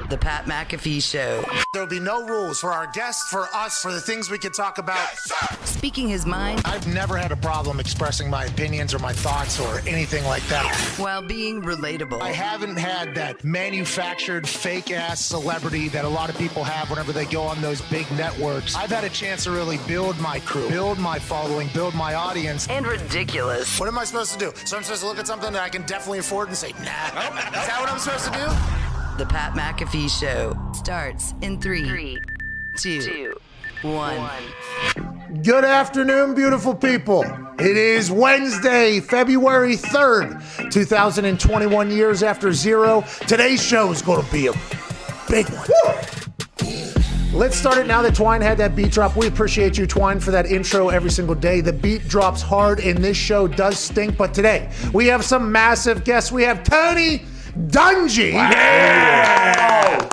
The Pat McAfee Show. There'll be no rules for our guests, for us, for the things we can talk about. Yes, speaking his mind. I've never had a problem expressing my opinions or my thoughts or anything like that. While being relatable. I haven't had that manufactured fake-ass celebrity that a lot of people have whenever they go on those big networks. I've had a chance to really build my crew, build my following, build my audience. And ridiculous. What am I supposed to do? So I'm supposed to look at something that I can definitely afford and say, nah. Is that what I'm supposed to do? The Pat McAfee Show starts in 3, 2, 1. Good afternoon, beautiful people. It is Wednesday, February 3rd, 2021, years after zero. Today's show is going to be a big one. Let's start it now that Twine had that beat drop. We appreciate you, Twine, for that intro every single day. The beat drops hard, and this show does stink. But today, we have some massive guests. We have Tony Dungy. Wow. Yeah.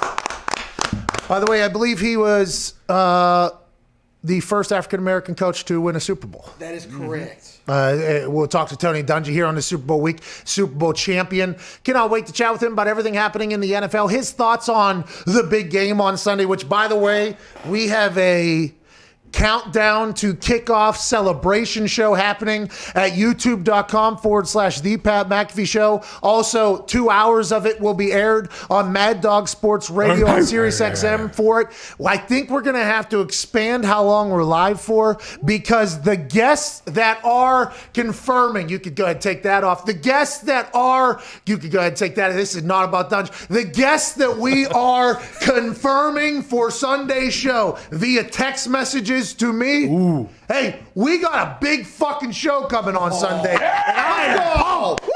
By the way, I believe he was the first African-American coach to win a Super Bowl. That is correct. We'll talk to Tony Dungy here on the Super Bowl week. Super Bowl champion. Cannot wait to chat with him about everything happening in the NFL. His thoughts on the big game on Sunday, which, by the way, we have a countdown to kickoff celebration show happening at youtube.com/The Pat McAfee Show. Also, 2 hours of it will be aired on Mad Dog Sports Radio on Sirius XM for it. Well, I think we're going to have to expand how long we're live for because the guests that are confirming, you could go ahead and take that off. The guests that are, you could go ahead and take that. This is not about Dunge. The guests that we are confirming for Sunday's show via text messages to me. Ooh. Hey, we got a big fucking show coming on Sunday. And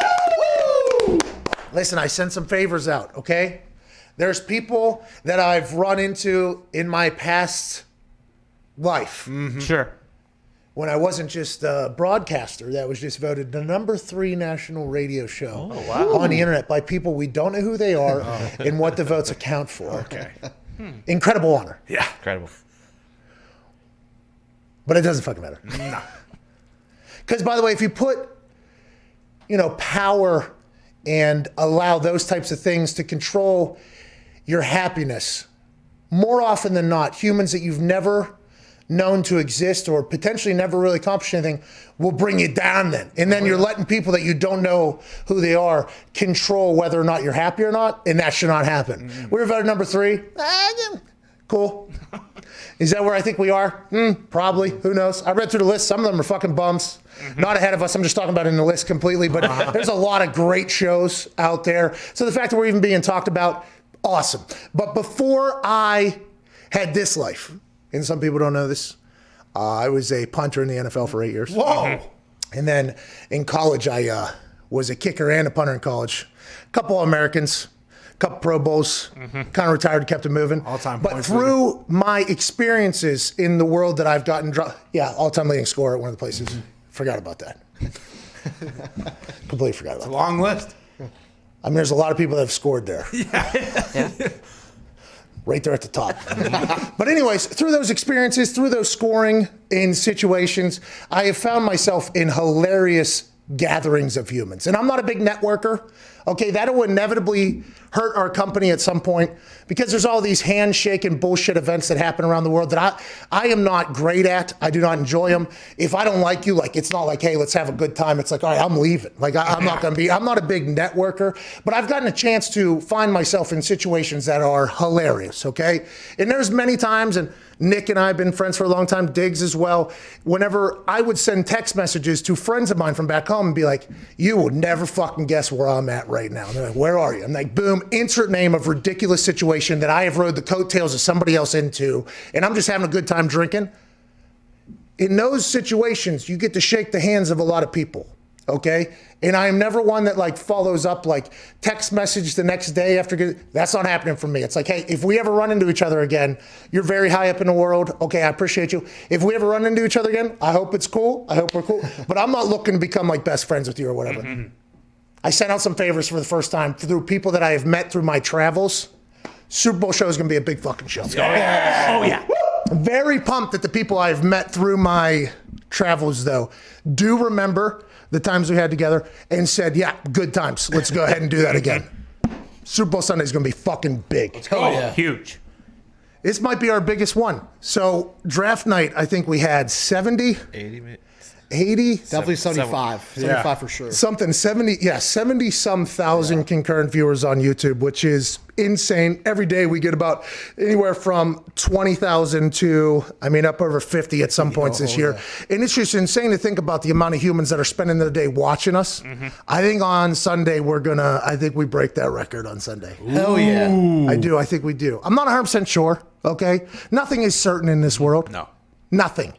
listen, I sent some favors out, okay? There's people that I've run into in my past life. Mm-hmm. Sure. When I wasn't just a broadcaster, that was just voted the number 3 national radio show on the internet by people we don't know who they are and what the votes account for. Okay. Incredible honor. Yeah. Incredible. But it doesn't fucking matter. No. Because, by the way, if you put, power and allow those types of things to control your happiness, more often than not, humans that you've never known to exist or potentially never really accomplished anything will bring you down then. And then you're letting people that you don't know who they are control whether or not you're happy or not, and that should not happen. Mm-hmm. We were voted number 3. Cool. Is that where I think we are? Probably. Who knows? I read through the list. Some of them are fucking bums. Mm-hmm. Not ahead of us. I'm just talking about in the list completely. But there's a lot of great shows out there. So the fact that we're even being talked about, awesome. But before I had this life, and some people don't know this, I was a punter in the NFL for 8 years. Whoa. And then in college, I was a kicker and a punter in college. A couple Americans. Couple Pro Bowls, kind of retired, kept it moving. All-time But points through leader. my experiences in the world that I've gotten, all-time leading scorer at one of the places. Forgot about that. Completely forgot about It's a long list. I mean, there's a lot of people that have scored there. Yeah. Right there at the top. But anyways, through those experiences, through those scoring in situations, I have found myself in hilarious gatherings of humans. And I'm not a big networker. Okay, that will inevitably hurt our company at some point because there's all these handshake and bullshit events that happen around the world that I am not great at. I do not enjoy them. If I don't like you, it's not like, hey, let's have a good time. It's like, all right, I'm leaving. I'm not a big networker, but I've gotten a chance to find myself in situations that are hilarious, okay? And there's many times, and Nick and I have been friends for a long time, Diggs as well, whenever I would send text messages to friends of mine from back home and be like, you will never fucking guess where I'm at right now. And they're like, where are you? I'm like, boom, insert name of ridiculous situation that I have rode the coattails of somebody else into, and I'm just having a good time drinking. In those situations, you get to shake the hands of a lot of people, okay? And I am never one that follows up text message the next day after. That's not happening for me. It's like, hey, if we ever run into each other again, you're very high up in the world. Okay, I appreciate you. If we ever run into each other again, I hope it's cool. I hope we're cool. But I'm not looking to become best friends with you or whatever. Mm-hmm. I sent out some favors for the first time through people that I have met through my travels. Super Bowl show is going to be a big fucking show. Oh, yeah. Very pumped that the people I've met through my travels, though, do remember the times we had together and said, yeah, good times. Let's go ahead and do that again. Super Bowl Sunday is going to be fucking big. Huge. This might be our biggest one. So draft night, I think we had 70, 80, Definitely 75. 75 for sure. something 70 some thousand concurrent viewers on YouTube, which is insane. Every day we get about anywhere from 20,000 to, up over 50 at some points this year. And it's just insane to think about the amount of humans that are spending their day watching us. I think on Sunday I think we break that record on Sunday. Hell yeah. I think we do. I'm not 100% sure, okay? Nothing is certain in this world. No. Nothing.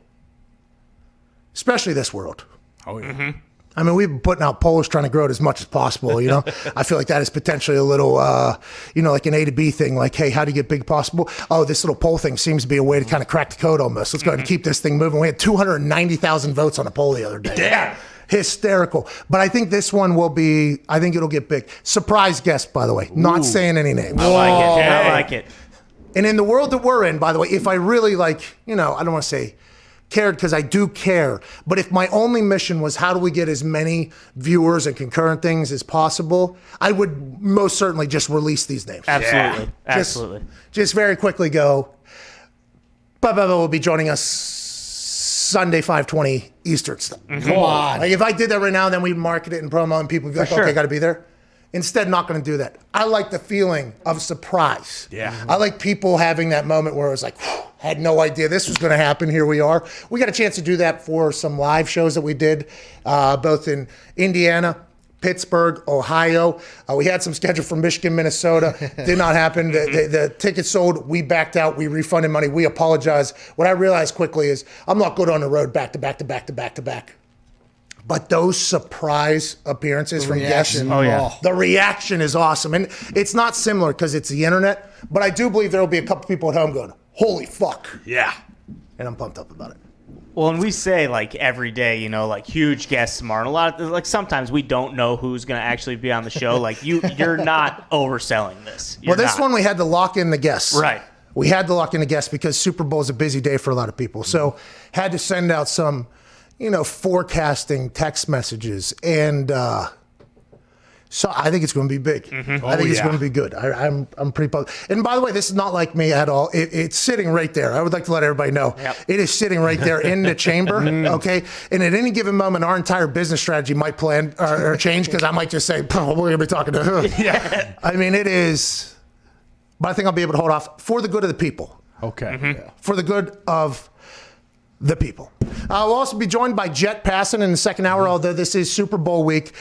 Especially this world. Oh, yeah. We've been putting out polls trying to grow it as much as possible, you know? I feel like that is potentially a little, like an A to B thing, like, hey, how do you get big possible? Oh, this little poll thing seems to be a way to kind of crack the code almost. Let's go ahead and keep this thing moving. We had 290,000 votes on a poll the other day. Damn. Hysterical. But I think this one it'll get big. Surprise guest, by the way. Not saying any names. I like it. I like it. And in the world that we're in, by the way, if I really I don't want to say cared because I do care, but if my only mission was how do we get as many viewers and concurrent things as possible, I would most certainly just release these names. Absolutely. Just- Absolutely. Just very quickly go, Bubba will be joining us Sunday, 5:20 Eastern stuff. Come on. Like if I did that right now, then we'd market it and promo and people would be like, sure. okay, got to be there. Instead, not going to do that. I like the feeling of surprise. Yeah. I like people having that moment where it was like, had no idea this was going to happen. Here we are. We got a chance to do that for some live shows that we did, both in Indiana, Pittsburgh, Ohio. We had some scheduled from Michigan, Minnesota. Did not happen. The tickets sold. We backed out. We refunded money. We apologize. What I realized quickly is I'm not good on the road back to back to back to back to back. But those surprise appearances from guests, the reaction is awesome. And it's not similar because it's the internet, but I do believe there will be a couple people at home going, holy fuck. Yeah. And I'm pumped up about it. Well, and we say every day, huge guests tomorrow. And a lot of sometimes we don't know who's going to actually be on the show. You're not overselling this. You're Well, this not. one we had to lock in the guests. Right. We had to lock in the guests because Super Bowl is a busy day for a lot of people. So had to send out some forecasting text messages. And so I think it's going to be big. I think it's going to be good. I'm pretty pumped. And by the way, this is not like me at all. It's sitting right there. I would like to let everybody know. Yep. It is sitting right there in the chamber, okay? And at any given moment, our entire business strategy might plan or change because I might just say, we're going to be talking to who. Yeah. It is, but I think I'll be able to hold off for the good of the people. Okay. Yeah. For the good of the people. We'll also be joined by Jeff Passan in the second hour, although this is Super Bowl week.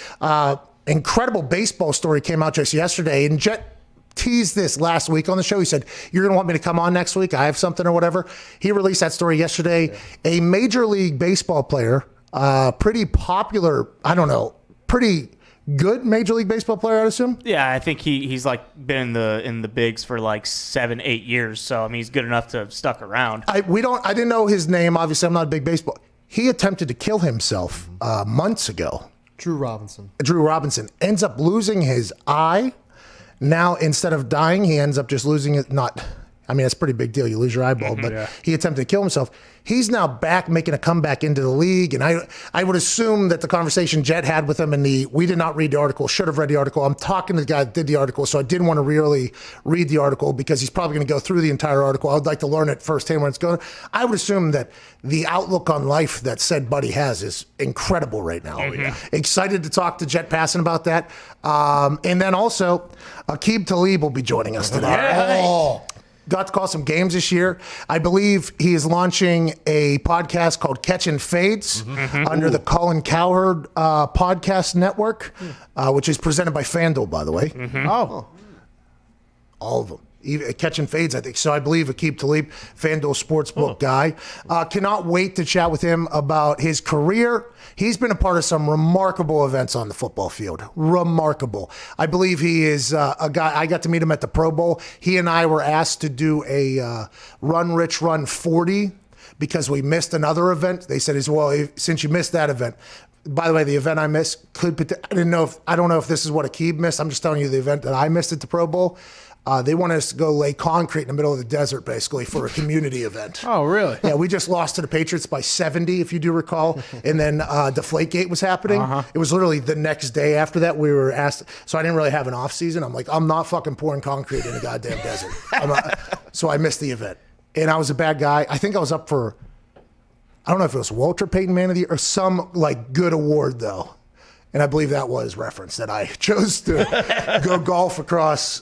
Incredible baseball story came out just yesterday, and Jeff teased this last week on the show. He said, you're going to want me to come on next week? I have something or whatever. He released that story yesterday. Yeah. A Major League Baseball player, pretty popular, pretty good Major League Baseball player, I'd assume. Yeah, I think he's been in the bigs for 7-8 years. So he's good enough to have stuck around. I didn't know his name. Obviously, I'm not a big baseball. He attempted to kill himself months ago. Drew Robinson ends up losing his eye. Now, instead of dying, he ends up just losing it. It's a pretty big deal. You lose your eyeball, but he attempted to kill himself. He's now back making a comeback into the league. And I would assume that the conversation Jet had with him we did not read the article, should have read the article. I'm talking to the guy that did the article, so I didn't want to really read the article because he's probably going to go through the entire article. I would like to learn it firsthand when it's going. I would assume that the outlook on life that said buddy has is incredible right now. Excited to talk to Jet Passan about that. And then also, Aqib Talib will be joining us today. Got to call some games this year. I believe he is launching a podcast called Catchin' Fades under the Colin Cowherd podcast network, which is presented by FanDuel, by the way. All of them. Catching Fades, I think. So I believe Aqib Talib, FanDuel Sportsbook guy. Cannot wait to chat with him about his career. He's been a part of some remarkable events on the football field. Remarkable. I believe he is a guy. I got to meet him at the Pro Bowl. He and I were asked to do a Run Rich Run 40 because we missed another event. They said, since you missed that event. By the way, the event I missed I don't know if this is what Aqib missed. I'm just telling you the event that I missed at the Pro Bowl. They want us to go lay concrete in the middle of the desert, basically, for a community event. Oh, really? Yeah, we just lost to the Patriots by 70, if you do recall. And then Deflategate was happening. It was literally the next day after that we were asked. So I didn't really have an off season. I'm like, I'm not fucking pouring concrete in the goddamn desert. So I missed the event. And I was a bad guy. I think I was up for, I don't know if it was Walter Peyton Man of the Year or some like good award though. And I believe that was referenced that I chose to go golf across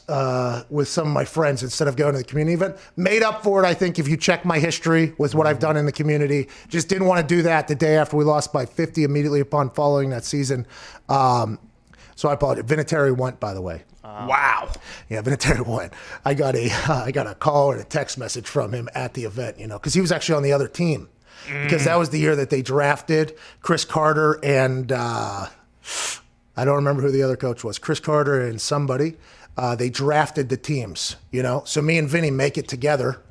with some of my friends instead of going to the community event. Made up for it, I think, if you check my history with what I've done in the community. Just didn't want to do that the day after we lost by 50 immediately upon following that season. So I apologize. Vinatieri went, by the way. Wow. Yeah, Vinatieri went. I got a call and a text message from him at the event, because he was actually on the other team. Because that was the year that they drafted Chris Carter and I don't remember who the other coach was. Chris Carter and somebody. They drafted the teams, So me and Vinny make it together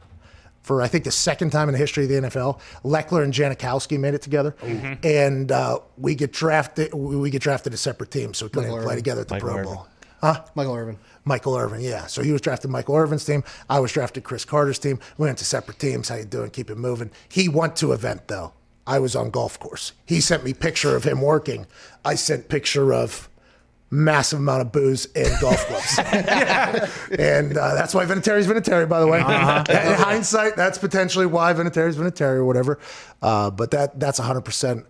for, I think, the second time in the history of the NFL. Leckler and Janikowski made it together. And we get drafted. We get drafted as separate teams, so we couldn't play together at the Pro Bowl. Michael Irvin. Michael Irvin, yeah. So he was drafted Michael Irvin's team. I was drafted Chris Carter's team. We went to separate teams. How you doing? Keep it moving. He went to event, though. I was on golf course. He sent me picture of him working. I sent picture of massive amount of booze and golf clubs. And that's why Vinatieri's Vinatieri, by the way. In hindsight, that's potentially why Vinatieri's Vinatieri or whatever. But that's 100%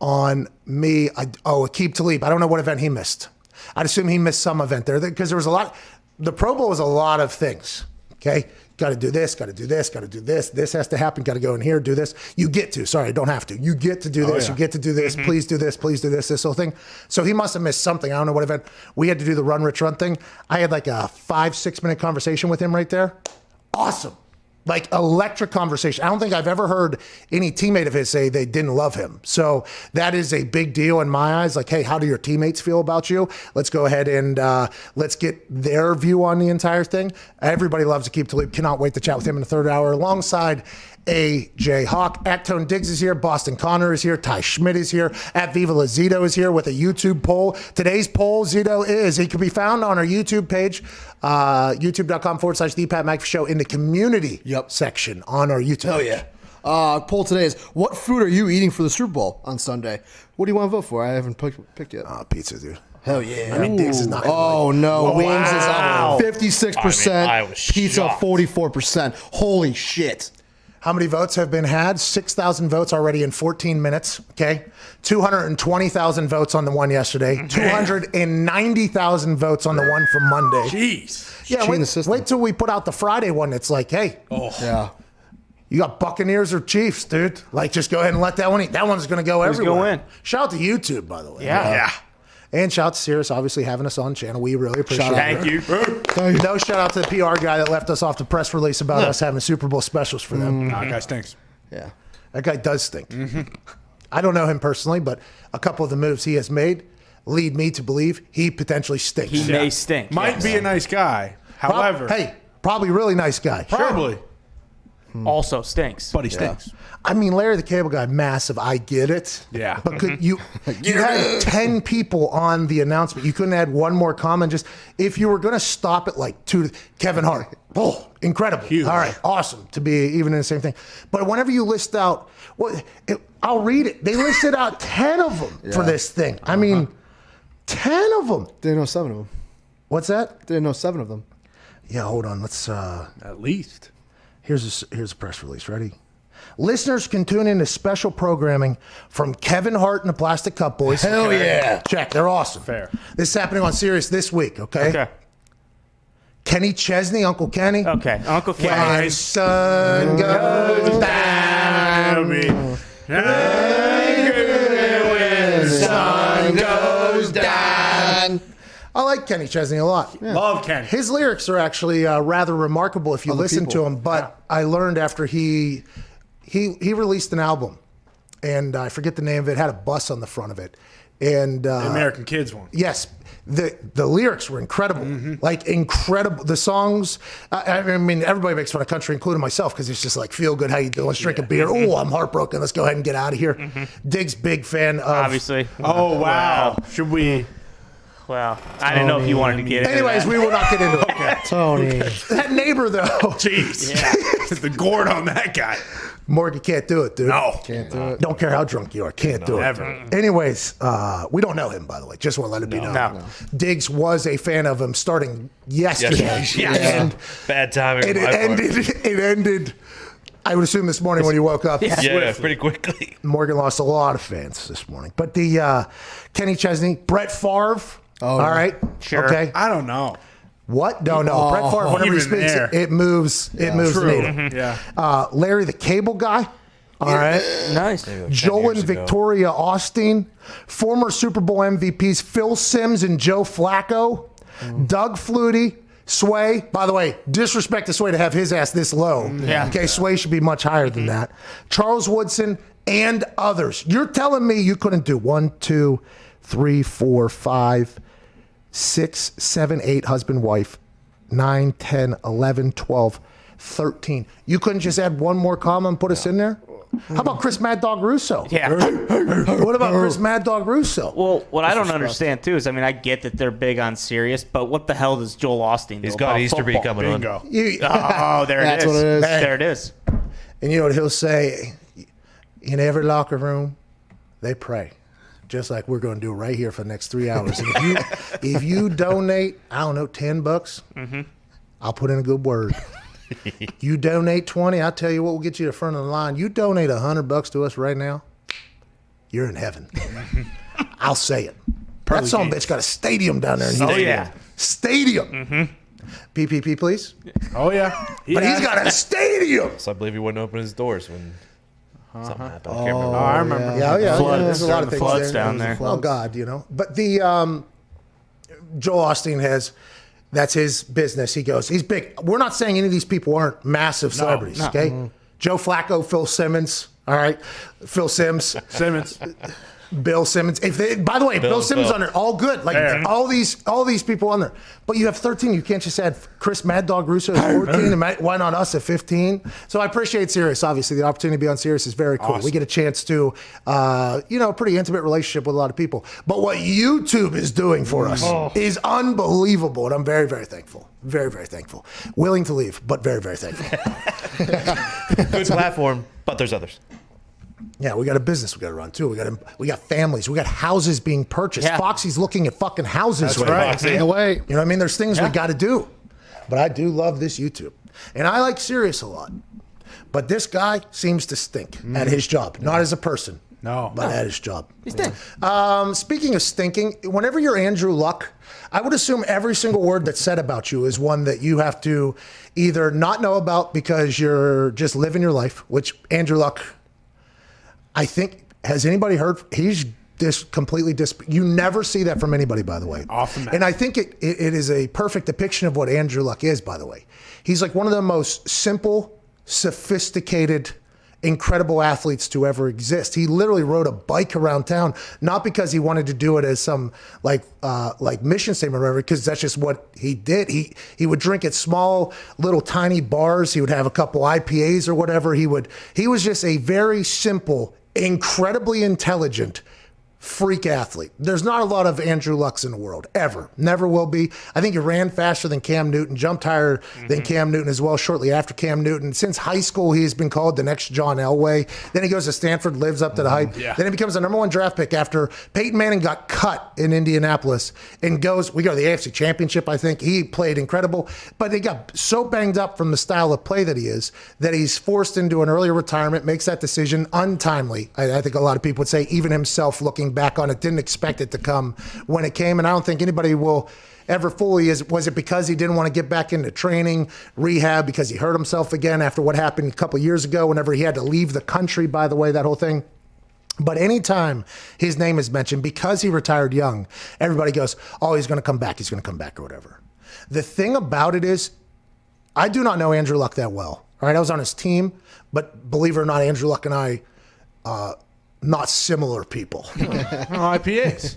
on me. Aqib Talib. I don't know what event he missed. I'd assume he missed some event there because there was a lot. The Pro Bowl was a lot of things. Okay. Got to do this, got to do this, got to do this. This has to happen. Got to go in here, do this. You get to, sorry, don't have to. You get to do this. You get to do this. Please do this. Please do this. This whole thing. So he must have missed something. I don't know what event. We had to do the run, Rich, run thing. I had like a 5-6 minute conversation with him right there. Awesome. Like electric conversation. I don't think I've ever heard any teammate of his say they didn't love him. So that is a big deal in my eyes. Like, hey, how do your teammates feel about you? Let's go ahead and let's get their view on the entire thing. Everybody loves Aqib Talib. Cannot wait to chat with him in the third hour alongside AJ Hawk. At Tone Diggs is here. Boston Connor is here. Ty Schmidt is here. At Viva La Zito is here with a YouTube poll. Today's poll, Zito, is he can be found on our YouTube page, youtube.com/The Pat McAfee Show in the community section on our YouTube. Oh, yeah. Poll today is, what food are you eating for the Super Bowl on Sunday? What do you want to vote for? I haven't picked yet. Pizza, dude. Hell yeah. I mean, Diggs is not. No. Wings is up 56%. I was Pizza shocked. 44%. Holy shit. How many votes have been had? 6,000 votes already in 14 minutes, okay? 220,000 votes on the one yesterday. 290,000 votes on the one from Monday. Jeez. Yeah, wait till we put out the Friday one. It's like, hey, Yeah. you got Buccaneers or Chiefs, dude. Like, just go ahead and let that one eat. That one's going to go everywhere. go in? Shout out to YouTube, by the way. Yeah. And shout out to Sirius, obviously, having us on channel. We really appreciate it. Thank you. No shout out to the PR guy that left us off the press release about us having Super Bowl specials for them. That guy stinks. Yeah. That guy does stink. I don't know him personally, but a couple of the moves he has made lead me to believe he potentially stinks. He may stink. Might be a nice guy. However, Probably really nice guy. probably, Also stinks. but he stinks. I mean, Larry the Cable Guy, massive. I get it. Yeah. But you had 10 people on the announcement. You couldn't add one more comment. Just if you were going to stop it like Kevin Hart. Oh, incredible. Huge. All right. Awesome to be even in the same thing. But whenever you list out, I'll read it. They listed out 10 of them for this thing. I mean, 10 of them. Didn't know 7 of them. What's that? Didn't know 7 of them. Yeah, hold on. Let's. At least. Here's a press release. Ready? Listeners can tune in to special programming from Kevin Hart and the Plastic Cup Boys. Hell yeah. Check. They're awesome. Fair. This is happening on Sirius this week, okay? Okay. Kenny Chesney, Uncle Kenny. Okay. Uncle Kenny. When sun goes down. When sun goes down. I like Kenny Chesney a lot. Love Kenny. His lyrics are actually rather remarkable if you listen to them, but I learned after he released an album, and I forget the name of it, had a bus on the front of it. And The American Kids one. yes, the lyrics were incredible, like incredible. The songs, I mean, everybody makes fun of country, including myself, because it's just like, feel good, how you doing? Let's drink a beer. Oh, I'm heartbroken. Let's go ahead and get out of here. Diggs, big fan of. Obviously. Oh, wow. Should we? Well, I didn't know if you wanted to get into Anyways, that. we will not get into it. Tony. That neighbor, though. Jeez. The gourd on that guy. Morgan can't do it, dude. No. Can't do it. Don't care how drunk you are. Can't do it. Never. Anyways, we don't know him, by the way. Just want to let it be known. No. Diggs was a fan of him starting yesterday. And Bad timing. it on my part. ended, I would assume, this morning when you woke up. Yeah, pretty quickly. Morgan lost a lot of fans this morning. But the Kenny Chesney, Brett Favre. All right. Sure. Okay. I don't know. What? No. Brett Favre, whenever he Even speaks, there. it moves. It moves the True. needle. Yeah. Larry the Cable Guy. All right. Nice. Joel and years ago. Victoria Austin, former Super Bowl MVPs Phil Simms and Joe Flacco, Doug Flutie, Sway. By the way, disrespect to Sway to have his ass this low. Yeah. Okay, Sway should be much higher than that. Charles Woodson and others. You're telling me you couldn't do 1, 2, 3, 4, 5, 6, 7, 8, husband, wife, 9, 10, 11, 12, 13. You couldn't just add one more comma and put us in there? How about Chris Mad Dog Russo? Yeah. What about Chris Mad Dog Russo? Well, what I don't understand, too, is, I mean, I get that they're big on serious, but what the hell does Joel Austin do He's got about Easter bee football? coming on. Bingo. Oh, there That's it is. what it is. There it is. And you know what he'll say? In every locker room, they pray. Just like we're going to do right here for the next 3 hours. And if you donate, I don't know, $10, I'll put in a good word. You donate 20, I'll tell you what will get you to the front of the line. You donate $100 to us right now, you're in heaven. I'll say it. That son of a bitch got a stadium down there in Houston. yeah. Stadium. PPP, please. Oh, yeah. But he's got a stadium. So I believe he wouldn't open his doors when something happened. I can't Oh, remember. I remember. Yeah. There's a lot of the things floods there. down there. Oh God, you know. But the Joel Austin that's his business. He's big. We're not saying any of these people aren't massive celebrities. no. Okay, Joe Flacco, Phil Simmons. All right, Phil Sims, Simmons. Bill Simmons. By the way, Bill Simmons Phil. on there, all good. Like Yeah. all these people on there. But you have 13. You can't just add Chris Mad Dog Russo at 14. And why not us at 15? So I appreciate Sirius. Obviously, the opportunity to be on Sirius is very cool. Awesome. We get a chance to, a pretty intimate relationship with a lot of people. But what YouTube is doing for us is unbelievable, and I'm very, very thankful. Very, very thankful. Willing to leave, but very, very thankful. Good platform, but there's others. Yeah, we got a business we got to run too. We got families. We got houses being purchased. Yeah. Foxy's looking at fucking houses right right. now. Can't wait. You know what I mean? There's things we got to do. But I do love this YouTube. And I like Sirius a lot. But this guy seems to stink at his job. Not as a person. No. But at his job. He stinks. Speaking of stinking, whenever you're Andrew Luck, I would assume every single word that's said about you is one that you have to either not know about because you're just living your life, which Andrew Luck, I think, has anybody heard? He's completely you never see that from anybody, by the way. Off the map. And I think it is a perfect depiction of what Andrew Luck is, by the way. He's like one of the most simple, sophisticated, incredible athletes to ever exist. He literally rode a bike around town, not because he wanted to do it as some like mission statement or whatever, because that's just what he did. He would drink at small little tiny bars. He would have a couple IPAs or whatever. He was just a very simple, incredibly intelligent freak athlete. There's not a lot of Andrew Lucks in the world, ever. Never will be. I think he ran faster than Cam Newton, jumped higher than Cam Newton as well shortly after Cam Newton. Since high school, he's been called the next John Elway. Then he goes to Stanford, lives up to the hype. Yeah. Then he becomes the #1 draft pick after Peyton Manning got cut in Indianapolis and we go to the AFC Championship, I think. He played incredible, but he got so banged up from the style of play that he is that he's forced into an earlier retirement, makes that decision untimely. I think a lot of people would say, even himself looking back on it, didn't expect it to come when it came. And I don't think anybody will ever fully was it because he didn't want to get back into training, rehab, because he hurt himself again after what happened a couple years ago whenever he had to leave the country, by the way, that whole thing. But anytime his name is mentioned, because he retired young, everybody goes, oh, he's going to come back, or whatever. The thing about it is, I do not know Andrew Luck that well. All right, I was on his team, but believe it or not, Andrew Luck and I, not similar people. IPAs.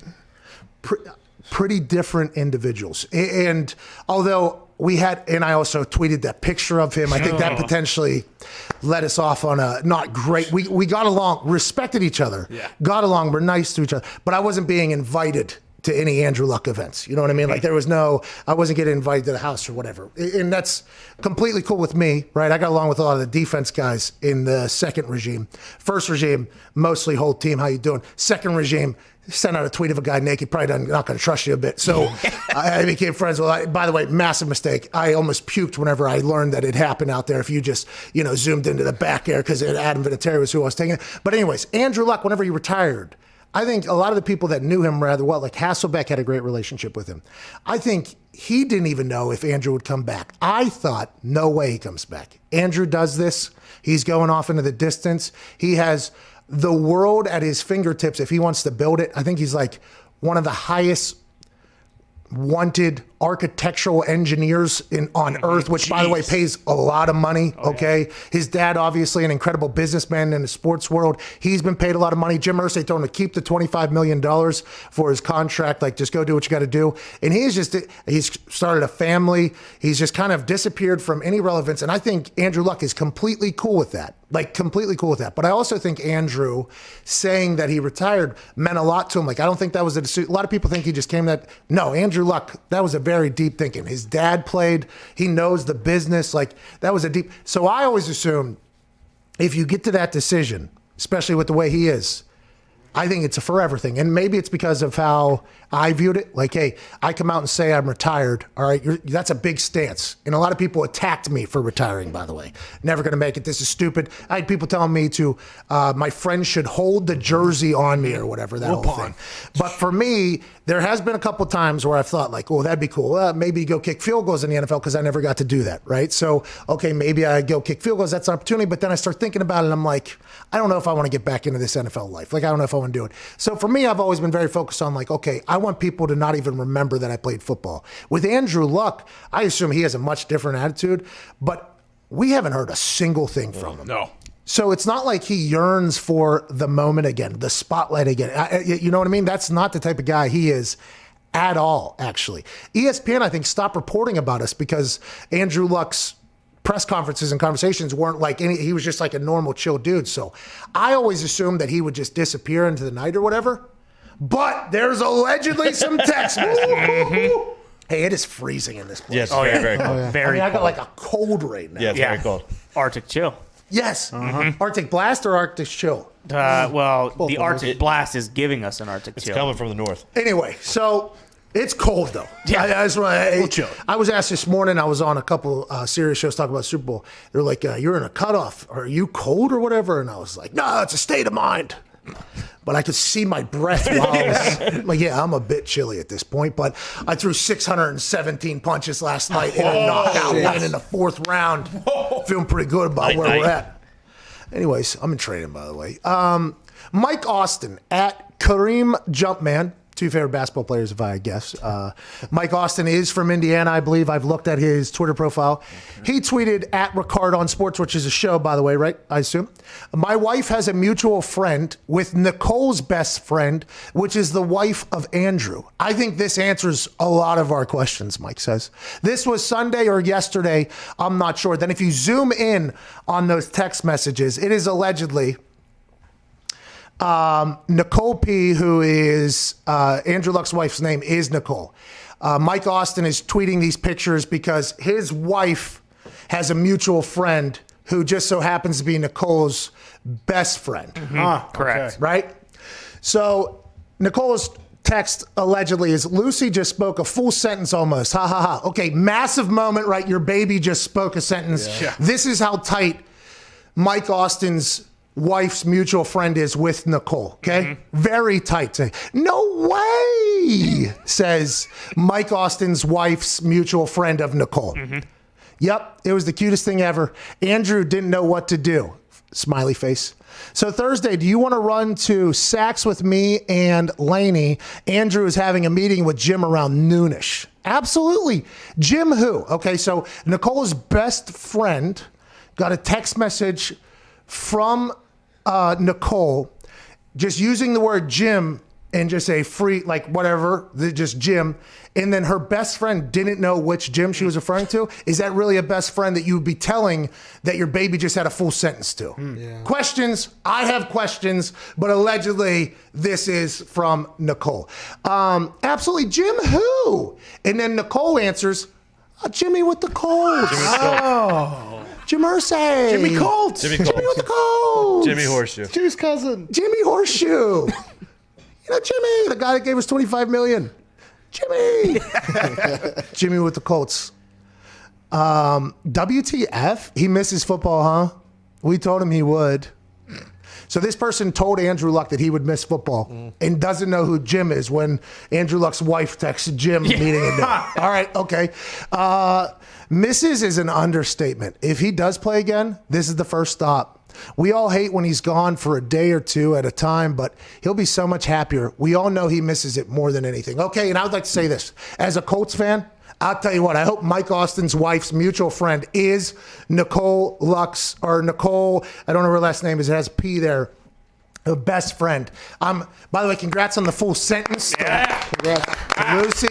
Pretty different individuals. And although I also tweeted that picture of him, I think that potentially let us off on a not great. We got along, respected each other, got along, we're nice to each other, but I wasn't being invited to any Andrew Luck events. You know what I mean? Like I wasn't getting invited to the house or whatever. And that's completely cool with me, right? I got along with a lot of the defense guys in the second regime. First regime, mostly whole team, how you doing? Second regime, sent out a tweet of a guy naked, probably not going to trust you a bit. So I became friends with, by the way, massive mistake. I almost puked whenever I learned that it happened out there if you just, zoomed into the back air because Adam Vinatieri was who I was taking it. But anyways, Andrew Luck, whenever he retired, I think a lot of the people that knew him rather well, like Hasselbeck had a great relationship with him. I think he didn't even know if Andrew would come back. I thought, no way he comes back. Andrew does this. He's going off into the distance. He has the world at his fingertips if he wants to build it. I think he's like one of the highest wanted architectural engineers on earth, which by the way pays a lot of money. Okay. His dad, obviously an incredible businessman in the sports world. He's been paid a lot of money. Jim Irsay told him to keep the $25 million for his contract. Like, just go do what you got to do. And he's started a family. He's just kind of disappeared from any relevance. And I think Andrew Luck is completely cool with that. Like, completely cool with that. But I also think Andrew saying that he retired meant a lot to him. Like, I don't think that was a lot of people think he just came that. No, Andrew Luck, that was a very deep thinking. His dad played. He knows the business. Like, that was a deep. So I always assume if you get to that decision, especially with the way he is, I think it's a forever thing. And maybe it's because of how I viewed it. Like, hey, I come out and say I'm retired. All right, that's a big stance. And a lot of people attacked me for retiring, by the way. Never going to make it. This is stupid. I had people telling me my friends should hold the jersey on me or whatever, that whole thing. But for me, there has been a couple times where I've thought like, oh, that'd be cool. Maybe go kick field goals in the NFL because I never got to do that, right? So, okay, maybe I go kick field goals. That's an opportunity. But then I start thinking about it and I'm like, I don't know if I want to get back into this NFL life. Like, I don't know if I want to do it. So for me, I've always been very focused on like, okay, I want people to not even remember that I played football. With Andrew Luck, I assume he has a much different attitude, but we haven't heard a single thing from him. No. So it's not like he yearns for the moment again, the spotlight again. You know what I mean? That's not the type of guy he is at all, actually. ESPN, I think, stopped reporting about us because Andrew Luck's press conferences and conversations weren't like he was just like a normal chill dude. So I always assumed that he would just disappear into the night or whatever. But there's allegedly some text. Hey, it is freezing in this place. Yes, very cold. Yeah. Very I got cold. like a cold right now. Yeah, it's very cold. Arctic chill. Yes. Arctic blast or Arctic chill? Well, Both the of Arctic blast is giving us an Arctic It's chill. coming from the north. Anyway, so it's cold though. Yeah. I was asked this morning, I was on a couple serious shows talking about Super Bowl. They're like, you're in a cutoff. Are you cold or whatever? And I was like, no, it's a state of mind. But I could see my breath while I was like, yeah, I'm a bit chilly at this point. But I threw 617 punches last night in a knockout win in the fourth round. Feeling pretty good about where we're at. Anyways, I'm in training, by the way. Mike Austin at Kareem Jumpman. Two favorite basketball players, if I guess. Mike Austin is from Indiana, I believe. I've looked at his Twitter profile. He tweeted at Ricard on Sports, which is a show, by the way, right? I assume. My wife has a mutual friend with Nicole's best friend, which is the wife of Andrew. I think this answers a lot of our questions, Mike says. This was Sunday or yesterday. I'm not sure. Then if you zoom in on those text messages, it is allegedly Nicole P., who is Andrew Luck's wife's name is Nicole. Mike Austin is tweeting these pictures because his wife has a mutual friend who just so happens to be Nicole's best friend. Correct. Right? So Nicole's text allegedly is, Lucy just spoke a full sentence almost. Ha ha ha. Okay, massive moment, right? Your baby just spoke a sentence. Yeah. This is how tight Mike Austin's wife's mutual friend is with Nicole, okay? Very tight. No way, says Mike Austin's wife's mutual friend of Nicole. Yep, it was the cutest thing ever. Andrew didn't know what to do. Smiley face. So Thursday, do you want to run to Saks with me and Laney? Andrew is having a meeting with Jim around noonish. Absolutely. Jim who? Okay, so Nicole's best friend got a text message from Nicole, just using the word Jim and just say free, like whatever, just Jim, and then her best friend didn't know which Jim she was referring to, is that really a best friend that you would be telling that your baby just had a full sentence to? Yeah. Questions. I have questions, but allegedly this is from Nicole. Absolutely, Jim who? And then Nicole answers, Jimmy with the Colts. Jim Irsay. Jimmy Colts. Jimmy Jimmy with the Colts. Jimmy Horseshoe. Jimmy's cousin. Jimmy Horseshoe. Jimmy, the guy that gave us $25 million. Jimmy. Jimmy with the Colts. WTF? He misses football, huh? We told him he would. So this person told Andrew Luck that he would miss football and doesn't know who Jim is when Andrew Luck's wife texted Jim meeting at noon. All right, okay. Misses is an understatement. If he does play again, this is the first stop. We all hate when he's gone for a day or two at a time, but he'll be so much happier. We all know he misses it more than anything. Okay, and I would like to say this. As a Colts fan, I'll tell you what, I hope Mike Austin's wife's mutual friend is Nicole Lux, or Nicole, I don't know her last name is, it has P there, her best friend. By the way, congrats on the full sentence. Yeah. Lucy.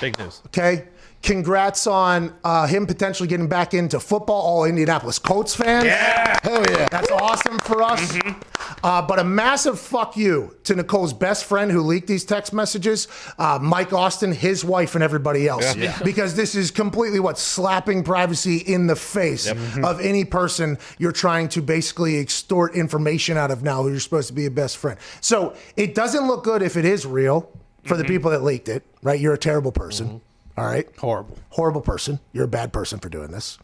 Big news. Okay. Congrats on him potentially getting back into football. All Indianapolis Colts fans. Yeah. Hell yeah. That's awesome for us. But a massive fuck you to Nicole's best friend who leaked these text messages, Mike Austin, his wife, and everybody else. Yeah. Because this is completely slapping privacy in the face of any person you're trying to basically extort information out of now who you're supposed to be a best friend. So it doesn't look good if it is real for the people that leaked it, right? You're a terrible person. All right. Horrible person. You're a bad person for doing this.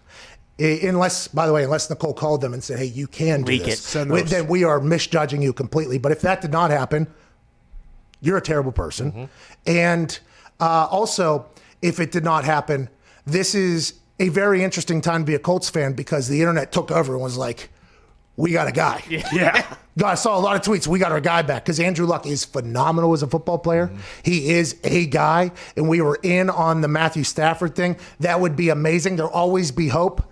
Unless Nicole called them and said, hey, you can do Leak this. it. Then we are misjudging you completely. But if that did not happen, you're a terrible person. And also, if it did not happen, this is a very interesting time to be a Colts fan because the internet took over and was like, we got a guy. Yeah. God, I saw a lot of tweets. We got our guy back because Andrew Luck is phenomenal as a football player. He is a guy, and we were in on the Matthew Stafford thing. That would be amazing. There'll always be hope.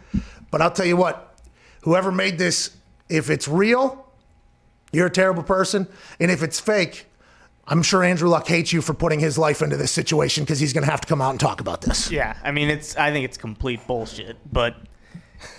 But I'll tell you what, whoever made this, if it's real, you're a terrible person. And if it's fake, I'm sure Andrew Luck hates you for putting his life into this situation because he's going to have to come out and talk about this. Yeah, I mean, I think it's complete bullshit, but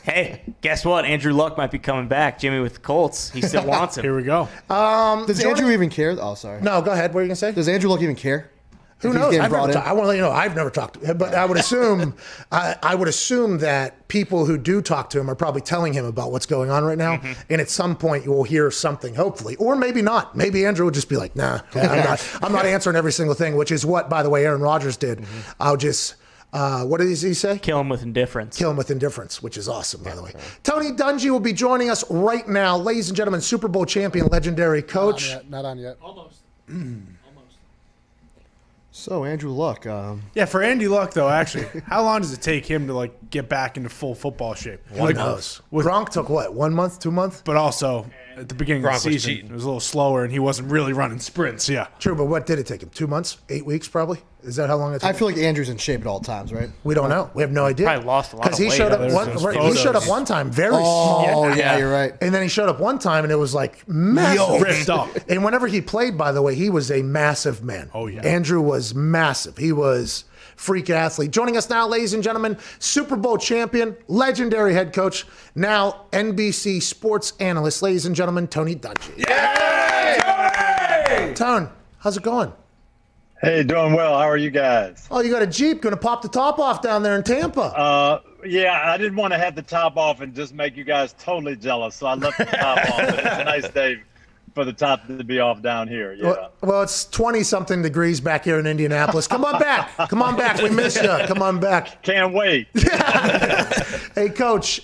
hey, guess what? Andrew Luck might be coming back. Jimmy with the Colts. He still wants him. Here we go. Does Andrew even care? Oh, sorry. No, go ahead. What are you going to say? Does Andrew Luck even care? Who knows? I want to let you know I've never talked to him, but I would assume I would assume that people who do talk to him are probably telling him about what's going on right now, and at some point you will hear something, hopefully, or maybe not. Maybe Andrew will just be like, "Nah, I'm not answering every single thing," which is what, by the way, Aaron Rodgers did. I'll just. What did he say? Kill him with indifference. Kill him with indifference, which is awesome, by the way. Tony Dungy will be joining us right now. Ladies and gentlemen, Super Bowl champion, legendary coach. Not on yet. Almost. So, Andrew Luck. Yeah, for Andy Luck, though, actually, how long does it take him to, get back into full football shape? Who knows? Gronk took what, 1 month, 2 months? But also, at the beginning of the Gronk was season, cheating. it was a little slower, and he wasn't really running sprints, yeah. True, but what did it take him? 2 months? 8 weeks, probably? Is that how long it took? I feel like Andrew's in shape at all times, right? We don't know. We have no idea. Probably lost a lot of he weight. showed up. There's those He showed up photos. one time, very small, Oh, yeah, you're right. and then he showed up one time, and it was like massive. Ripped up. And whenever he played, by the way, he was a massive man. Oh, yeah. Andrew was massive. He was freak athlete. Joining us now, ladies and gentlemen, Super Bowl champion, legendary head coach, now NBC sports analyst, ladies and gentlemen, Tony Dungy. Yay! Tone, how's it going? Hey, doing well. How are you guys? Oh, you got a Jeep. Going to pop the top off down there in Tampa. Yeah, I didn't want to have the top off and just make you guys totally jealous, so I left the top off. But it's a nice day for the top to be off down here. Yeah. Well, it's 20-something degrees back here in Indianapolis. Come on back. Come on back. We miss you. Come on back. Can't wait. Hey, Coach,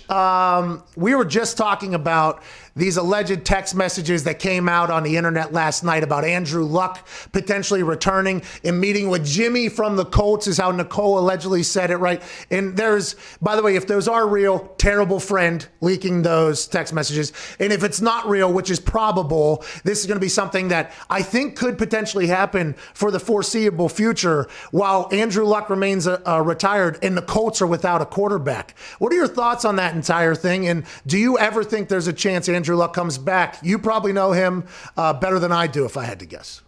we were just talking about these alleged text messages that came out on the internet last night about Andrew Luck potentially returning and meeting with Jimmy from the Colts is how Nicole allegedly said it, right? And there's, by the way, if those are real, terrible friend leaking those text messages. And if it's not real, which is probable, this is going to be something that I think could potentially happen for the foreseeable future while Andrew Luck remains retired and the Colts are without a quarterback. What are your thoughts on that entire thing? And do you ever think there's a chance Andrew Andrew Luck comes back. You probably know him better than I do, if I had to guess.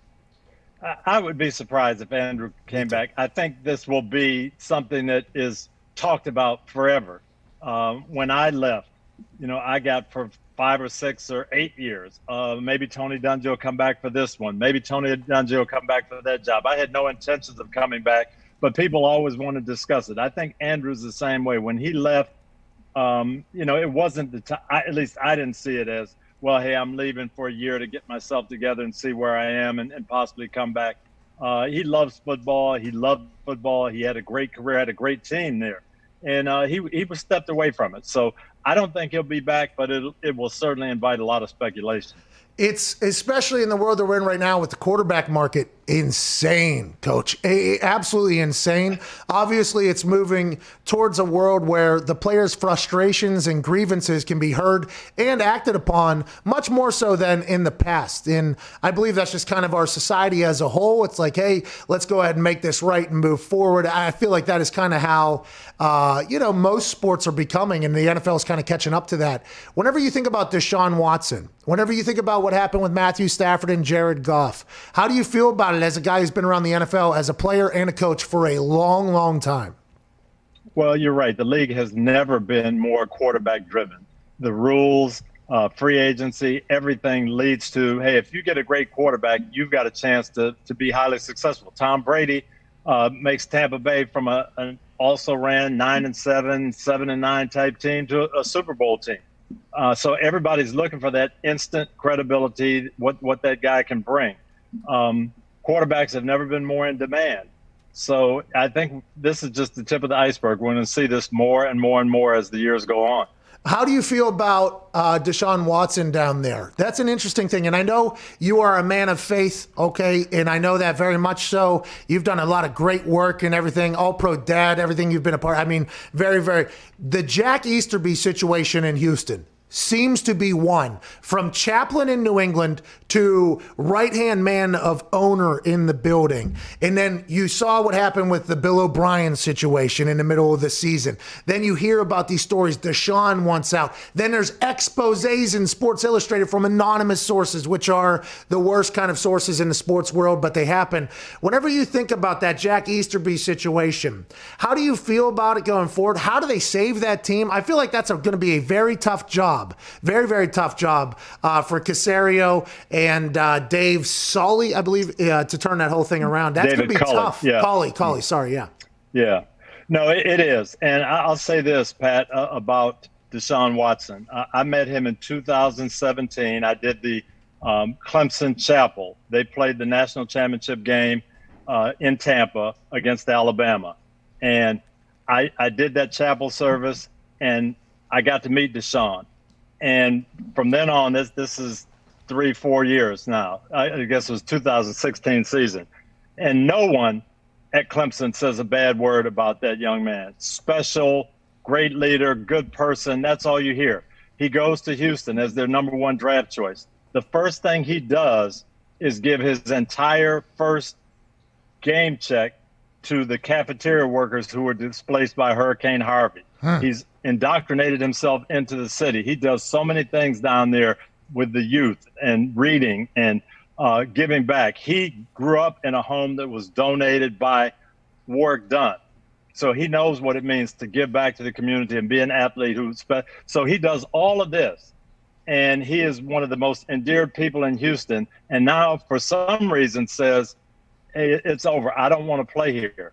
I would be surprised if Andrew came back. I think this will be something that is talked about forever. When I left, I got for 5 or 6 or 8 years. Maybe Tony Dungy will come back for this one. Maybe Tony Dungy will come back for that job. I had no intentions of coming back, but people always want to discuss it. I think Andrew's the same way. When he left, it wasn't the time. At least I didn't see it as, well, hey, I'm leaving for a year to get myself together and see where I am and possibly come back. He loves football. He loved football. He had a great career, had a great team there. And he was stepped away from it. So I don't think he'll be back, but it will certainly invite a lot of speculation. It's, especially in the world that we're in right now with the quarterback market, insane, Coach. Absolutely insane. Obviously, it's moving towards a world where the players' frustrations and grievances can be heard and acted upon much more so than in the past. And I believe that's just kind of our society as a whole. It's like, hey, let's go ahead and make this right and move forward. I feel like that is kind of how, most sports are becoming, and the NFL is kind of catching up to that. Whenever you think about Deshaun Watson, whenever you think about what happened with Matthew Stafford and Jared Goff, how do you feel about it as a guy who's been around the NFL as a player and a coach for a long, long time? Well, you're right. The league has never been more quarterback driven. The rules, free agency, everything leads to, hey, if you get a great quarterback, you've got a chance to be highly successful. Tom Brady makes Tampa Bay from an also ran 9-7, 7-9 type team to a Super Bowl team. So everybody's looking for that instant credibility, what that guy can bring. Quarterbacks have never been more in demand. So I think this is just the tip of the iceberg. We're going to see this more and more and more as the years go on. How do you feel about Deshaun Watson down there? That's an interesting thing. And I know you are a man of faith, okay? And I know that very much so. You've done a lot of great work and everything, all-pro dad, everything you've been a part. I mean, very, very. The Jack Easterby situation in Houston seems to be one from chaplain in New England to right-hand man of owner in the building. And then you saw what happened with the Bill O'Brien situation in the middle of the season. Then you hear about these stories Deshaun wants out. Then there's exposés in Sports Illustrated from anonymous sources, which are the worst kind of sources in the sports world, but they happen. Whenever you think about that Jack Easterby situation, how do you feel about it going forward? How do they save that team? I feel like that's going to be a very tough job. Very, very tough job for Caserio and Dave Solly, I believe, to turn that whole thing around. That's going to be tough. Yeah. Colley, sorry, yeah. Yeah. No, it is. And I'll say this, Pat, about Deshaun Watson. I met him in 2017. I did the Clemson Chapel. They played the national championship game in Tampa against Alabama. And I did that chapel service, and I got to meet Deshaun. And from then on, this is 3-4 years now. I guess it was 2016 season. And no one at Clemson says a bad word about that young man. Special, great leader, good person. That's all you hear. He goes to Houston as their number 1 draft choice. The first thing he does is give his entire first game check to the cafeteria workers who were displaced by Hurricane Harvey. He's indoctrinated himself into the city. He does so many things down there with the youth and reading and giving back. He grew up in a home that was donated by Warwick Dunn. So he knows what it means to give back to the community and be an athlete. So he does all of this. And he is one of the most endeared people in Houston. And now, for some reason, says, hey, it's over. I don't want to play here.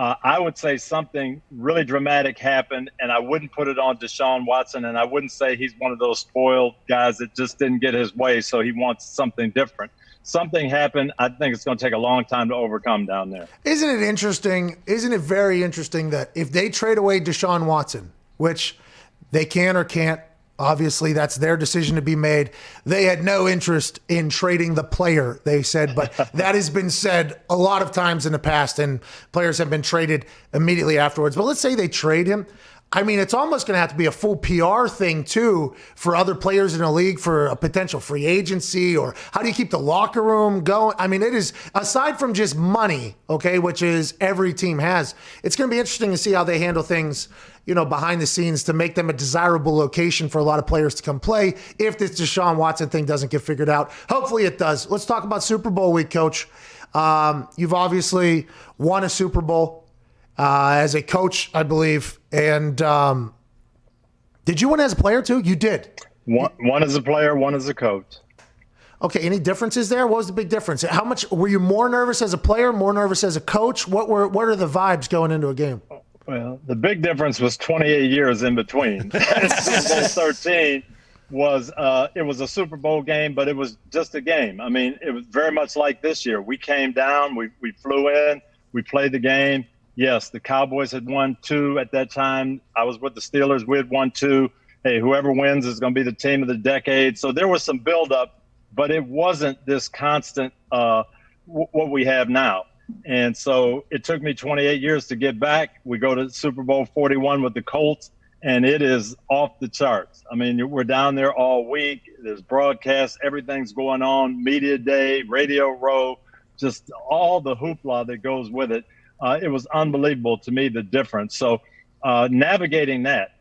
I would say something really dramatic happened, and I wouldn't put it on Deshaun Watson, and I wouldn't say he's one of those spoiled guys that just didn't get his way, so he wants something different. Something happened. I think it's going to take a long time to overcome down there. Isn't it interesting? Isn't it very interesting that if they trade away Deshaun Watson, which they can or can't, obviously, that's their decision to be made. They had no interest in trading the player, they said, but that has been said a lot of times in the past, and players have been traded immediately afterwards. But let's say they trade him. I mean, it's almost going to have to be a full PR thing, too, for other players in the league for a potential free agency, or how do you keep the locker room going? I mean, it is, aside from just money, okay, which is every team has, it's going to be interesting to see how they handle things, behind the scenes to make them a desirable location for a lot of players to come play if this Deshaun Watson thing doesn't get figured out. Hopefully it does. Let's talk about Super Bowl week, Coach. You've obviously won a Super Bowl as a coach, I believe. And did you win as a player too? You did. One as a player, one as a coach. Okay, any differences there? What was the big difference? How much were you more nervous as a player, more nervous as a coach? What are the vibes going into a game? Well, the big difference was 28 years in between. Super Bowl 13 was it was a Super Bowl game, but it was just a game. I mean, it was very much like this year. We came down, we flew in, we played the game. Yes, the Cowboys had won 2 at that time. I was with the Steelers. We had won 2. Hey, whoever wins is going to be the team of the decade. So there was some buildup, but it wasn't this constant what we have now. And so it took me 28 years to get back. We go to Super Bowl 41 with the Colts, and it is off the charts. I mean, we're down there all week. There's broadcasts. Everything's going on, media day, radio row, just all the hoopla that goes with it. It was unbelievable to me, the difference. So navigating that,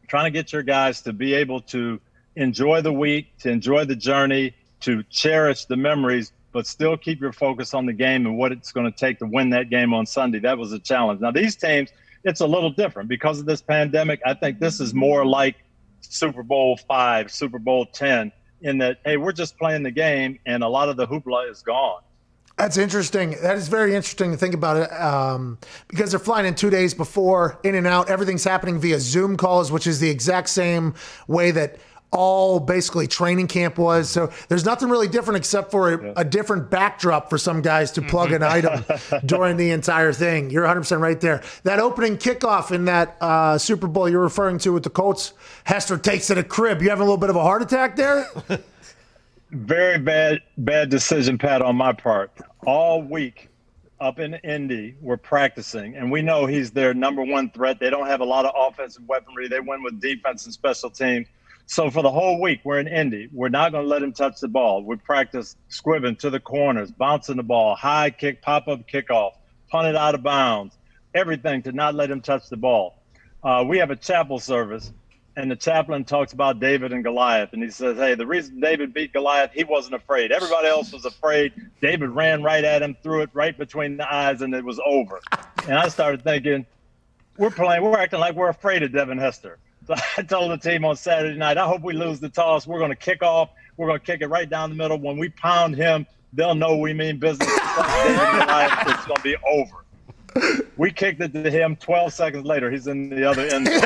trying to get your guys to be able to enjoy the week, to enjoy the journey, to cherish the memories, but still keep your focus on the game and what it's going to take to win that game on Sunday. That was a challenge. Now, these teams, it's a little different because of this pandemic. I think this is more like Super Bowl 5, Super Bowl 10, in that, hey, we're just playing the game, and a lot of the hoopla is gone. That's interesting. That is very interesting to think about it because they're flying in 2 days before, in and out. Everything's happening via Zoom calls, which is the exact same way that all basically training camp was. So there's nothing really different except for a different backdrop for some guys to plug an item during the entire thing. You're 100% right there. That opening kickoff in that Super Bowl you're referring to with the Colts, Hester takes it a crib. You having a little bit of a heart attack there? Very bad decision, Pat, on my part. All week up in Indy, we're practicing, and we know he's their number one threat. They don't have a lot of offensive weaponry. They win with defense and special teams. So for the whole week, we're in Indy. We're not going to let him touch the ball. We practice squibbing to the corners, bouncing the ball, high kick, pop-up kickoff, punt it out of bounds, everything to not let him touch the ball. We have a chapel service, and the chaplain talks about David and Goliath, and he says, hey, the reason David beat Goliath, he wasn't afraid. Everybody else was afraid. David ran right at him, threw it right between the eyes, and it was over. And I started thinking, we're acting like we're afraid of Devin Hester. So I told the team on Saturday night, I hope we lose the toss. We're going to kick off. We're going to kick it right down the middle. When we pound him, they'll know we mean business. It's going to be over. We kicked it to him. 12 seconds later, he's in the other end. He's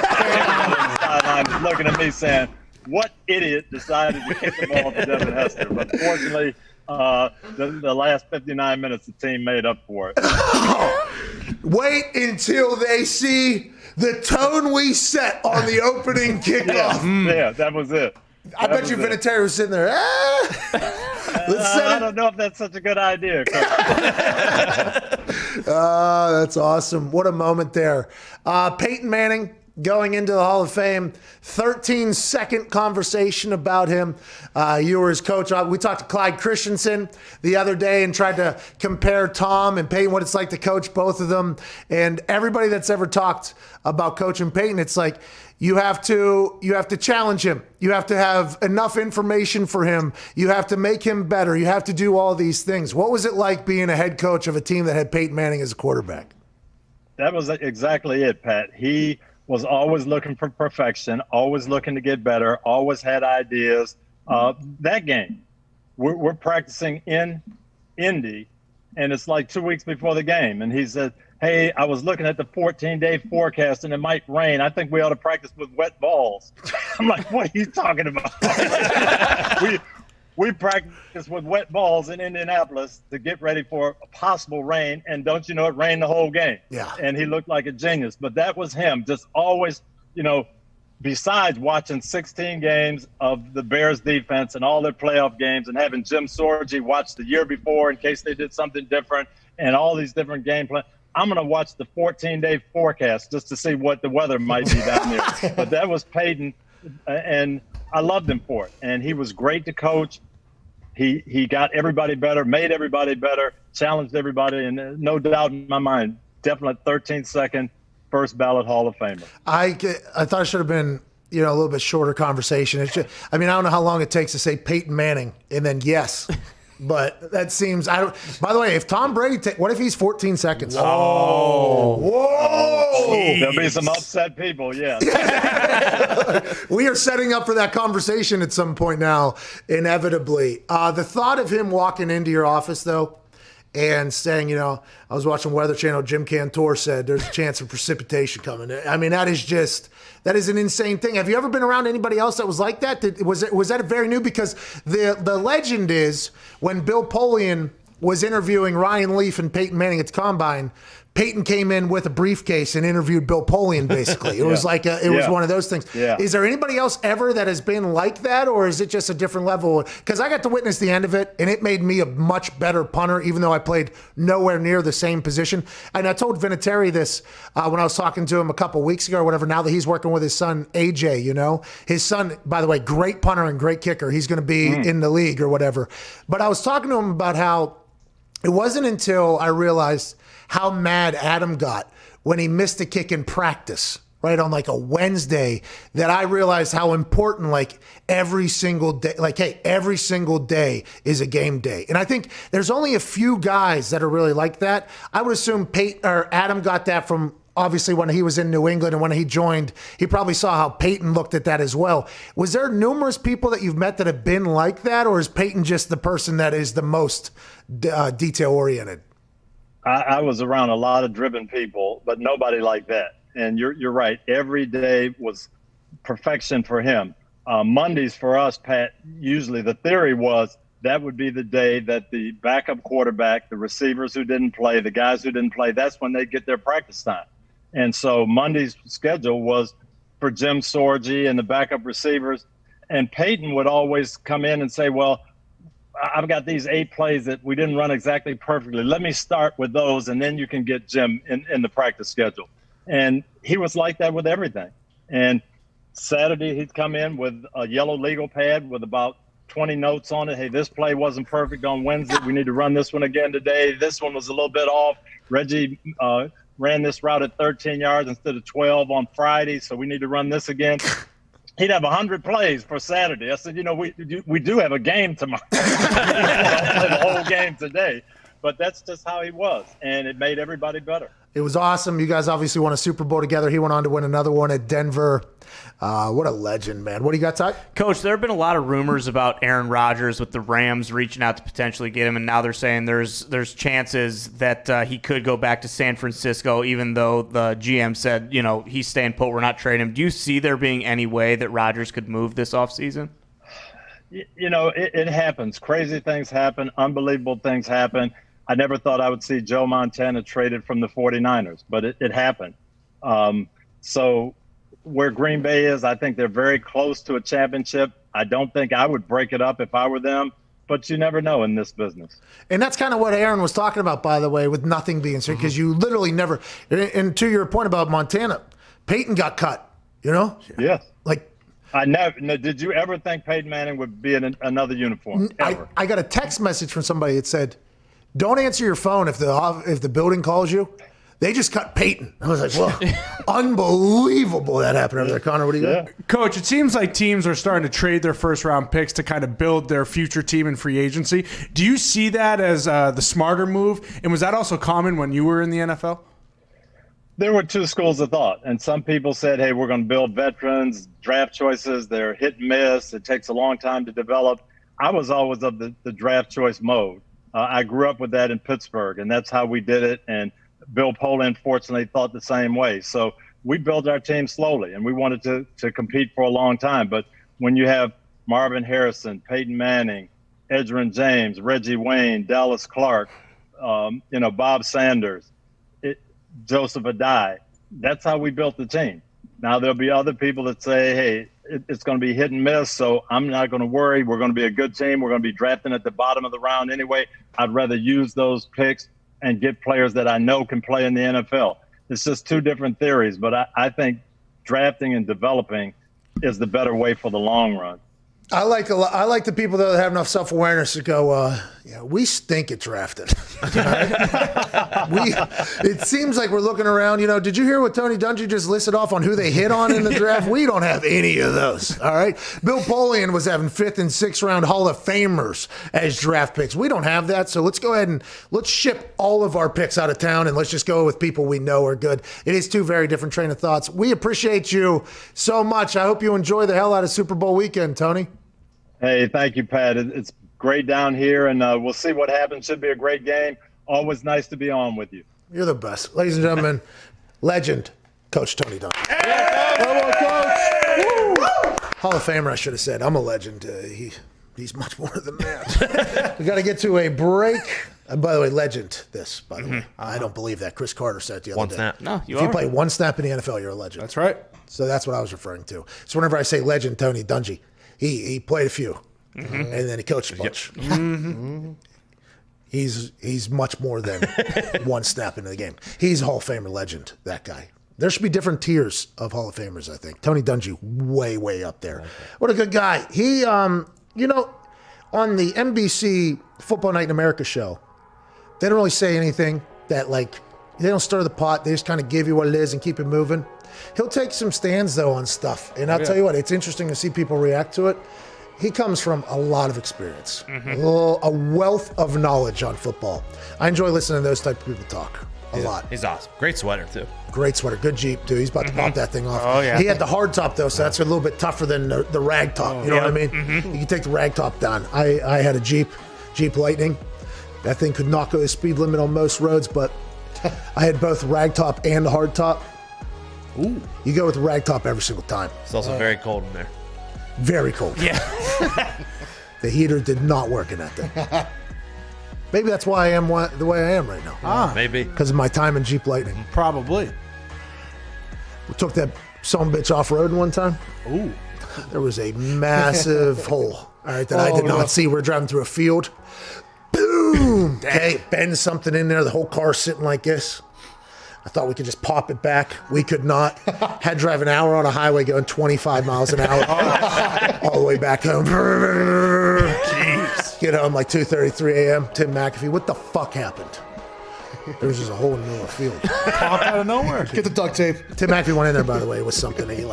looking at me saying, what idiot decided to kick the ball to Devin Hester? But fortunately, the last 59 minutes, the team made up for it. Wait until they see the tone we set on the opening kickoff. Yeah, that was it. I bet you Vinatieri was sitting there. I don't know if that's such a good idea. That's awesome. What a moment there. Peyton Manning going into the Hall of Fame. 13-second conversation about him. You were his coach. We talked to Clyde Christensen the other day and tried to compare Tom and Peyton, what it's like to coach both of them. And everybody that's ever talked about coaching Peyton, it's like you have to challenge him. You have to have enough information for him. You have to make him better. You have to do all these things. What was it like being a head coach of a team that had Peyton Manning as a quarterback? That was exactly it, Pat. He was always looking for perfection, always looking to get better, always had ideas. That game, we're practicing in Indy, and it's like 2 weeks before the game. And he said, hey, I was looking at the 14-day forecast, and it might rain. I think we ought to practice with wet balls. I'm like, what are you talking about? We practiced with wet balls in Indianapolis to get ready for a possible rain, and don't you know, it rained the whole game. Yeah. And he looked like a genius. But that was him, just always, besides watching 16 games of the Bears defense and all their playoff games and having Jim Sorgi watch the year before in case they did something different and all these different game plans. I'm going to watch the 14-day forecast just to see what the weather might be down there. But that was Peyton, and I loved him for it. And he was great to coach. He got everybody better, made everybody better, challenged everybody, and no doubt in my mind, definite 13-second first ballot Hall of Famer. I thought it should have been, a little bit shorter conversation. It's just, I don't know how long it takes to say Peyton Manning and then yes. But that seems, by the way, if Tom Brady, what if he's 14 seconds? Whoa. There'll be some upset people, yeah. We are setting up for that conversation at some point now, inevitably. The thought of him walking into your office, though, and saying, I was watching Weather Channel, Jim Cantor said there's a chance of precipitation coming. That is an insane thing. Have you ever been around anybody else that was like that? Was that a very new? Because the legend is when Bill Polian was interviewing Ryan Leaf and Peyton Manning at the Combine, Peyton came in with a briefcase and interviewed Bill Polian, basically. It was like it was one of those things. Yeah. Is there anybody else ever that has been like that, or is it just a different level? Because I got to witness the end of it, and it made me a much better punter, even though I played nowhere near the same position. And I told Vinatieri this when I was talking to him a couple weeks ago or whatever, now that he's working with his son, AJ, His son, by the way, great punter and great kicker. He's going to be in the league or whatever. But I was talking to him about how it wasn't until I realized how mad Adam got when he missed a kick in practice, right, on like a Wednesday, that I realized how important, like, every single day, every single day is a game day. And I think there's only a few guys that are really like that. I would assume Adam got that from, obviously, when he was in New England, and when he joined, he probably saw how Peyton looked at that as well. Was there numerous people that you've met that have been like that, or is Peyton just the person that is the most detail-oriented? I was around a lot of driven people, but nobody like that. And you're right. Every day was perfection for him. Mondays for us, Pat, usually the theory was that would be the day that the backup quarterback, the receivers who didn't play, the guys who didn't play, that's when they get their practice time. And so Monday's schedule was for Jim Sorgi and the backup receivers. And Peyton would always come in and say, well, I've got these 8 plays that we didn't run exactly perfectly. Let me start with those, and then you can get Jim in the practice schedule. And he was like that with everything. And Saturday, he'd come in with a yellow legal pad with about 20 notes on it. Hey, this play wasn't perfect on Wednesday. We need to run this one again today. This one was a little bit off. Reggie ran this route at 13 yards instead of 12 on Friday, so we need to run this again. He'd have 100 plays for Saturday. I said, we do have a game tomorrow. Play the whole game today. But that's just how he was, and it made everybody better. It was awesome. You guys obviously won a Super Bowl together. He went on to win another one at Denver. What a legend, man. What do you got, Ty? Coach, there have been a lot of rumors about Aaron Rodgers with the Rams reaching out to potentially get him, and now they're saying there's chances that he could go back to San Francisco, even though the GM said, he's staying put, we're not trading him. Do you see there being any way that Rodgers could move this offseason? It happens. Crazy things happen. Unbelievable things happen. I never thought I would see Joe Montana traded from the 49ers, but it happened. So where Green Bay is, I think they're very close to a championship. I don't think I would break it up if I were them, but you never know in this business. And that's kind of what Aaron was talking about, by the way, with nothing being said, because you literally never – and to your point about Montana, Peyton got cut, Yes. Like – I never. No, did you ever think Peyton Manning would be in another uniform? Ever? I got a text message from somebody that said, don't answer your phone if the building calls you. They just cut Peyton. I was like, whoa, unbelievable that happened over there. Connor, what do you got? Coach, it seems like teams are starting to trade their first-round picks to kind of build their future team in free agency. Do you see that as the smarter move? And was that also common when you were in the NFL? There were two schools of thought, and some people said, hey, we're going to build veterans, draft choices, they're hit and miss, it takes a long time to develop. I was always of the draft choice mode. I grew up with that in Pittsburgh, and that's how we did it, and Bill Polian, fortunately, thought the same way. So we built our team slowly, and we wanted to compete for a long time. But when you have Marvin Harrison, Peyton Manning, Edgerrin James, Reggie Wayne, Dallas Clark, Bob Sanders, Joseph Adai, that's how we built the team. Now, there'll be other people that say, hey, it's going to be hit and miss, so I'm not going to worry. We're going to be a good team. We're going to be drafting at the bottom of the round anyway. I'd rather use those picks and get players that I know can play in the NFL. It's just two different theories, but I think drafting and developing is the better way for the long run. I like the people that have enough self-awareness to go, we stink at drafting. It seems like we're looking around. Did you hear what Tony Dungy just listed off on who they hit on in the draft? We don't have any of those. All right. Bill Polian was having 5th and 6th round Hall of Famers as draft picks. We don't have that. So let's go ahead and let's ship all of our picks out of town and let's just go with people we know are good. It is two very different train of thoughts. We appreciate you so much. I hope you enjoy the hell out of Super Bowl weekend, Tony. Hey, thank you, Pat. It's great down here, and we'll see what happens. Should be a great game. Always nice to be on with you. You're the best. Ladies and gentlemen, legend, Coach Tony Dungy. Hall of Famer, I should have said. I'm a legend. He's much more than that. We got to get to a break. And by the way, legend, by the way. I don't believe that. Chris Carter said it the other One day. snap. No, If you play one snap in the NFL, you're a legend. That's right. So that's what I was referring to. So whenever I say legend, Tony Dungy, he played a few, and then he coached a bunch. He's much more than one snap into the game. He's a Hall of Famer legend, that guy. There should be different tiers of Hall of Famers, I think. Tony Dungy, way, way up there. What a good guy. He, on the NBC Football Night in America show, they don't really say anything that, they don't stir the pot. They just kind of give you what it is and keep it moving. He'll take some stands, though, on stuff. And I'll tell you what, it's interesting to see people react to it. He comes from a lot of experience, a wealth of knowledge on football. I enjoy listening to those type of people talk a lot. He's awesome. Great sweater, too. Great sweater. Good Jeep, too. He's about to pop that thing off. Oh, yeah. He had the hard top, though, so that's a little bit tougher than the rag top. You know what I mean? You can take the rag top down. I had a Jeep Lightning. That thing could knock the speed limit on most roads, but I had both rag top and the hard top. Ooh. You go with the rag top every single time. It's also very cold in there. Very cold. Yeah. The heater did not work in that thing. Maybe that's why I am the way I am right now. Maybe. Because of my time in Jeep Lightning. Probably. We took that sumbitch off-road one time. Ooh. There was a massive hole, all right, that I did not see. We're driving through a field. Boom! Okay, bend something in there. The whole car's sitting like this. I thought we could just pop it back. We could not. Had to drive an hour on a highway going 25 miles an hour all the way back home. Jeez. Get home like 2:33 a.m. Tim McAfee, what the fuck happened? There was just a hole in the middle of the field. Pop out of nowhere. Get the duct tape. Tim McAfee went in there, by the way, with something he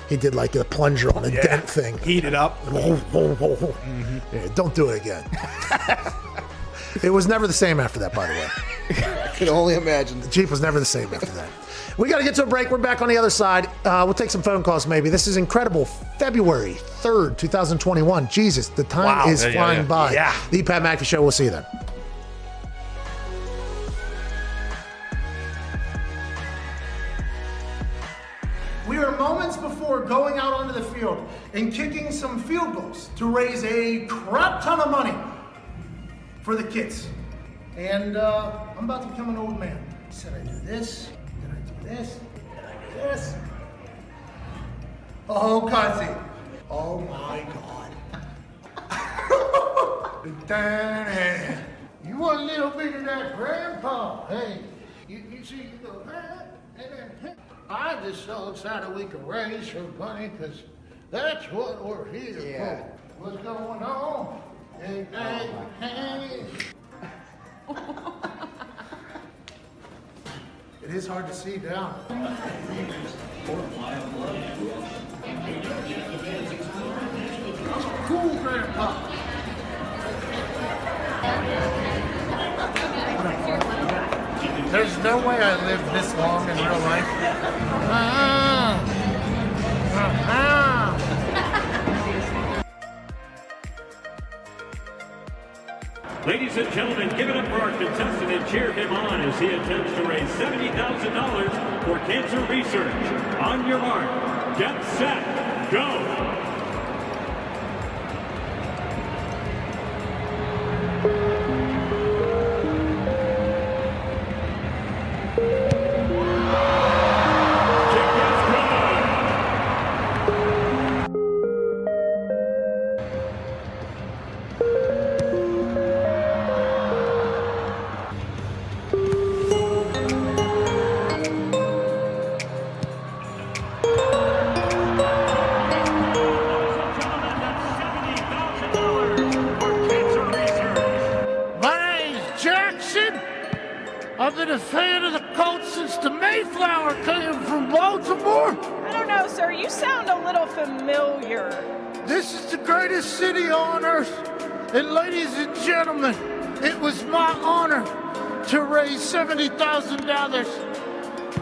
he did like a plunger on a dent thing. Heat it up. Yeah, don't do it again. It was never the same after that, by the way. I can only imagine. The Jeep was never the same after that. We got to get to a break. We're back on the other side. We'll take some phone calls maybe. This is incredible. February 3rd, 2021. Jesus, the time is flying by. Yeah. The Pat McAfee Show. We'll see you then. We are moments before going out onto the field and kicking some field goals to raise a crap ton of money for the kids. And I'm about to become an old man. Said I do this, then I do this, then I do this. Oh, Cuzzy. Oh my God. You want a little bit of that grandpa? Hey, you see, you go, and then, I'm just so excited we can raise some money because that's what we're here for. What's going on? Hey. It is hard to see down. Cool, Grandpa. There's no way I lived this long in real life. Ladies and gentlemen, give it up for our contestant and cheer him on as he attempts to raise $70,000 for cancer research. On your mark, get set, go! I've been a fan of the Colts since the Mayflower came from Baltimore. I don't know, sir. You sound a little familiar. This is the greatest city on earth. And ladies and gentlemen, it was my honor to raise $70,000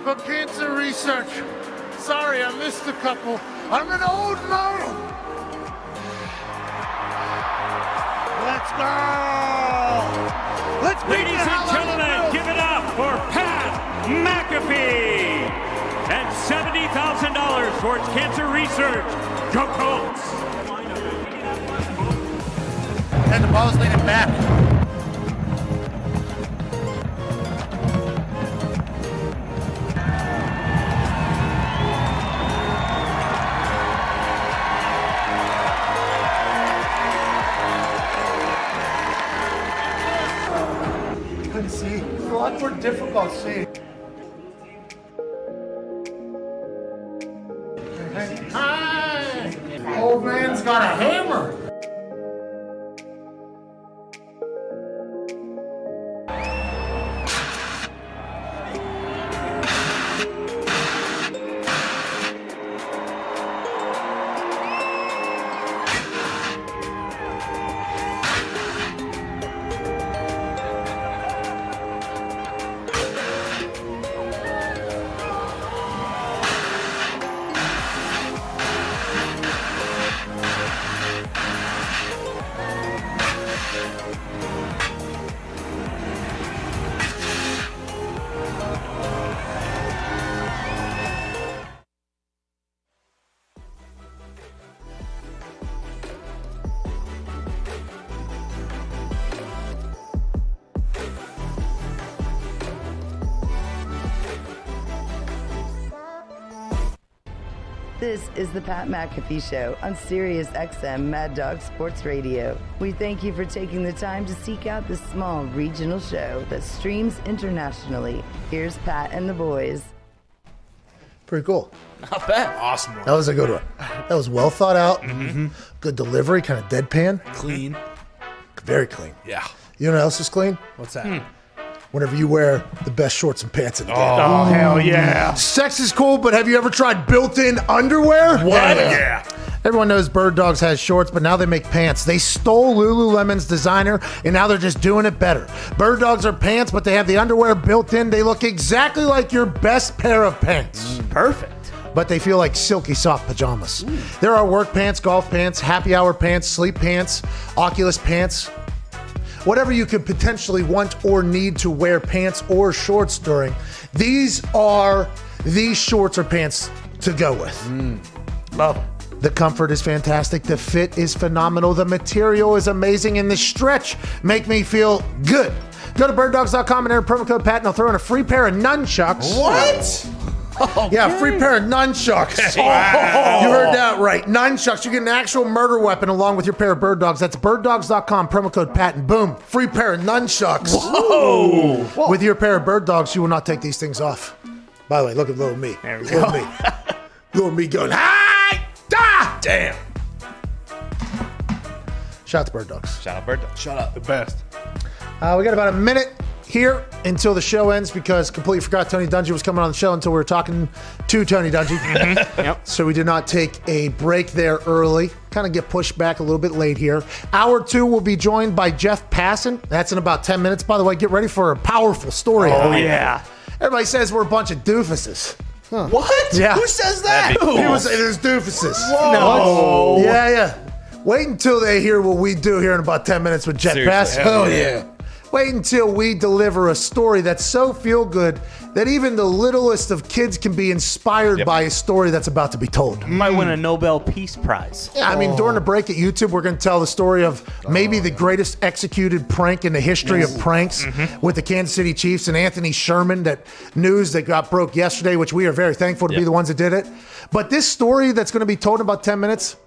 for cancer research. Sorry, I missed a couple. I'm an old model. Let's go! Let's Ladies and gentlemen, give it up for Pat McAfee and $70,000 towards cancer research. Go Colts! And the ball's leaning back. Couldn't see. It's a lot more difficult seeing. Hi! Old man's got a hammer. This is the Pat McAfee Show on Sirius XM Mad Dog Sports Radio. We thank you for taking the time to seek out this small regional show that streams internationally. Here's Pat and the boys. Pretty cool. Not bad. Awesome one. That was a good one. That was well thought out. Mm-hmm. Good delivery, kind of deadpan. Clean. Very clean. Yeah. You know what else is clean? What's that? Whenever you wear the best shorts and pants in the game. Oh, hell yeah. Sex is cool, but have you ever tried built-in underwear? What? Yeah. Everyone knows Bird Dogs has shorts, but now they make pants. They stole Lululemon's designer, and now they're just doing it better. Bird Dogs are pants, but they have the underwear built in. They look exactly like your best pair of pants. Perfect. But they feel like silky soft pajamas. There are work pants, golf pants, happy hour pants, sleep pants, Oculus pants. Whatever you could potentially want or need to wear pants or shorts during, these shorts or pants to go with. Love them. The comfort is fantastic. The fit is phenomenal. The material is amazing. And the stretch make me feel good. Go to birddogs.com and enter promo code Pat and I'll throw in a free pair of nunchucks. What? Yeah, free pair of nunchucks. Wow. You heard that right. Nunchucks. You get an actual murder weapon along with your pair of bird dogs. That's birddogs.com, promo code Pat, and boom, free pair of nunchucks. Whoa. With your pair of bird dogs, you will not take these things off. By the way, look at little me. There we Little go. me. Little me going, hi, da! Damn. Shout out to bird dogs. Shout out Bird Dog. Shut up. The best. We got about a minute here until the show ends because completely forgot Tony Dungy was coming on the show until we were talking to Tony Dungy. Yep. So we did not take a break there early. Kind of get pushed back a little bit late here. Hour 2 will be joined by Jeff Passan. That's in about 10 minutes. By the way, get ready for a powerful story. Oh, yeah. Everybody says we're a bunch of doofuses. What? Yeah. Who says that? People say there's doofuses. Whoa. No. Yeah. Wait until they hear what we do here in about 10 minutes with Jeff Seriously, Passan. hell yeah. Wait until we deliver a story that's so feel good that even the littlest of kids can be inspired by a story that's about to be told. Might win a Nobel Peace Prize. Yeah, I mean, during the break at YouTube, we're going to tell the story of maybe the greatest executed prank in the history of pranks with the Kansas City Chiefs and Anthony Sherman, that news that got broke yesterday, which we are very thankful to be the ones that did it. But this story that's going to be told in about 10 minutes,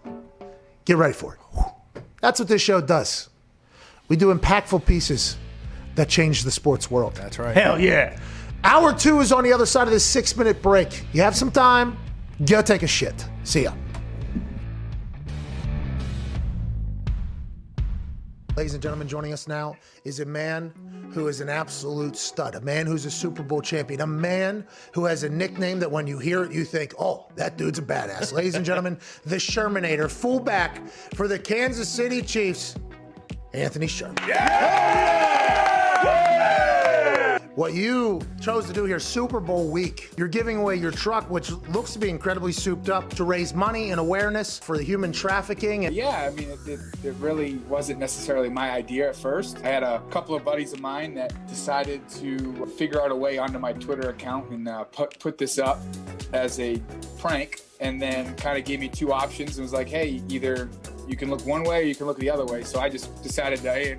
get ready for it. That's what this show does. We do impactful pieces that change the sports world. That's right. Hell yeah. Hour 2 is on the other side of this 6-minute break. You have some time, go take a shit. See ya. Ladies and gentlemen, joining us now is a man who is an absolute stud, a man who's a Super Bowl champion, a man who has a nickname that when you hear it, you think, oh, that dude's a badass. Ladies and gentlemen, the Shermanator, fullback for the Kansas City Chiefs, Anthony Sherman. What you chose to do here, Super Bowl week, you're giving away your truck, which looks to be incredibly souped up, to raise money and awareness for the human trafficking. Yeah, I mean, it really wasn't necessarily my idea at first. I had a couple of buddies of mine that decided to figure out a way onto my Twitter account and put this up as a prank, and then kind of gave me two options and was like, hey, either you can look one way or you can look the other way. So I just decided that, hey,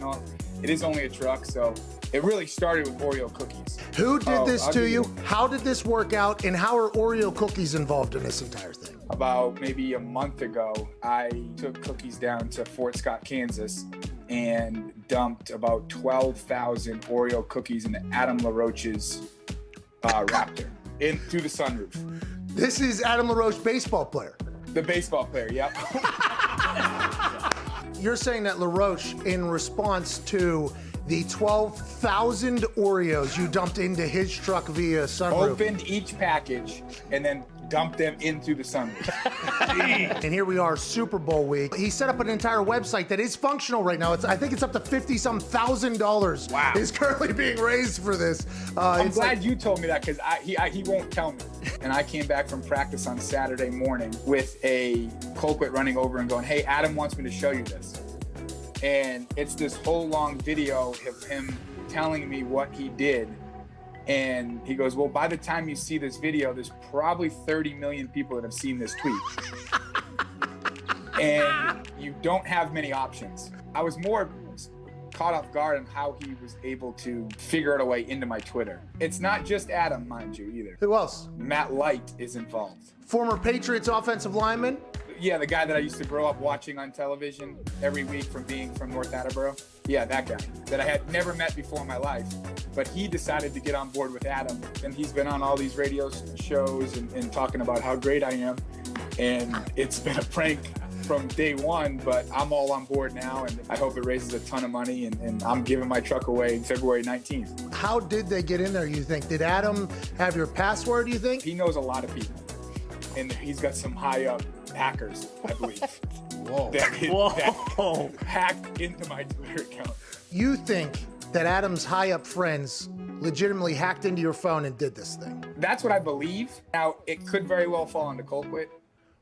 it is only a truck, so it really started with Oreo cookies. Who did this to you? How did this work out? And how are Oreo cookies involved in this entire thing? About maybe a month ago, I took cookies down to Fort Scott, Kansas, and dumped about 12,000 Oreo cookies into Adam LaRoche's Raptor through the sunroof. This is Adam LaRoche, baseball player. The baseball player, yep. You're saying that LaRoche, in response to the 12,000 Oreos you dumped into his truck via sunroof, opened each package and then dumped them into the sunroof. And here we are, Super Bowl week. He set up an entire website that is functional right now. I think it's up to $50,000 Wow. is currently being raised for this. I'm glad you told me that, because he won't tell me. And I came back from practice on Saturday morning with a Colquitt running over and going, hey, Adam wants me to show you this. And it's this whole long video of him telling me what he did. And he goes, well, by the time you see this video, there's probably 30 million people that have seen this tweet. And you don't have many options. I was more caught off guard on how he was able to figure out a way into my Twitter. It's not just Adam, mind you, either. Who else? Matt Light is involved. Former Patriots offensive lineman? Yeah, the guy that I used to grow up watching on television every week from being from North Attleboro. Yeah, that guy that I had never met before in my life. But he decided to get on board with Adam, and he's been on all these radio shows and talking about how great I am. And it's been a prank from day one, but I'm all on board now, and I hope it raises a ton of money, and I'm giving my truck away February 19th. How did they get in there, you think? Did Adam have your password, you think? He knows a lot of people, and he's got some high-up hackers, I believe. Whoa. That hacked into my Twitter account. You think that Adam's high-up friends legitimately hacked into your phone and did this thing? That's what I believe. Now, it could very well fall into Colquitt.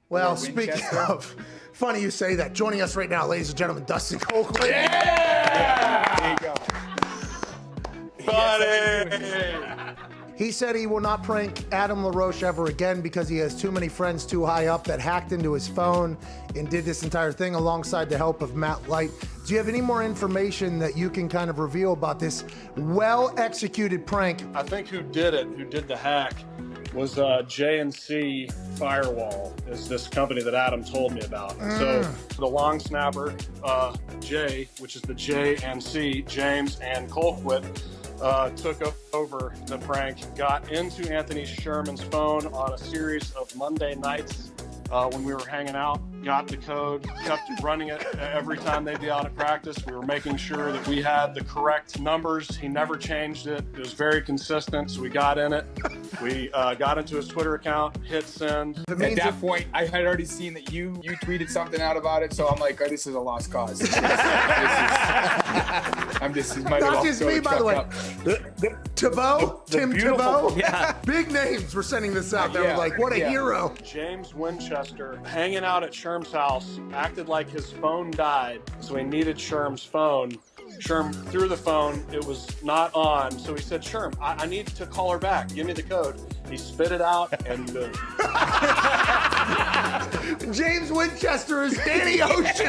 Well, speaking of, funny you say that. Joining us right now, ladies and gentlemen, Dustin Colquitt. Yeah! There you go. Buddy! He said he will not prank Adam LaRoche ever again because he has too many friends too high up that hacked into his phone and did this entire thing alongside the help of Matt Light. Do you have any more information that you can kind of reveal about this well-executed prank? I think who did the hack, was JNC Firewall, is this company that Adam told me about. So the long snapper, Jay, which is the JNC, James and Colquitt, took over the prank, got into Anthony Sherman's phone on a series of Monday nights when we were hanging out, got the code, kept running it every time they'd be out at practice. We were making sure that we had the correct numbers. He never changed it. It was very consistent, so we got in it. We got into his Twitter account, hit send. At that point, I had already seen that you tweeted something out about it, so I'm like, oh, this is a lost cause. I'm just not just me, by the way. Thibault, Tim Thibault, yeah. Big names were sending this out. They were like, what a hero. James Winchester, hanging out at Sherm's house, acted like his phone died, so he needed Sherm's phone. Sherm threw the phone, it was not on, so he said, Sherm, I need to call her back, give me the code. He spit it out, and James Winchester is Danny Ocean.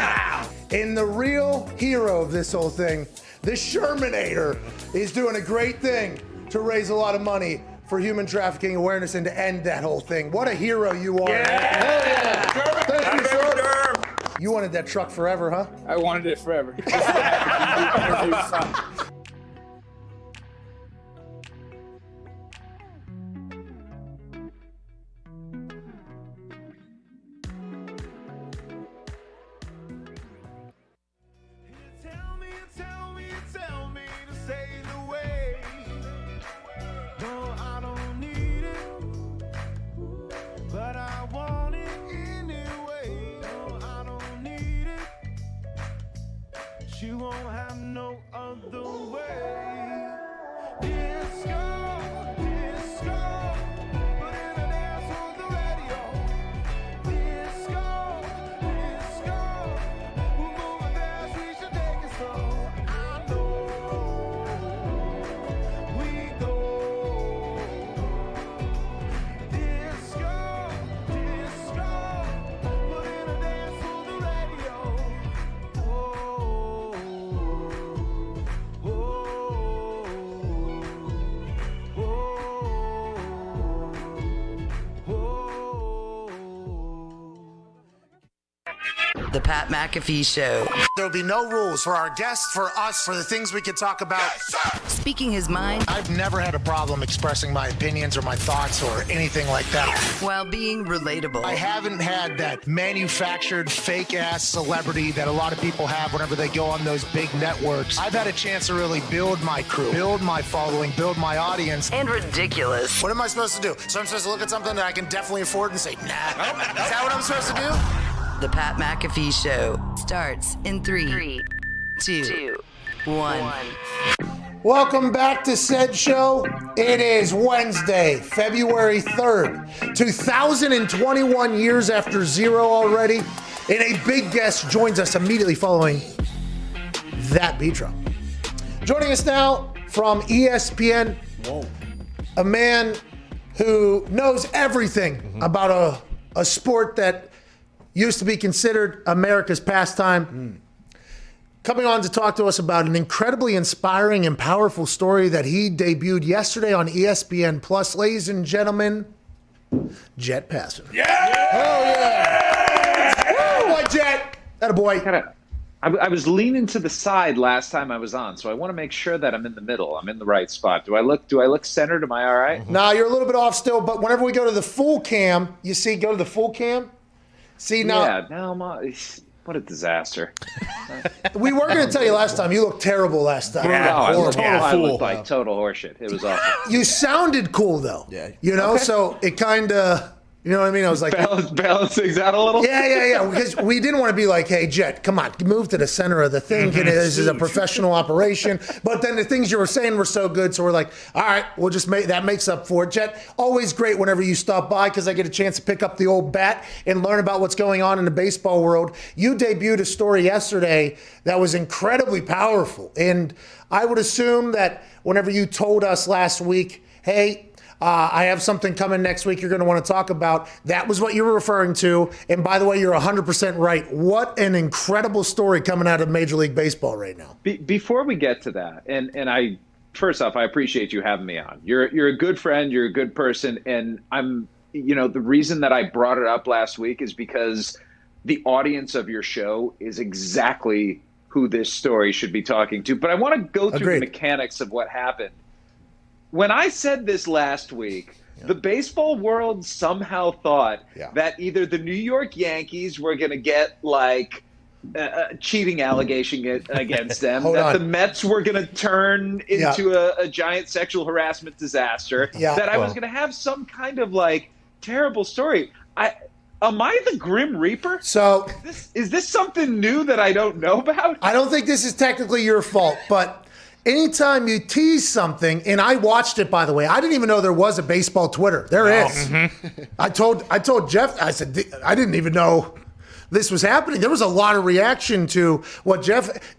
And the real hero of this whole thing, the Shermanator, is doing a great thing to raise a lot of money for human trafficking awareness and to end that whole thing. What a hero you are. Yeah. Thank you, sir. You wanted that truck forever, huh? I wanted it forever. The Pat McAfee Show. There'll be no rules for our guests, for us, for the things we can talk about. Yes, Speaking his mind. I've never had a problem expressing my opinions or my thoughts or anything like that. While being relatable. I haven't had that manufactured fake-ass celebrity that a lot of people have whenever they go on those big networks. I've had a chance to really build my crew, build my following, build my audience. And ridiculous. What am I supposed to do? So I'm supposed to look at something that I can definitely afford and say, nah. Is that what I'm supposed to do? The Pat McAfee Show starts in 3, 2, 1. Welcome back to said show. It is Wednesday, February 3rd, 2021, years after zero already. And a big guest joins us immediately following that beat drop. Joining us now from ESPN, a man who knows everything about a sport that used to be considered America's pastime. Coming on to talk to us about an incredibly inspiring and powerful story that he debuted yesterday on ESPN Plus. Ladies and gentlemen, Jeff Passan. Yeah! Oh, yeah! Woo! Boy, Jet! Attaboy. I was leaning to the side last time I was on, so I want to make sure that I'm in the middle. I'm in the right spot. Do I look centered? Am I all right? No, you're a little bit off still, but whenever we go to the full cam, you see, go to the full cam. See, now. Yeah, now what a disaster. We were going to tell you last time, you looked terrible last time. Yeah, I looked Horrible. like total horseshit. It was awful. You sounded cool, though. Yeah. You know, so it kind of, you know what I mean? I was like. Balance things out a little? Yeah. Because we didn't want to be like, hey, Jet, come on, move to the center of the thing. This is a professional operation. But then the things you were saying were so good. So we're like, all right, we'll just that makes up for it. Jet, always great whenever you stop by because I get a chance to pick up the old bat and learn about what's going on in the baseball world. You debuted a story yesterday that was incredibly powerful. And I would assume that whenever you told us last week, hey, I have something coming next week you're going to want to talk about. That was what you were referring to. And by the way, you're 100% right. What an incredible story coming out of Major League Baseball right now. Before we get to that, and I first off, I appreciate you having me on. You're a good friend. You're a good person. And the reason that I brought it up last week is because the audience of your show is exactly who this story should be talking to. But I want to go through the mechanics of what happened. When I said this last week, the baseball world somehow thought that either the New York Yankees were going to get like a cheating allegation against them, that the Mets were going to turn into a giant sexual harassment disaster, that I was going to have some kind of like terrible story. Am I the Grim Reaper? So is this something new that I don't know about? I don't think this is technically your fault, but anytime you tease something, and I watched it, by the way, I didn't even know there was a baseball Twitter. There is. I told Jeff, I said, I didn't even know this was happening. There was a lot of reaction to what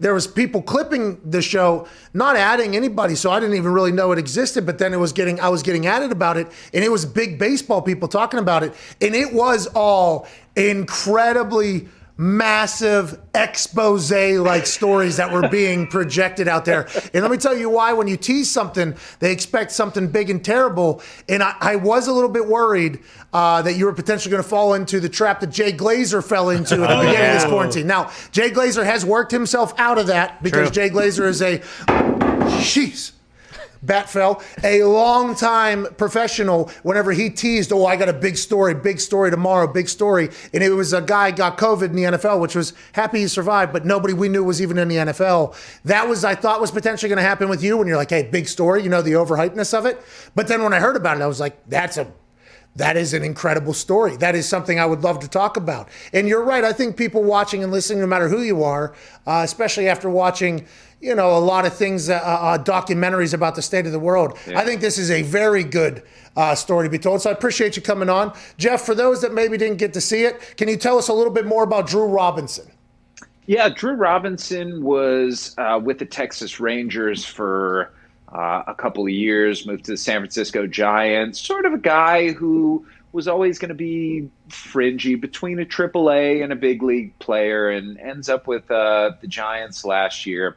there was people clipping the show, not adding anybody, so I didn't even really know it existed, but then I was getting added about it, and it was big baseball people talking about it, and it was all incredibly massive expose-like stories that were being projected out there. And let me tell you why. When you tease something, they expect something big and terrible. And I was a little bit worried that you were potentially going to fall into the trap that Jay Glazer fell into at the beginning of this quarantine. Now, Jay Glazer has worked himself out of that because Jay Glazer is a long-time professional. Whenever he teased, I got a big story tomorrow, big story. And it was a guy got COVID in the NFL, which was happy he survived, but nobody we knew was even in the NFL. That was, I thought, was potentially going to happen with you when you're like, hey, big story, the overhypeness of it. But then when I heard about it, I was like, that is an incredible story. That is something I would love to talk about. And you're right. I think people watching and listening, no matter who you are, especially after watching, a lot of things, documentaries about the state of the world. Yeah. I think this is a very good story to be told. So I appreciate you coming on. Jeff, for those that maybe didn't get to see it, can you tell us a little bit more about Drew Robinson? Yeah, Drew Robinson was with the Texas Rangers for a couple of years, moved to the San Francisco Giants, sort of a guy who was always going to be fringy between a AAA and a big league player, and ends up with the Giants last year.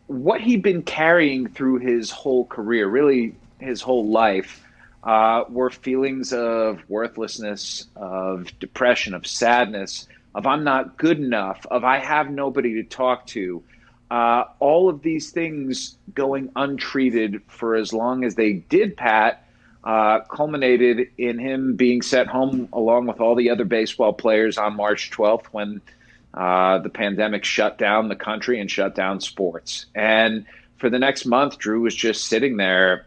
What he'd been carrying through his whole career, really his whole life, were feelings of worthlessness, of depression, of sadness, of I'm not good enough, of I have nobody to talk to. All of these things going untreated for as long as they did, Pat, culminated in him being sent home along with all the other baseball players on March 12th when the pandemic shut down the country and shut down sports. And for the next month, Drew was just sitting there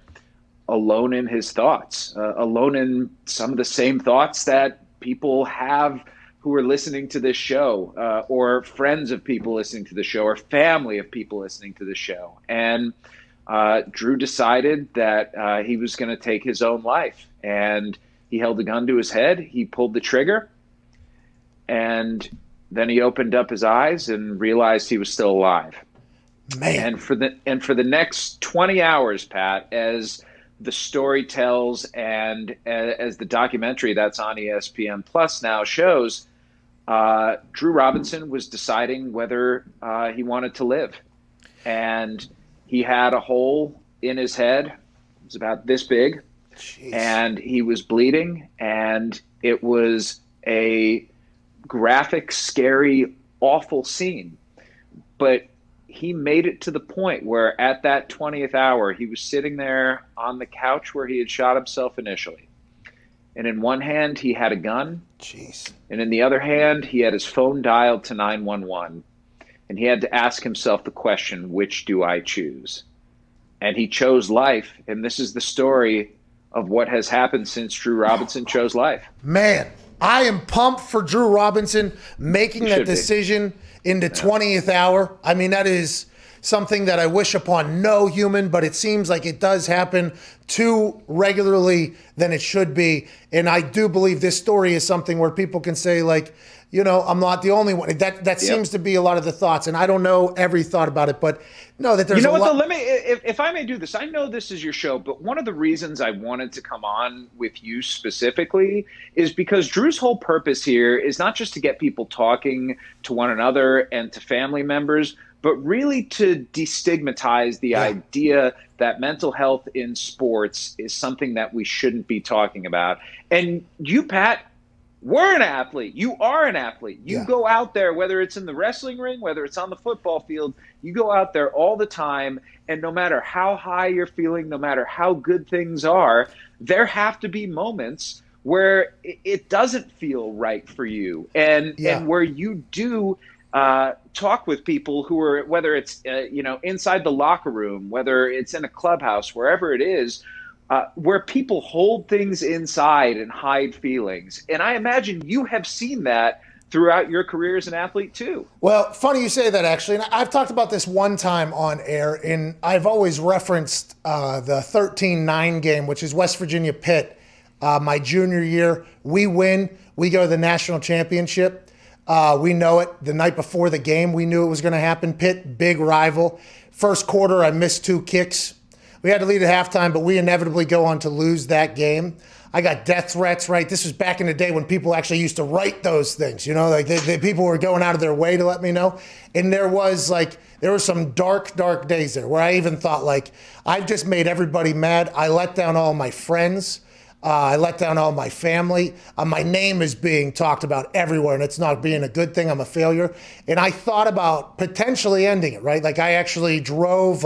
alone in his thoughts, alone in some of the same thoughts that people have who are listening to this show, or friends of people listening to the show, or family of people listening to the show. And Drew decided that he was going to take his own life. And he held a gun to his head. He pulled the trigger. And then he opened up his eyes and realized he was still alive. Man. And for the next 20 hours, Pat, as the story tells and as the documentary that's on ESPN Plus now shows, Drew Robinson was deciding whether he wanted to live. And he had a hole in his head. It was about this big. Jeez. And he was bleeding. And it was a graphic, scary, awful scene. But he made it to the point where at that 20th hour, he was sitting there on the couch where he had shot himself initially. And in one hand, he had a gun. Jeez. And in the other hand, he had his phone dialed to 911. And he had to ask himself the question, which do I choose? And he chose life. And this is the story of what has happened since Drew Robinson chose life. Man, I am pumped for Drew Robinson making that decision in the 20th hour. I mean, that is something that I wish upon no human, but it seems like it does happen too regularly than it should be. And I do believe this story is something where people can say, like, you know, I'm not the only one. That seems to be a lot of the thoughts. And I don't know every thought about it, but no, that there's you know a lot. Let me, if I may do this, I know this is your show, but one of the reasons I wanted to come on with you specifically is because Drew's whole purpose here is not just to get people talking to one another and to family members, but really to destigmatize the idea that mental health in sports is something that we shouldn't be talking about. And you, Pat, were an athlete. You are an athlete. You go out there, whether it's in the wrestling ring, whether it's on the football field, you go out there all the time. And no matter how high you're feeling, no matter how good things are, there have to be moments where it doesn't feel right for you. And where you do talk with people who are, whether it's, inside the locker room, whether it's in a clubhouse, wherever it is, where people hold things inside and hide feelings. And I imagine you have seen that throughout your career as an athlete too. Well, funny you say that, actually. And I've talked about this one time on air, and I've always referenced the 13-9 game, which is West Virginia Pitt. My junior year, we win. We go to the national championship. We know it. The night before the game, we knew it was going to happen. Pitt, big rival. First quarter, I missed 2 kicks. We had to lead at halftime, but we inevitably go on to lose that game. I got death threats, right? This was back in the day when people actually used to write those things, you know, like the people were going out of their way to let me know. And there were some dark, dark days there where I even thought, like, I've just made everybody mad. I let down all my friends. I let down all my family. My name is being talked about everywhere, and it's not being a good thing. I'm a failure. And I thought about potentially ending it, right? Like, I actually drove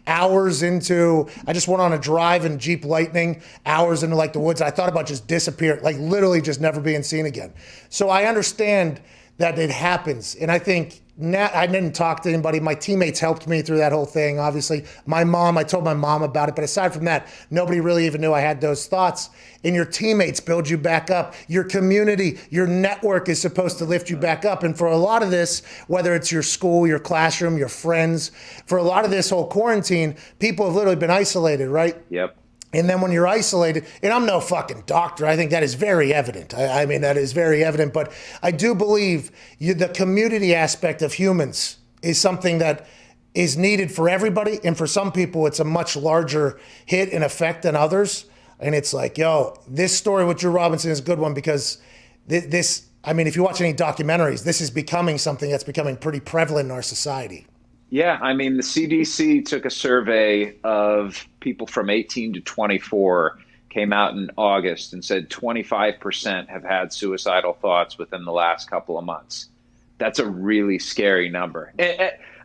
hours I just went on a drive in Jeep Lightning, hours into the woods. I thought about just disappearing, literally just never being seen again. So I understand that it happens. And I think I didn't talk to anybody. My teammates helped me through that whole thing, obviously. I told my mom about it. But aside from that, nobody really even knew I had those thoughts. And your teammates build you back up. Your community, your network is supposed to lift you back up. And for a lot of this, whether it's your school, your classroom, your friends, for a lot of this whole quarantine, people have literally been isolated, right? Yep. And then when you're isolated, and I'm no fucking doctor, I think that is very evident. I mean, that is very evident. But I do believe the community aspect of humans is something that is needed for everybody. And for some people, it's a much larger hit and effect than others. And it's like, this story with Drew Robinson is a good one because if you watch any documentaries, this is becoming something that's becoming pretty prevalent in our society. Yeah, I mean, the CDC took a survey of people from 18 to 24, came out in August and said 25% have had suicidal thoughts within the last couple of months. That's a really scary number.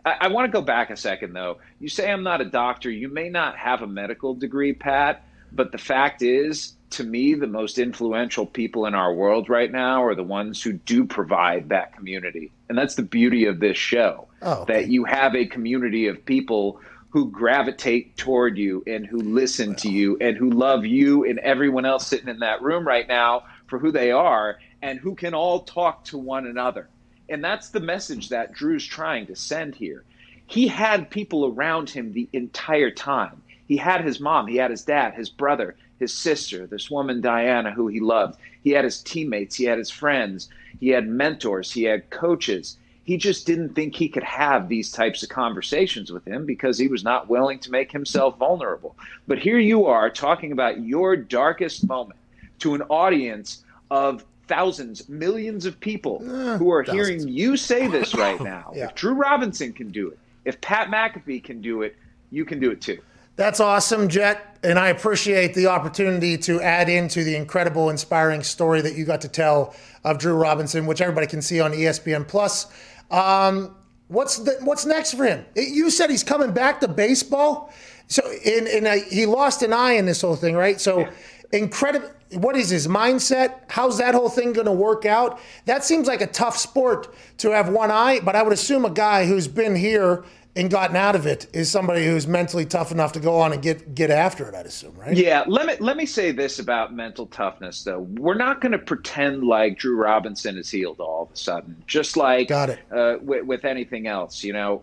I want to go back a second, though. You say I'm not a doctor. You may not have a medical degree, Pat, but the fact is, to me, the most influential people in our world right now are the ones who do provide that community. And that's the beauty of this show, that you have a community of people who gravitate toward you and who listen to you and who love you and everyone else sitting in that room right now for who they are and who can all talk to one another. And that's the message that Drew's trying to send here. He had people around him the entire time. He had his mom, he had his dad, his brother, his sister, this woman, Diana, who he loved. He had his teammates, he had his friends, he had mentors, he had coaches. He just didn't think he could have these types of conversations with him because he was not willing to make himself vulnerable. But here you are talking about your darkest moment to an audience of thousands, millions of people who are hearing you say this right now. If Drew Robinson can do it, if Pat McAfee can do it, you can do it too. That's awesome, Jet, and I appreciate the opportunity to add into the incredible, inspiring story that you got to tell of Drew Robinson, which everybody can see on ESPN+. What's next for him? You said he's coming back to baseball, so he lost an eye in this whole thing, right? So incredible. What is his mindset? How's that whole thing going to work out? That seems like a tough sport to have one eye, but I would assume a guy who's been here and gotten out of it is somebody who's mentally tough enough to go on and get after it, I'd assume, right? Yeah, let me say this about mental toughness, though. We're not going to pretend like Drew Robinson is healed all of a sudden, just like with anything else. You know,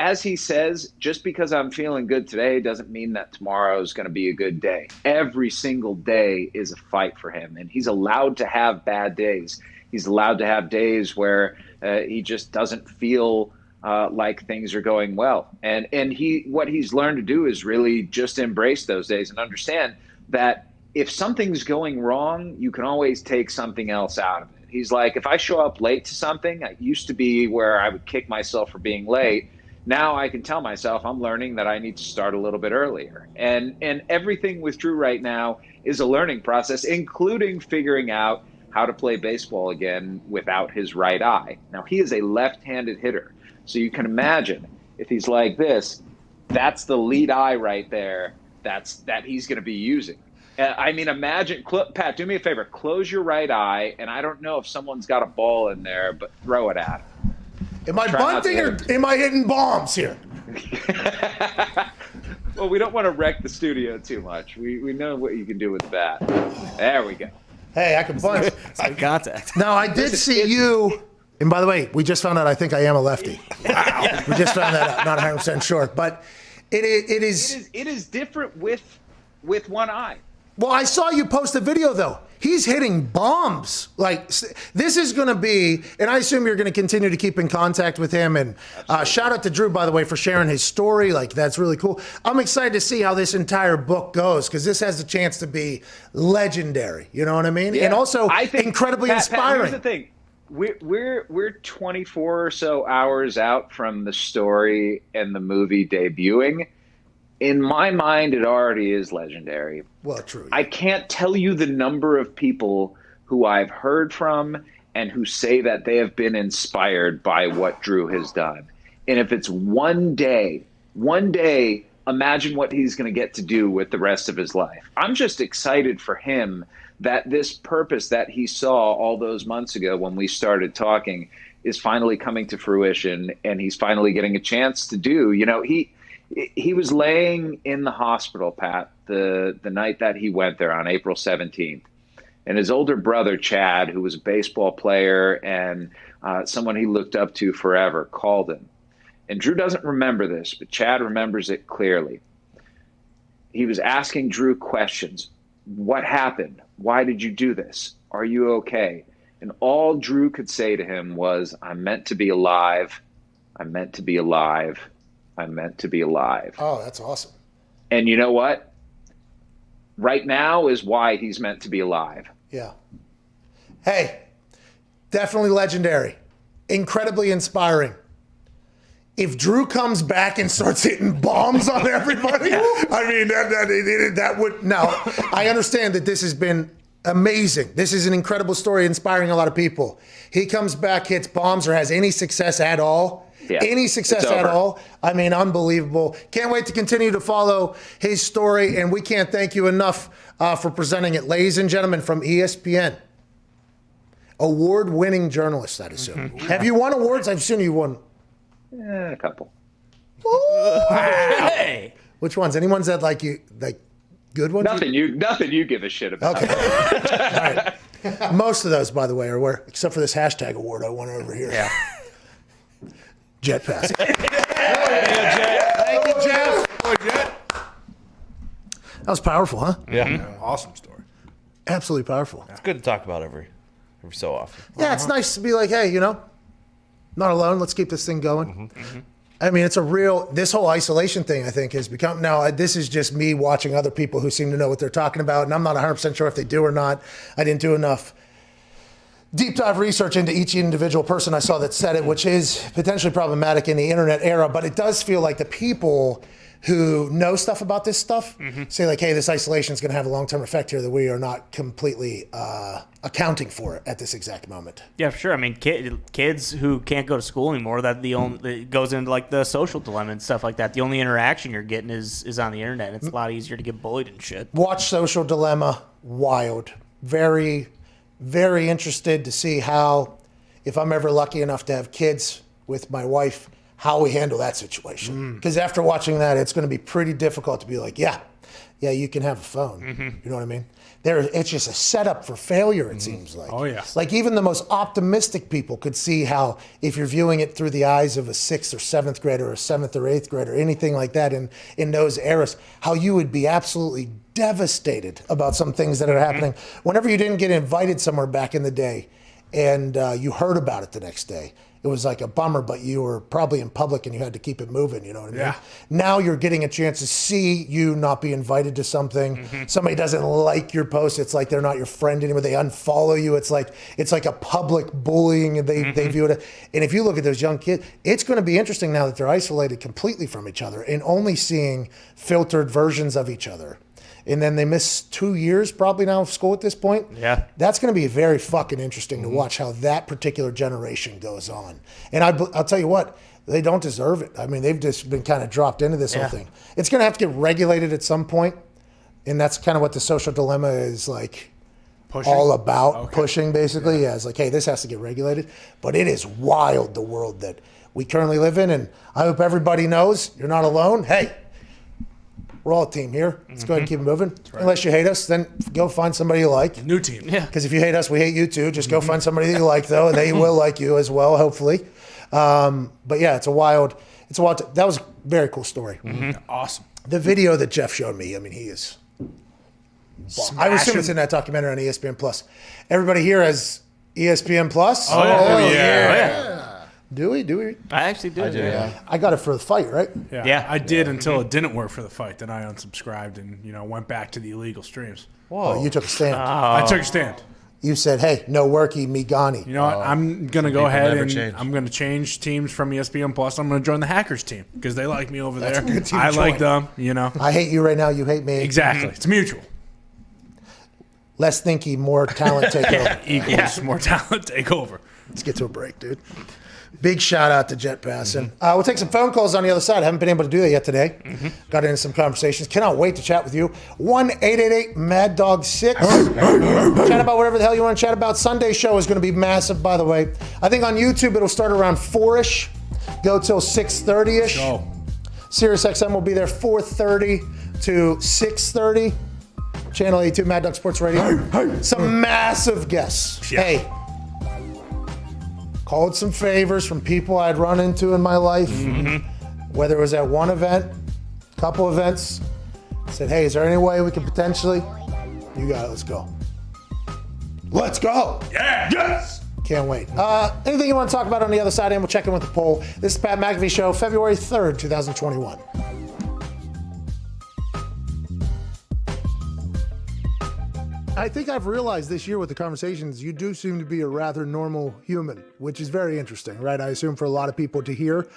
as he says, just because I'm feeling good today doesn't mean that tomorrow is going to be a good day. Every single day is a fight for him, and he's allowed to have bad days. He's allowed to have days where he just doesn't feel like things are going well. And what he's learned to do is really just embrace those days and understand that if something's going wrong, you can always take something else out of it. He's like, if I show up late to something, I used to be where I would kick myself for being late. Now I can tell myself I'm learning that I need to start a little bit earlier. And everything with Drew right now is a learning process, including figuring out how to play baseball again without his right eye. Now, he is a left-handed hitter. So you can imagine if he's like this, that's the lead eye right there that he's going to be using. I mean, imagine, Pat, do me a favor, close your right eye, and I don't know if someone's got a ball in there, but throw it at him. Am I bunting or am I hitting bombs here? Well, we don't want to wreck the studio too much. We know what you can do with that. There we go. Hey, I can bunt. Eye contact. Now, I did see you. And by the way, we just found out I think I am a lefty. Wow. We just found that out. Not 100% sure. But it is different with one eye. Well, I saw you post a video, though. He's hitting bombs. Like, this is going to be, and I assume you're going to continue to keep in contact with him. And shout out to Drew, by the way, for sharing his story. Like, that's really cool. I'm excited to see how this entire book goes because this has a chance to be legendary. You know what I mean? Yeah. And also I think, incredibly inspiring. Pat, here's the thing. We're 24 or so hours out from the story and the movie debuting. In my mind, it already is legendary. Well, true. I can't tell you the number of people who I've heard from and who say that they have been inspired by what Drew has done. And if it's one day, imagine what he's going to get to do with the rest of his life. I'm just excited for him that this purpose that he saw all those months ago when we started talking is finally coming to fruition, and he's finally getting a chance to do. You know, he was laying in the hospital, Pat, the night that he went there on April 17th. And his older brother, Chad, who was a baseball player and someone he looked up to forever, called him. And Drew doesn't remember this, but Chad remembers it clearly. He was asking Drew questions. What happened? Why did you do this? Are you okay? And all Drew could say to him was, I'm meant to be alive. I'm meant to be alive. I'm meant to be alive. Oh, that's awesome. And you know what? Right now is why he's meant to be alive. Yeah. Hey, definitely legendary. Incredibly inspiring. if Drew comes back and starts hitting bombs on everybody, I mean, that would. Now, I understand that this has been amazing. This is an incredible story, inspiring a lot of people. He comes back, hits bombs, or has any success at all. Yeah, any success at all. I mean, unbelievable. Can't wait to continue to follow his story, and we can't thank you enough for presenting it. Ladies and gentlemen, from ESPN, award-winning journalist, I'd assume. Have you won awards? I've assumed you won. A couple. Hey. Which ones? Any ones that like good ones? Nothing you give a shit about. Okay. All right. Most of those, by the way, are where, except for this hashtag award I won over here. Yeah. Jet Passan. Thank you, Jeff. That was powerful, huh? Yeah. Awesome story. Absolutely powerful. It's good to talk about every so often. Yeah, it's nice to be like, hey, not alone. Let's keep this thing going. I mean, it's this whole isolation thing, I think, has become, now this is just me watching other people who seem to know what they're talking about, and I'm not 100% sure if they do or not. I didn't do enough deep dive research into each individual person I saw that said it, which is potentially problematic in the internet era, but it does feel like the people who know stuff about this stuff say like, hey, this isolation is going to have a long-term effect here that we are not completely accounting for it at this exact moment. Yeah, for sure. I mean, kids who can't go to school anymore, it goes into like the social dilemma and stuff like that. The only interaction you're getting is on the internet. It's a lot easier to get bullied and shit. Watch Social Dilemma. Wild. Very, very interested to see how, if I'm ever lucky enough to have kids with my wife, how we handle that situation. Because after watching that, it's going to be pretty difficult to be like, yeah, you can have a phone. You know what I mean? It's just a setup for failure, it seems like. Oh, yeah. Like even the most optimistic people could see how, if you're viewing it through the eyes of a 6th or 7th grader or a 7th or 8th grader, anything like that in those eras, how you would be absolutely devastated about some things that are happening. Whenever you didn't get invited somewhere back in the day and you heard about it the next day, it was like a bummer, but you were probably in public and you had to keep it moving, you know what I mean? Yeah. Now you're getting a chance to see you not be invited to something. Somebody doesn't like your post. It's like they're not your friend anymore. They unfollow you. It's like a public bullying, and they view it. And if you look at those young kids, it's going to be interesting now that they're isolated completely from each other and only seeing filtered versions of each other. And then they miss 2 years probably now of school at this point. Yeah. That's going to be very fucking interesting to watch how that particular generation goes on. And I'll tell you what, they don't deserve it. I mean, they've just been kind of dropped into this whole thing. It's going to have to get regulated at some point, and that's kind of what the Social Dilemma is like all about, pushing basically. Yeah, it's like, hey, this has to get regulated. But it is wild, the world that we currently live in, and I hope everybody knows you're not alone. Hey, we're all a team here. Let's go ahead and keep it moving. Right. Unless you hate us, then go find somebody you like. New team. Yeah. Because if you hate us, we hate you too. Just go find somebody that you like, though, and they will like you as well, hopefully. But yeah, that was a very cool story. Awesome. The video that Jeff showed me, I mean, he is. I was assuming it's in that documentary on ESPN Plus. Everybody here has ESPN Plus. Oh yeah. Do we? I actually do. I do, yeah. I got it for the fight, right? Yeah, I did until it didn't work for the fight. Then I unsubscribed and went back to the illegal streams. Whoa! You took a stand. I took a stand. You said, "Hey, no worky, me gani." You know what? I'm gonna go ahead and I'm gonna change teams from ESPN Plus. I'm gonna join the Hackers team because they like me over there. A good team I to like join. them. I hate you right now. You hate me. Exactly. It's mutual. Less thinky, more talent take over. Equals more talent take over. Let's get to a break, dude. Big shout out to Jet Passan. We'll take some phone calls on the other side. I haven't been able to do that yet today. Got into some conversations. Cannot wait to chat with you. 1-888-MAD-DOG-6. Chat about whatever the hell you want to chat about. Sunday show is going to be massive, by the way. I think on YouTube it'll start around 4-ish. Go till 6:30-ish. Sirius XM will be there 4:30 to 6:30. Channel 82 Mad Dog Sports Radio. Some massive guests. Yeah. Hey. Called some favors from people I'd run into in my life, whether it was at one event, couple events. Said, hey, is there any way we could potentially? You got it, let's go. Let's go. Yeah. Yes. Can't wait. Anything you want to talk about on the other side, and we'll check in with the poll. This is the Pat McAfee Show, February 3rd, 2021. I think I've realized this year with the conversations, you do seem to be a rather normal human, which is very interesting, right? I assume for a lot of people to hear.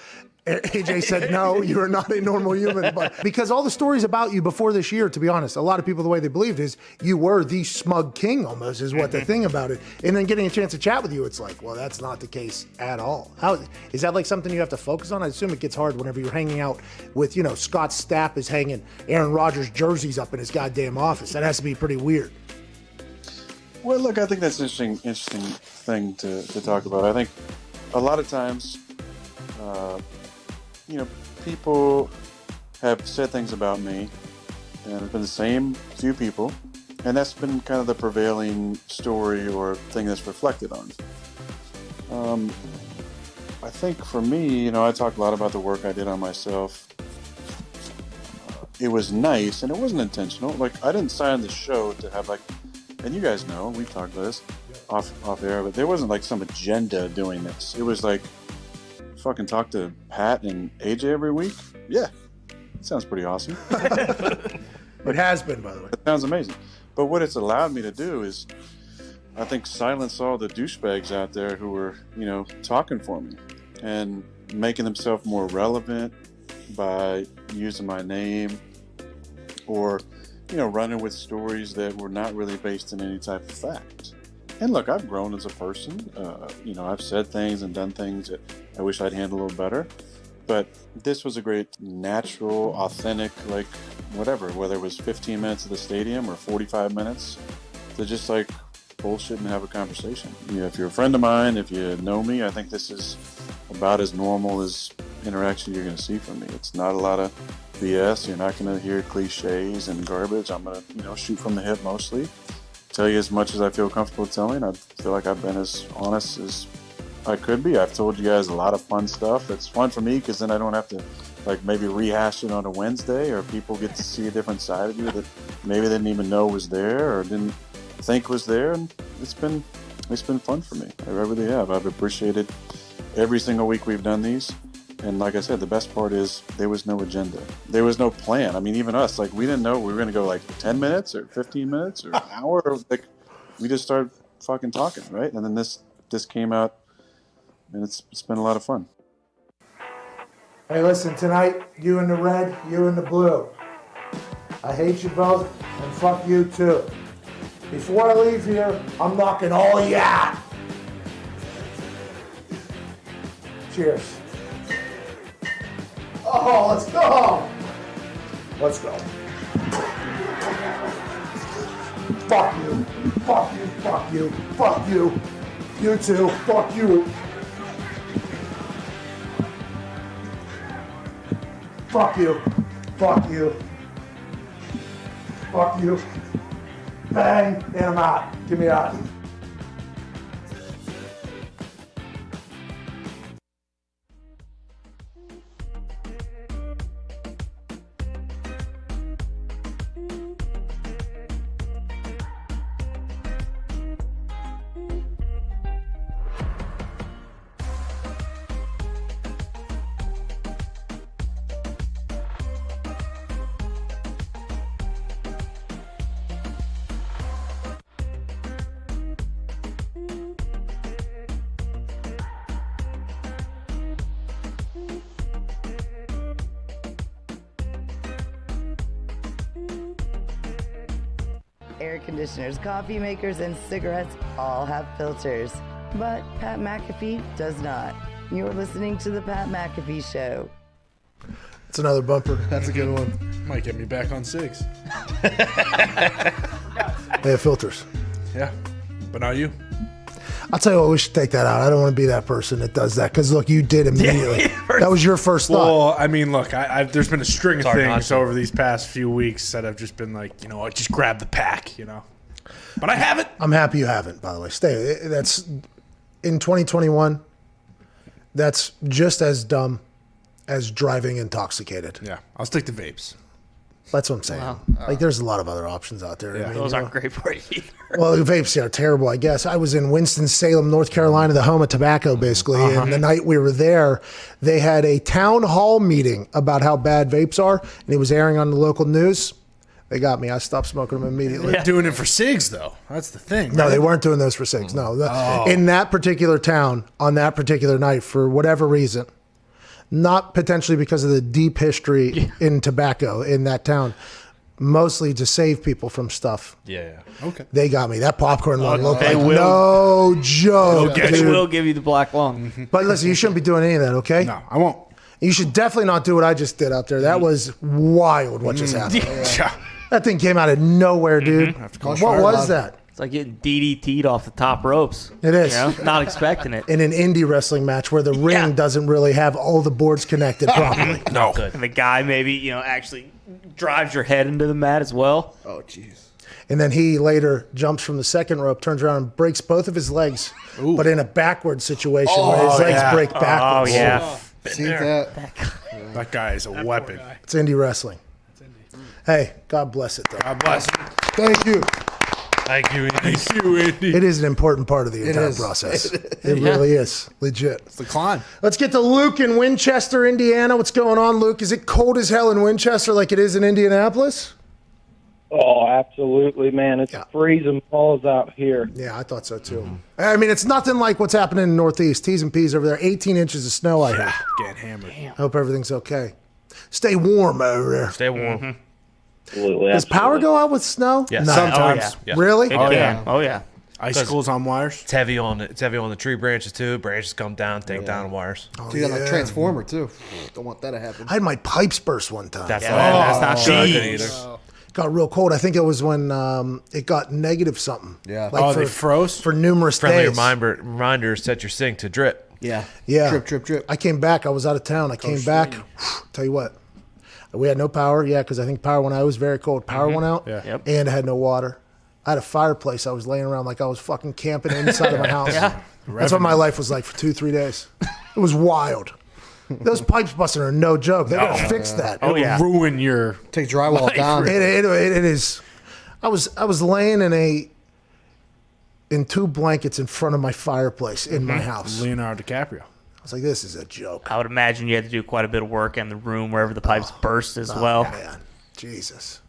AJ said, no, you are not a normal human. But because all the stories about you before this year, to be honest, a lot of people, the way they believed is you were the smug king almost is what the thing about it. And then getting a chance to chat with you, it's like, well, that's not the case at all. How is that like something you have to focus on? I assume it gets hard whenever you're hanging out with, Scott Stapp is hanging Aaron Rodgers jerseys up in his goddamn office. That has to be pretty weird. Well, look, I think that's an interesting thing to talk about. I think a lot of times, people have said things about me, and it's been the same few people, and that's been kind of the prevailing story or thing that's reflected on. I think for me, I talk a lot about the work I did on myself. It was nice, and it wasn't intentional. Like, I didn't sign the show to have, and you guys know, we've talked about this off air, but there wasn't, some agenda doing this. It was fucking talk to Pat and AJ every week. Yeah, it sounds pretty awesome. It has been, by the way. It sounds amazing. But what it's allowed me to do is, I think, silence all the douchebags out there who were, talking for me and making themselves more relevant by using my name or, running with stories that were not really based in any type of fact. And look, I've grown as a person. I've said things and done things that I wish I'd handled a little better. But this was a great, natural, authentic, whatever, whether it was 15 minutes at the stadium or 45 minutes, to just bullshit and have a conversation. If you're a friend of mine, if you know me, I think this is about as normal as interaction you're going to see from me. It's not a lot of BS. You're not going to hear cliches and garbage. I'm going to, shoot from the hip mostly. Tell you as much as I feel comfortable telling. I feel like I've been as honest as I could be. I've told you guys a lot of fun stuff. That's fun for me because then I don't have to maybe rehash it on a Wednesday, or people get to see a different side of you that maybe they didn't even know was there or didn't think was there. And it's been fun for me. I really have. I've appreciated every single week we've done these. And like I said, the best part is there was no agenda. There was no plan. I mean, even us, we didn't know we were going to go 10 minutes or 15 minutes or an hour. We just started fucking talking, right? And then this came out, and it's been a lot of fun. Hey, listen, tonight, you in the red, you in the blue. I hate you both, and fuck you too. Before I leave here, I'm knocking all you out. Cheers. Oh, let's go. Let's go. Fuck you. Fuck you. Fuck you. Fuck you. You too. Fuck you. Fuck you. Fuck you. Fuck you. Bang. And I'm out. Get me out. Air conditioners, coffee makers, and cigarettes all have filters. But Pat McAfee does not. You're listening to The Pat McAfee Show. It's another bumper. That's a good one. Might get me back on cigs. They have filters. Yeah, but not you. I'll tell you what, we should take that out. I don't want to be that person that does that because, look, you did immediately. That was your first thought. Well, I mean, look, there's been a string of things over these past few weeks that I've just been like, just grab the pack, But I haven't. I'm happy you haven't, by the way. That's in 2021, that's just as dumb as driving intoxicated. Yeah, I'll stick to vapes. That's what I'm saying. Wow. There's a lot of other options out there. Yeah, those aren't great for you either. Well, the vapes are terrible, I guess. I was in Winston-Salem, North Carolina, the home of tobacco, basically. And the night we were there, they had a town hall meeting about how bad vapes are, and it was airing on the local news. They got me. I stopped smoking them immediately. They're doing it for cigs, though. That's the thing. No, they weren't doing those for cigs. No. In that particular town, on that particular night, for whatever reason, not potentially because of the deep history in tobacco in that town, mostly to save people from stuff. Yeah. Okay. They got me. That popcorn lung looked they like will. no joke. They dude. will give you the black lung. But listen, you shouldn't be doing any of that, okay? No, I won't. You should definitely not do what I just did out there. That was wild what just happened. That thing came out of nowhere, dude. What was that? It's like getting DDT'd off the top ropes. It is. You know? Not expecting it. In an indie wrestling match where the ring doesn't really have all the boards connected properly. No. And the guy maybe, actually drives your head into the mat as well. Oh, jeez. And then he later jumps from the second rope, turns around and breaks both of his legs, but in a backward situation where his legs break backwards. Oh, yeah. See that? That guy is a weapon. It's indie wrestling. Hey, God bless it, though. God bless. Thank you. Thank you, Andy. Thank you, Andy. It is an important part of the entire is. process. It really is. Legit. It's the climb. Let's get to Luke in Winchester, Indiana. What's going on, Luke? Is it cold as hell in Winchester like it is in Indianapolis? Oh, absolutely, man. It's freezing balls out here. Yeah, I thought so, too. I mean, it's nothing like what's happening in the Northeast. T's and P's over there. 18 inches of snow, I hear. Getting hammered. I hope everything's okay. Stay warm over there. Stay warm. Absolutely. Does power go out with snow? Yes. No. Sometimes. Oh, yeah. Really? It Oh, can. yeah. Oh, yeah. Icicles on wires. It's heavy on the tree branches too. Branches come down, take down wires. So you got a transformer, too. Don't want that to happen. I had my pipes burst one time. That's That's not not good. good either. Got real cold. I think it was when it got negative something. Yeah. They froze? For numerous Friendly days. reminder: set your sink to drip. Yeah. Yeah. Drip, drip, drip. I came back. I was out of town. I came back. Tell you what. We had no power. Yeah, because I think power went out. It was very cold. Power went out. Yeah. Yep. And I had no water. I had a fireplace. I was laying around like I was fucking camping inside of my house. Yeah. That's what my life was like for 2-3 days. It was wild. Those pipes busting are no joke. They gotta fix that. Oh, yeah. Ruin your. Take drywall down. It is. I was laying in 2 blankets in front of my fireplace in my house. Leonardo DiCaprio. I was like, this is a joke. I would imagine you had to do quite a bit of work in the room wherever the pipes burst as well. Man, Jesus.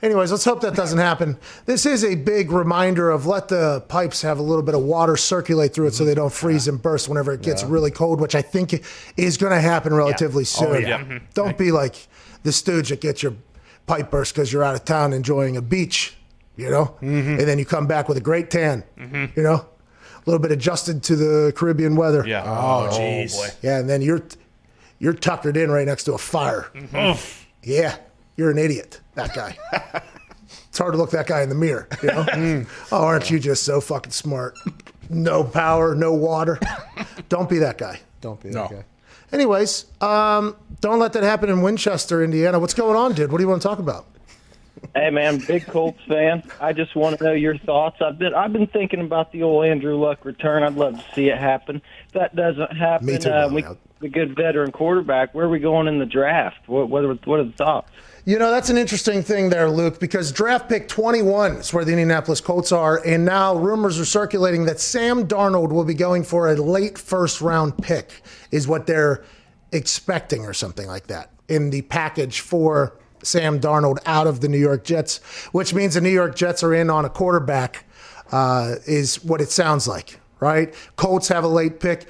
Anyways, let's hope that doesn't happen. This is a big reminder of let the pipes have a little bit of water circulate through it so they don't freeze and burst whenever it gets really cold, which I think is going to happen relatively soon. Oh, yeah. Don't be like the stooge that gets your pipe burst because you're out of town enjoying a beach, and then you come back with a great tan, a little bit adjusted to the Caribbean weather. Yeah. Oh, jeez. boy. Yeah, and then you're tuckered in right next to a fire. Yeah, you're an idiot, that guy. It's hard to look that guy in the mirror, Oh, aren't you just so fucking smart? No power, no water. Don't be that guy. Don't be that guy. Anyways, don't let that happen in Winchester, Indiana. What's going on, dude? What do you want to talk about? Hey, man, big Colts fan. I just want to know your thoughts. I've been thinking about the old Andrew Luck return. I'd love to see it happen. If that doesn't happen, Me too, a good veteran quarterback. Where are we going in the draft? What are the thoughts? That's an interesting thing there, Luke, because draft pick 21 is where the Indianapolis Colts are, and now rumors are circulating that Sam Darnold will be going for a late first-round pick, is what they're expecting or something like that in the package for Sam Darnold out of the New York Jets, which means the New York Jets are in on a quarterback, is what it sounds like. Right? Colts have a late pick.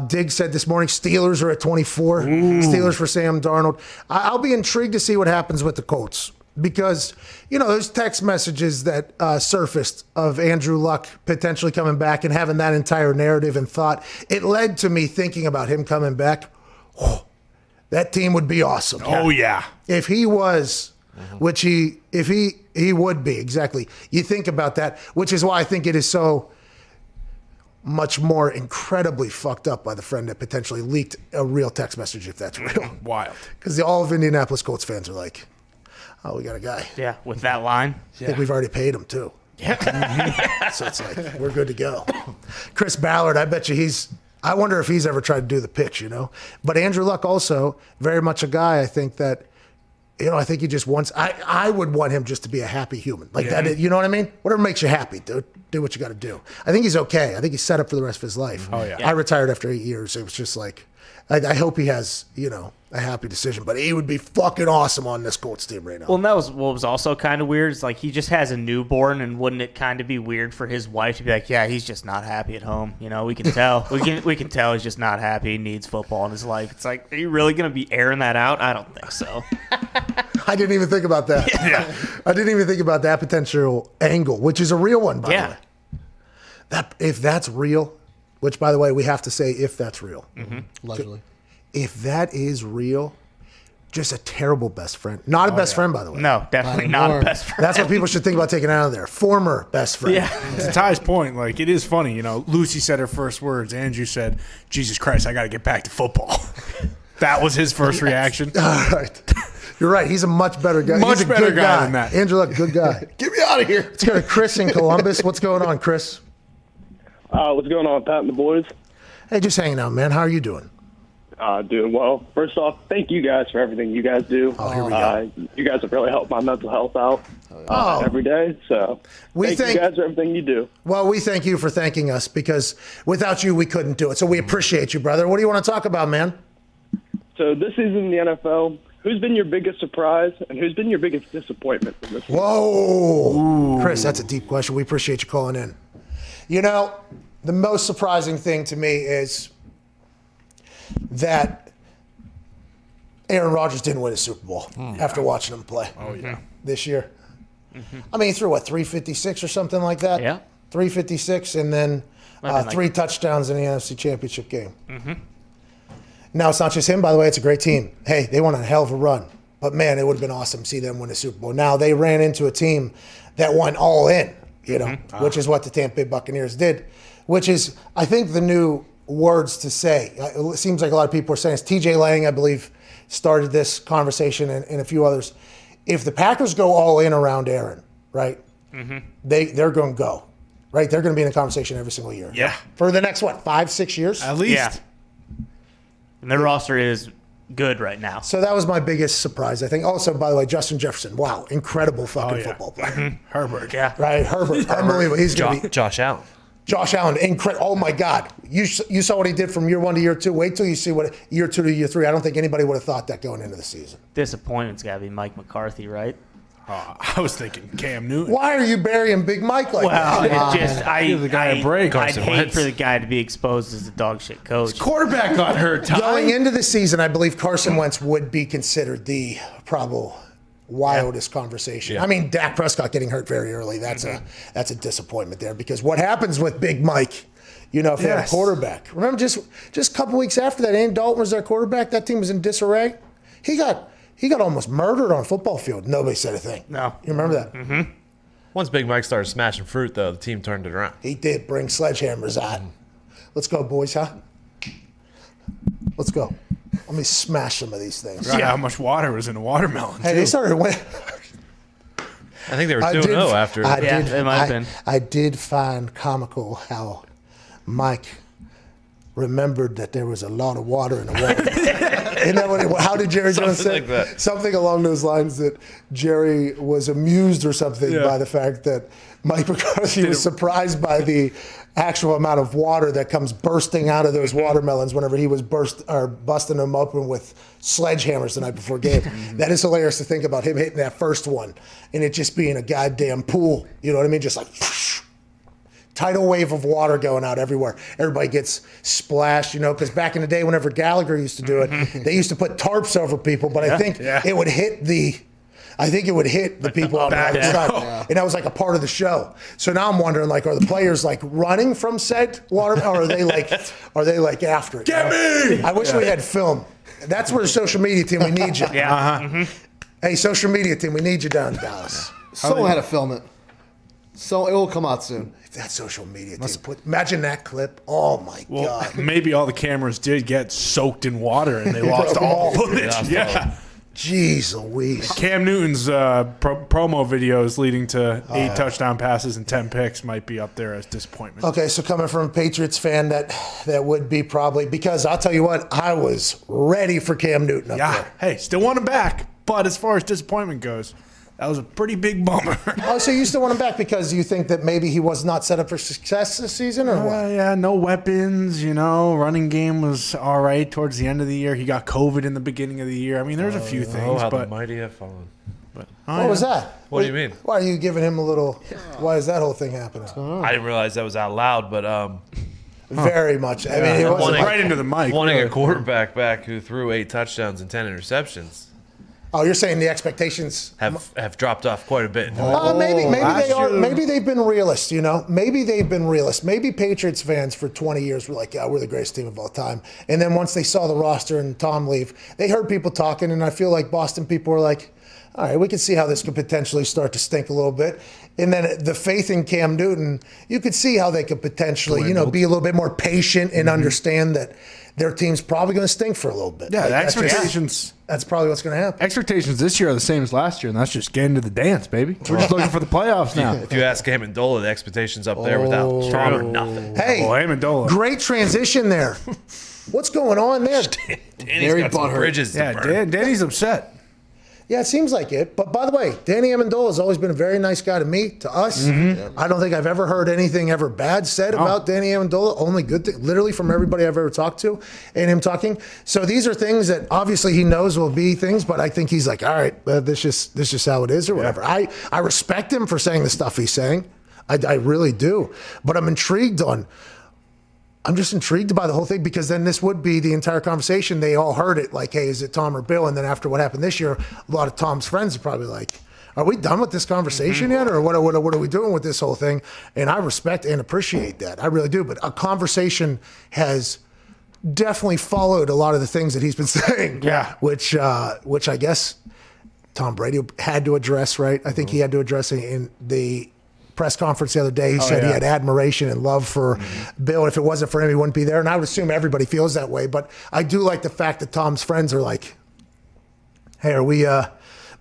Diggs said this morning Steelers are at 24. Steelers for Sam Darnold. I'll be intrigued to see what happens with the Colts because, those text messages that surfaced of Andrew Luck potentially coming back and having that entire narrative and thought, it led to me thinking about him coming back. Oh, that team would be awesome. Oh, yeah. If he was, which he would be, exactly. You think about that, which is why I think it is so much more incredibly fucked up by the friend that potentially leaked a real text message, if that's real. Wild. Because all of Indianapolis Colts fans are like, oh, we got a guy. Yeah, with that line. I think we've already paid him, too. Yeah. So it's like, we're good to go. Chris Ballard, I bet you I wonder if he's ever tried to do the pitch, But Andrew Luck also, very much a guy, I think that, I think he just wants, I would want him just to be a happy human. Like that, you know what I mean? Whatever makes you happy, dude. Do what you got to do. I think he's okay. I think he's set up for the rest of his life. Oh, yeah. I retired after 8 years. It was just like, I hope he has, a happy decision. But he would be fucking awesome on this Colts team right now. Well, and that was what was also kind of weird. Is like he just has a newborn, and wouldn't it kind of be weird for his wife to be like, "Yeah, he's just not happy at home. We can tell. we can tell he's just not happy. He needs football in his life." It's like, are you really going to be airing that out? I don't think so. I didn't even think about that. Yeah. I didn't even think about that potential angle, which is a real one, by the way. If that's real, which, by the way, we have to say if that's real. Allegedly. If that is real, just a terrible best friend. Not a best friend, by the way. No, definitely not a best friend. That's what people should think about taking out of there. Former best friend. Yeah. To Ty's point, it is funny. Lucy said her first words. Andrew said, "Jesus Christ, I got to get back to football." That was his first reaction. All right. You're right. He's a much better guy. Much He's a better good guy than that. Angela, good guy. Get me out of here. Let's go to Chris in Columbus. What's going on, Chris? What's going on, Pat and the boys? Hey, just hanging out, man. How are you doing? Doing well. First off, thank you guys for everything you guys do. Oh, here we go. You guys have really helped my mental health out every day. So thank you guys for everything you do. Well, we thank you for thanking us because without you, we couldn't do it. So we appreciate you, brother. What do you want to talk about, man? So this season in the NFL, who's been your biggest surprise and who's been your biggest disappointment from this season? Whoa. Chris, that's a deep question. We appreciate you calling in. The most surprising thing to me is that Aaron Rodgers didn't win a Super Bowl after watching him play this year. I mean, he threw, 356 or something like that? Yeah. 356 and then 3 touchdowns in the NFC Championship game. Now, it's not just him, by the way. It's a great team. Hey, they won a hell of a run. But, man, it would have been awesome to see them win a Super Bowl. Now, they ran into a team that went all in, which is what the Tampa Bay Buccaneers did, which is, I think, the new words to say. It seems like a lot of people are saying it's TJ Lang, I believe, started this conversation and a few others. If the Packers go all in around Aaron, right, they're going to go, right? They're going to be in a conversation every single year. Yeah. For the next, 5-6 years? At least. Yeah. And their roster is good right now. So that was my biggest surprise, I think. Also, by the way, Justin Jefferson. Wow, incredible fucking football player. Herbert. Yeah. Right, Herbert. Unbelievable. He's going to be Josh Allen. Josh Allen, incredible. Oh my God, you saw what he did from year 1 to year 2. Wait till you see what year 2 to year 3. I don't think anybody would have thought that going into the season. Disappointment's got to be Mike McCarthy, right? I was thinking Cam Newton. Why are you burying Big Mike like that? Well, it just Give the guy a break. I'd Carson hate Wentz. for the guy to be exposed as a dog shit coach. Quarterback got hurt. Going into the season, I believe Carson Wentz would be considered the probable wildest conversation. Yeah. I mean, Dak Prescott getting hurt very early. That's a disappointment there because what happens with Big Mike? If they had a quarterback. Remember, just a couple weeks after that, Andy Dalton was their quarterback. That team was in disarray. He got almost murdered on a football field. Nobody said a thing. No. You remember that? Once Big Mike started smashing fruit, though, the team turned it around. He did bring sledgehammers out. Let's go, boys, huh? Let's go. Let me smash some of these things. How much water was in a watermelon? Hey, they started winning. I think they were 2-0 after. It might have been. I did find comical how Mike remembered that there was a lot of water in the water. Isn't that how did Jerry Jones say? Like that. Something along those lines that Jerry was amused or something by the fact that Mike McCarthy was surprised by the actual amount of water that comes bursting out of those watermelons whenever he was busting them open with sledgehammers the night before game. That is hilarious to think about him hitting that first one and it just being a goddamn pool. You know what I mean? Just like whoosh, tidal wave of water going out everywhere. Everybody gets splashed, because back in the day, whenever Gallagher used to do it, they used to put tarps over people, but I think it would hit the people on the other side. And that was like a part of the show. So now I'm wondering, are the players running from said water, or are they after it? Get me! I wish we had film. That's where the social media team, we need you. Hey, social media team, we need you down in Dallas. Someone had to film it. So it will come out soon. That social media team. Imagine that clip. Oh, my God. Maybe all the cameras did get soaked in water and they lost all footage. Jeez Louise. Cam Newton's promo videos leading to 8 touchdown passes and 10 picks might be up there as disappointment. Okay, so coming from a Patriots fan, that would be probably, because I'll tell you what, I was ready for Cam Newton up there. Hey, still want him back. But as far as disappointment goes, That was a pretty big bummer. Oh, so you still want him back because you think that maybe he was not set up for success this season, or what? Yeah, no weapons, running game was all right towards the end of the year. He got COVID in the beginning of the year. I mean, there's a few things. How but the mighty have fallen. What was that? What do you mean? Why are you giving him a little? Why is that whole thing happening? I didn't realize that was out loud, but very much. I mean, it was right into the mic. Wanting a quarterback back who threw 8 touchdowns and 10 interceptions. Oh, you're saying the expectations have dropped off quite a bit. Maybe they are. Maybe they've been realists. Maybe they've been realists. Maybe Patriots fans for 20 years were like, "Yeah, we're the greatest team of all time." And then once they saw the roster and Tom leave, they heard people talking, and I feel like Boston people were like, "All right, we can see how this could potentially start to stink a little bit." And then the faith in Cam Newton, you could see how they could potentially, be a little bit more patient and understand that their team's probably going to stink for a little bit. Yeah, the expectations. That's probably what's going to happen. Expectations this year are the same as last year, and that's just getting to the dance, baby. We're just looking for the playoffs now. If you ask Amendola, the expectations up there without Tom are nothing. Hey, Amendola. Great transition there. What's going on there? Danny's got some bridges to burn. Danny's upset. Yeah, it seems like it. But by the way, Danny Amendola has always been a very nice guy to me, to us. I don't think I've ever heard anything ever bad said about Danny Amendola. Only good thing, literally from everybody I've ever talked to and him talking. So these are things that obviously he knows will be things, but I think he's like, all right, this is how it is or whatever. I respect him for saying the stuff he's saying. I really do. But I'm just intrigued by the whole thing because then this would be the entire conversation. They all heard it like, hey, is it Tom or Bill? And then after what happened this year, a lot of Tom's friends are probably like, are we done with this conversation yet? Or what are we doing with this whole thing? And I respect and appreciate that. I really do. But a conversation has definitely followed a lot of the things that he's been saying. Yeah. Which I guess Tom Brady had to address, right? I think he had to address it in the press conference the other day. He said he had admiration and love for Bill. If it wasn't for him, he wouldn't be there. And I would assume everybody feels that way. But I do like the fact that Tom's friends are like, hey, are we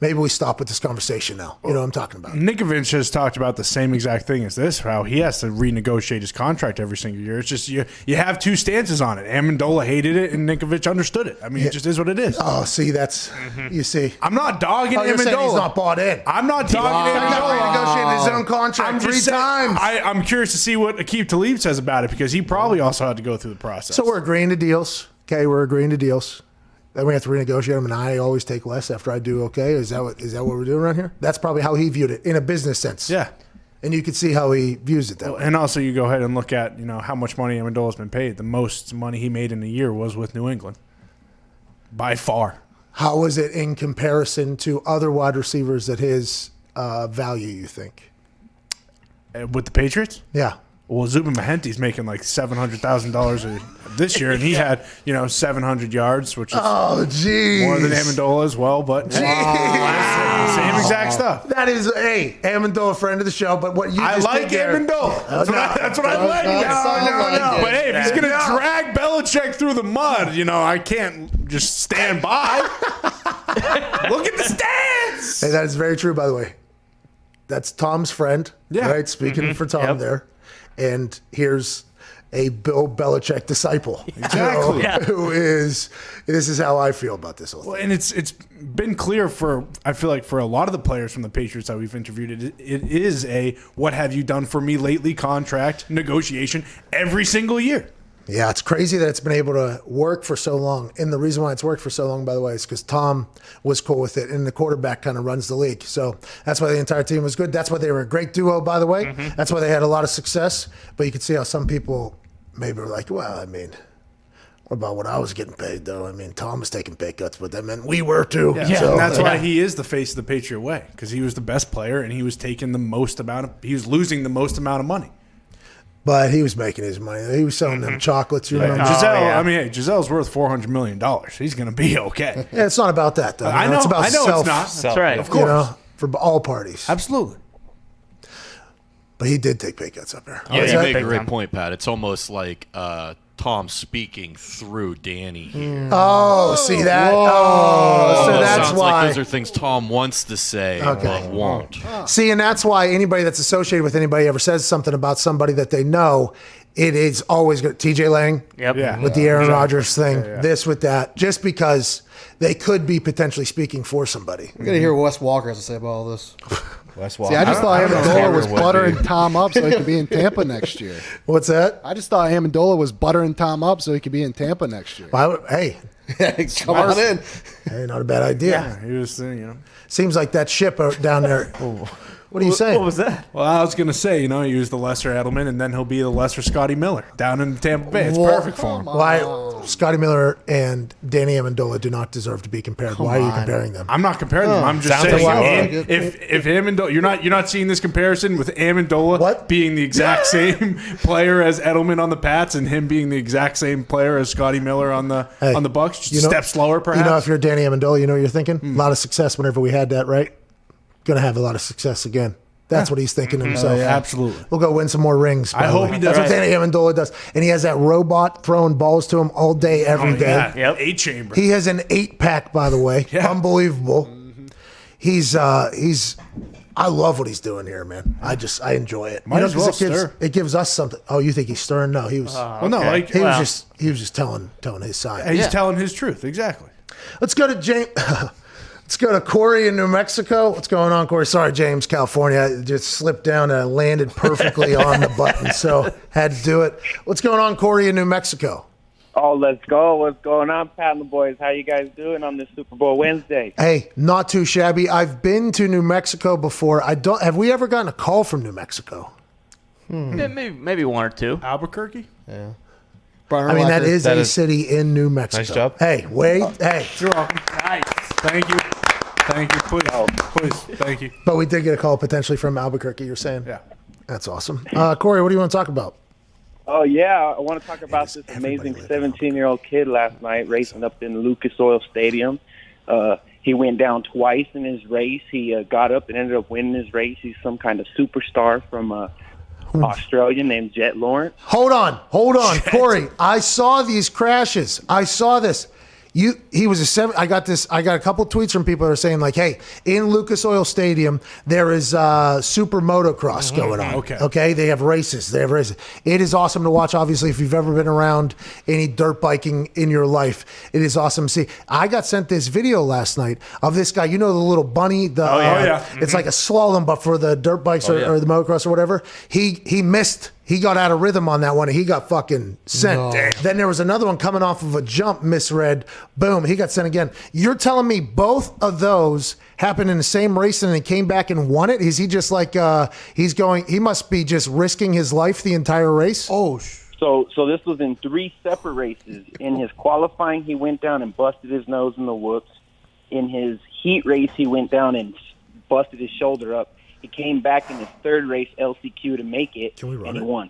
maybe we stop with this conversation now. You know what I'm talking about. Nikovich has talked about the same exact thing as this, how he has to renegotiate his contract every single year. It's just you have two stances on it. Amendola hated it, and Nikovich understood it. I mean, it just is what it is. Oh, see, that's you see. I'm not dogging Amendola. Amendola. He's not bought in. I'm not dogging Amendola. Renegotiating his own contract three times. I'm curious to see what Aqib Talib says about it because he probably also had to go through the process. So we're agreeing to deals. Okay, we're agreeing to deals. Then we have to renegotiate them, and I always take less after I do okay. Is that what we're doing around here? That's probably how he viewed it in a business sense. Yeah. And you can see how he views it that way. And also you go ahead and look at, how much money Amendola's been paid. The most money he made in a year was with New England. By far. How is it in comparison to other wide receivers at his value, you think? With the Patriots? Yeah. Well, Zubin Mehenti's making like $700,000 this year, and he had 700 yards, which is more than Amendola as well. But same exact stuff. That is Amendola, friend of the show. But what you I just like did there, Amendola. That's what I'm letting you know. But hey, if he's gonna drag Belichick through the mud, I can't just stand by. Look at the stats. Hey, that is very true, by the way. That's Tom's friend. Yeah. Right. Speaking for Tom there. And here's a Bill Belichick disciple, exactly. This is how I feel about this whole thing. Well, and it's been clear I feel like for a lot of the players from the Patriots that we've interviewed, it is a what have you done for me lately contract negotiation every single year. Yeah, it's crazy that it's been able to work for so long. And the reason why it's worked for so long, by the way, is because Tom was cool with it, and the quarterback kind of runs the league. So that's why the entire team was good. That's why they were a great duo, by the way. That's why they had a lot of success. But you can see how some people maybe were like, well, I mean, what about what I was getting paid, though? I mean, Tom was taking pay cuts, but that meant we were too. Yeah, so, and that's why he is the face of the Patriot Way, because he was the best player, and he was taking he was losing the most amount of money. But he was making his money. He was selling them chocolates. You remember? Giselle's worth $400 million. He's going to be okay. Yeah, it's not about that, though. I know. It's about it's not. That's right. Of course. For all parties. Absolutely. But he did take pay cuts up there. Yeah, you make a great point, Pat. It's almost like Tom speaking through Danny here. Oh, see that? Oh, so that's sounds why. like those are things Tom wants to say but won't. See, and that's why anybody that's associated with anybody ever says something about somebody that they know, it is always good. TJ Lang with the Aaron Rodgers thing, this with that, just because they could be potentially speaking for somebody. We got to hear what Wes Walker has to say about all this. Wes See, I just thought Amendola was buttering Tom up so he could be in Tampa next year. What's that? I just thought Amendola was buttering Tom up so he could be in Tampa next year. Well, hey, come on in. Hey, not a bad idea. Yeah, he was saying, Seems like that ship down there. What are you saying? What was that? Well, I was going to say, he was the lesser Edelman, and then he'll be the lesser Scotty Miller down in Tampa Bay. It's perfect for him. Why Scotty Miller and Danny Amendola do not deserve to be compared? Why are you comparing them? I'm not comparing them. I'm just saying, if Amendola, you're not seeing this comparison with Amendola being the exact same player as Edelman on the Pats, and him being the exact same player as Scotty Miller on the Bucks, just a step slower, perhaps. If you're Danny Amendola, you know what you're thinking? A lot of success whenever we had that, right? Going to have a lot of success again. That's what he's thinking to himself. Absolutely. We'll go win some more rings. I hope he does. That's what Danny Amendola does. And he has that robot throwing balls to him all day, every day. Yeah. 8-chamber. He has an 8-pack, by the way. Yeah. Unbelievable. He's I love what he's doing here, man. I enjoy it. Might as well stir. It gives us something. Oh, you think he's stirring? No, he was. He was just telling his side. He's telling his truth. Exactly. Let's go to James. Let's go to Corey in New Mexico. What's going on, Corey? Sorry, James, California. I just slipped down and I landed perfectly on the button, so had to do it. What's going on, Corey in New Mexico? Oh, let's go. What's going on, Pat and the boys? How you guys doing on this Super Bowl Wednesday? Hey, not too shabby. I've been to New Mexico before. Have we ever gotten a call from New Mexico? Maybe one or two. Albuquerque? Yeah. I mean, that is a city in New Mexico. Nice job. Hey, wait. Hey. You're welcome. Nice. Thank you. Thank you. Please. Thank you. But we did get a call potentially from Albuquerque, you're saying? Yeah. That's awesome. Corey, what do you want to talk about? Oh, yeah. I want to talk about this amazing 17-year-old kid last night racing up in Lucas Oil Stadium. He went down twice in his race. He got up and ended up winning his race. He's some kind of superstar from Australia named Jet Lawrence. Hold on, Corey. I saw these crashes. I saw this. He was a 7. I got a couple of tweets from people that are saying like, "Hey, in Lucas Oil Stadium, there is super motocross going on. Okay, they have races. It is awesome to watch. Obviously, if you've ever been around any dirt biking in your life, it is awesome to see. I got sent this video last night of this guy. You know the little bunny. It's like a slalom, but for the dirt bikes or the motocross or whatever. He missed. He got out of rhythm on that one, and he got fucking sent. No. Then there was another one coming off of a jump, misread. Boom, he got sent again. You're telling me both of those happened in the same race and then came back and won it? Is he just like he must be just risking his life the entire race? So this was in 3 separate races. In his qualifying, he went down and busted his nose in the whoops. In his heat race, he went down and busted his shoulder up. He came back in his 3rd race, LCQ, to make it, and he won.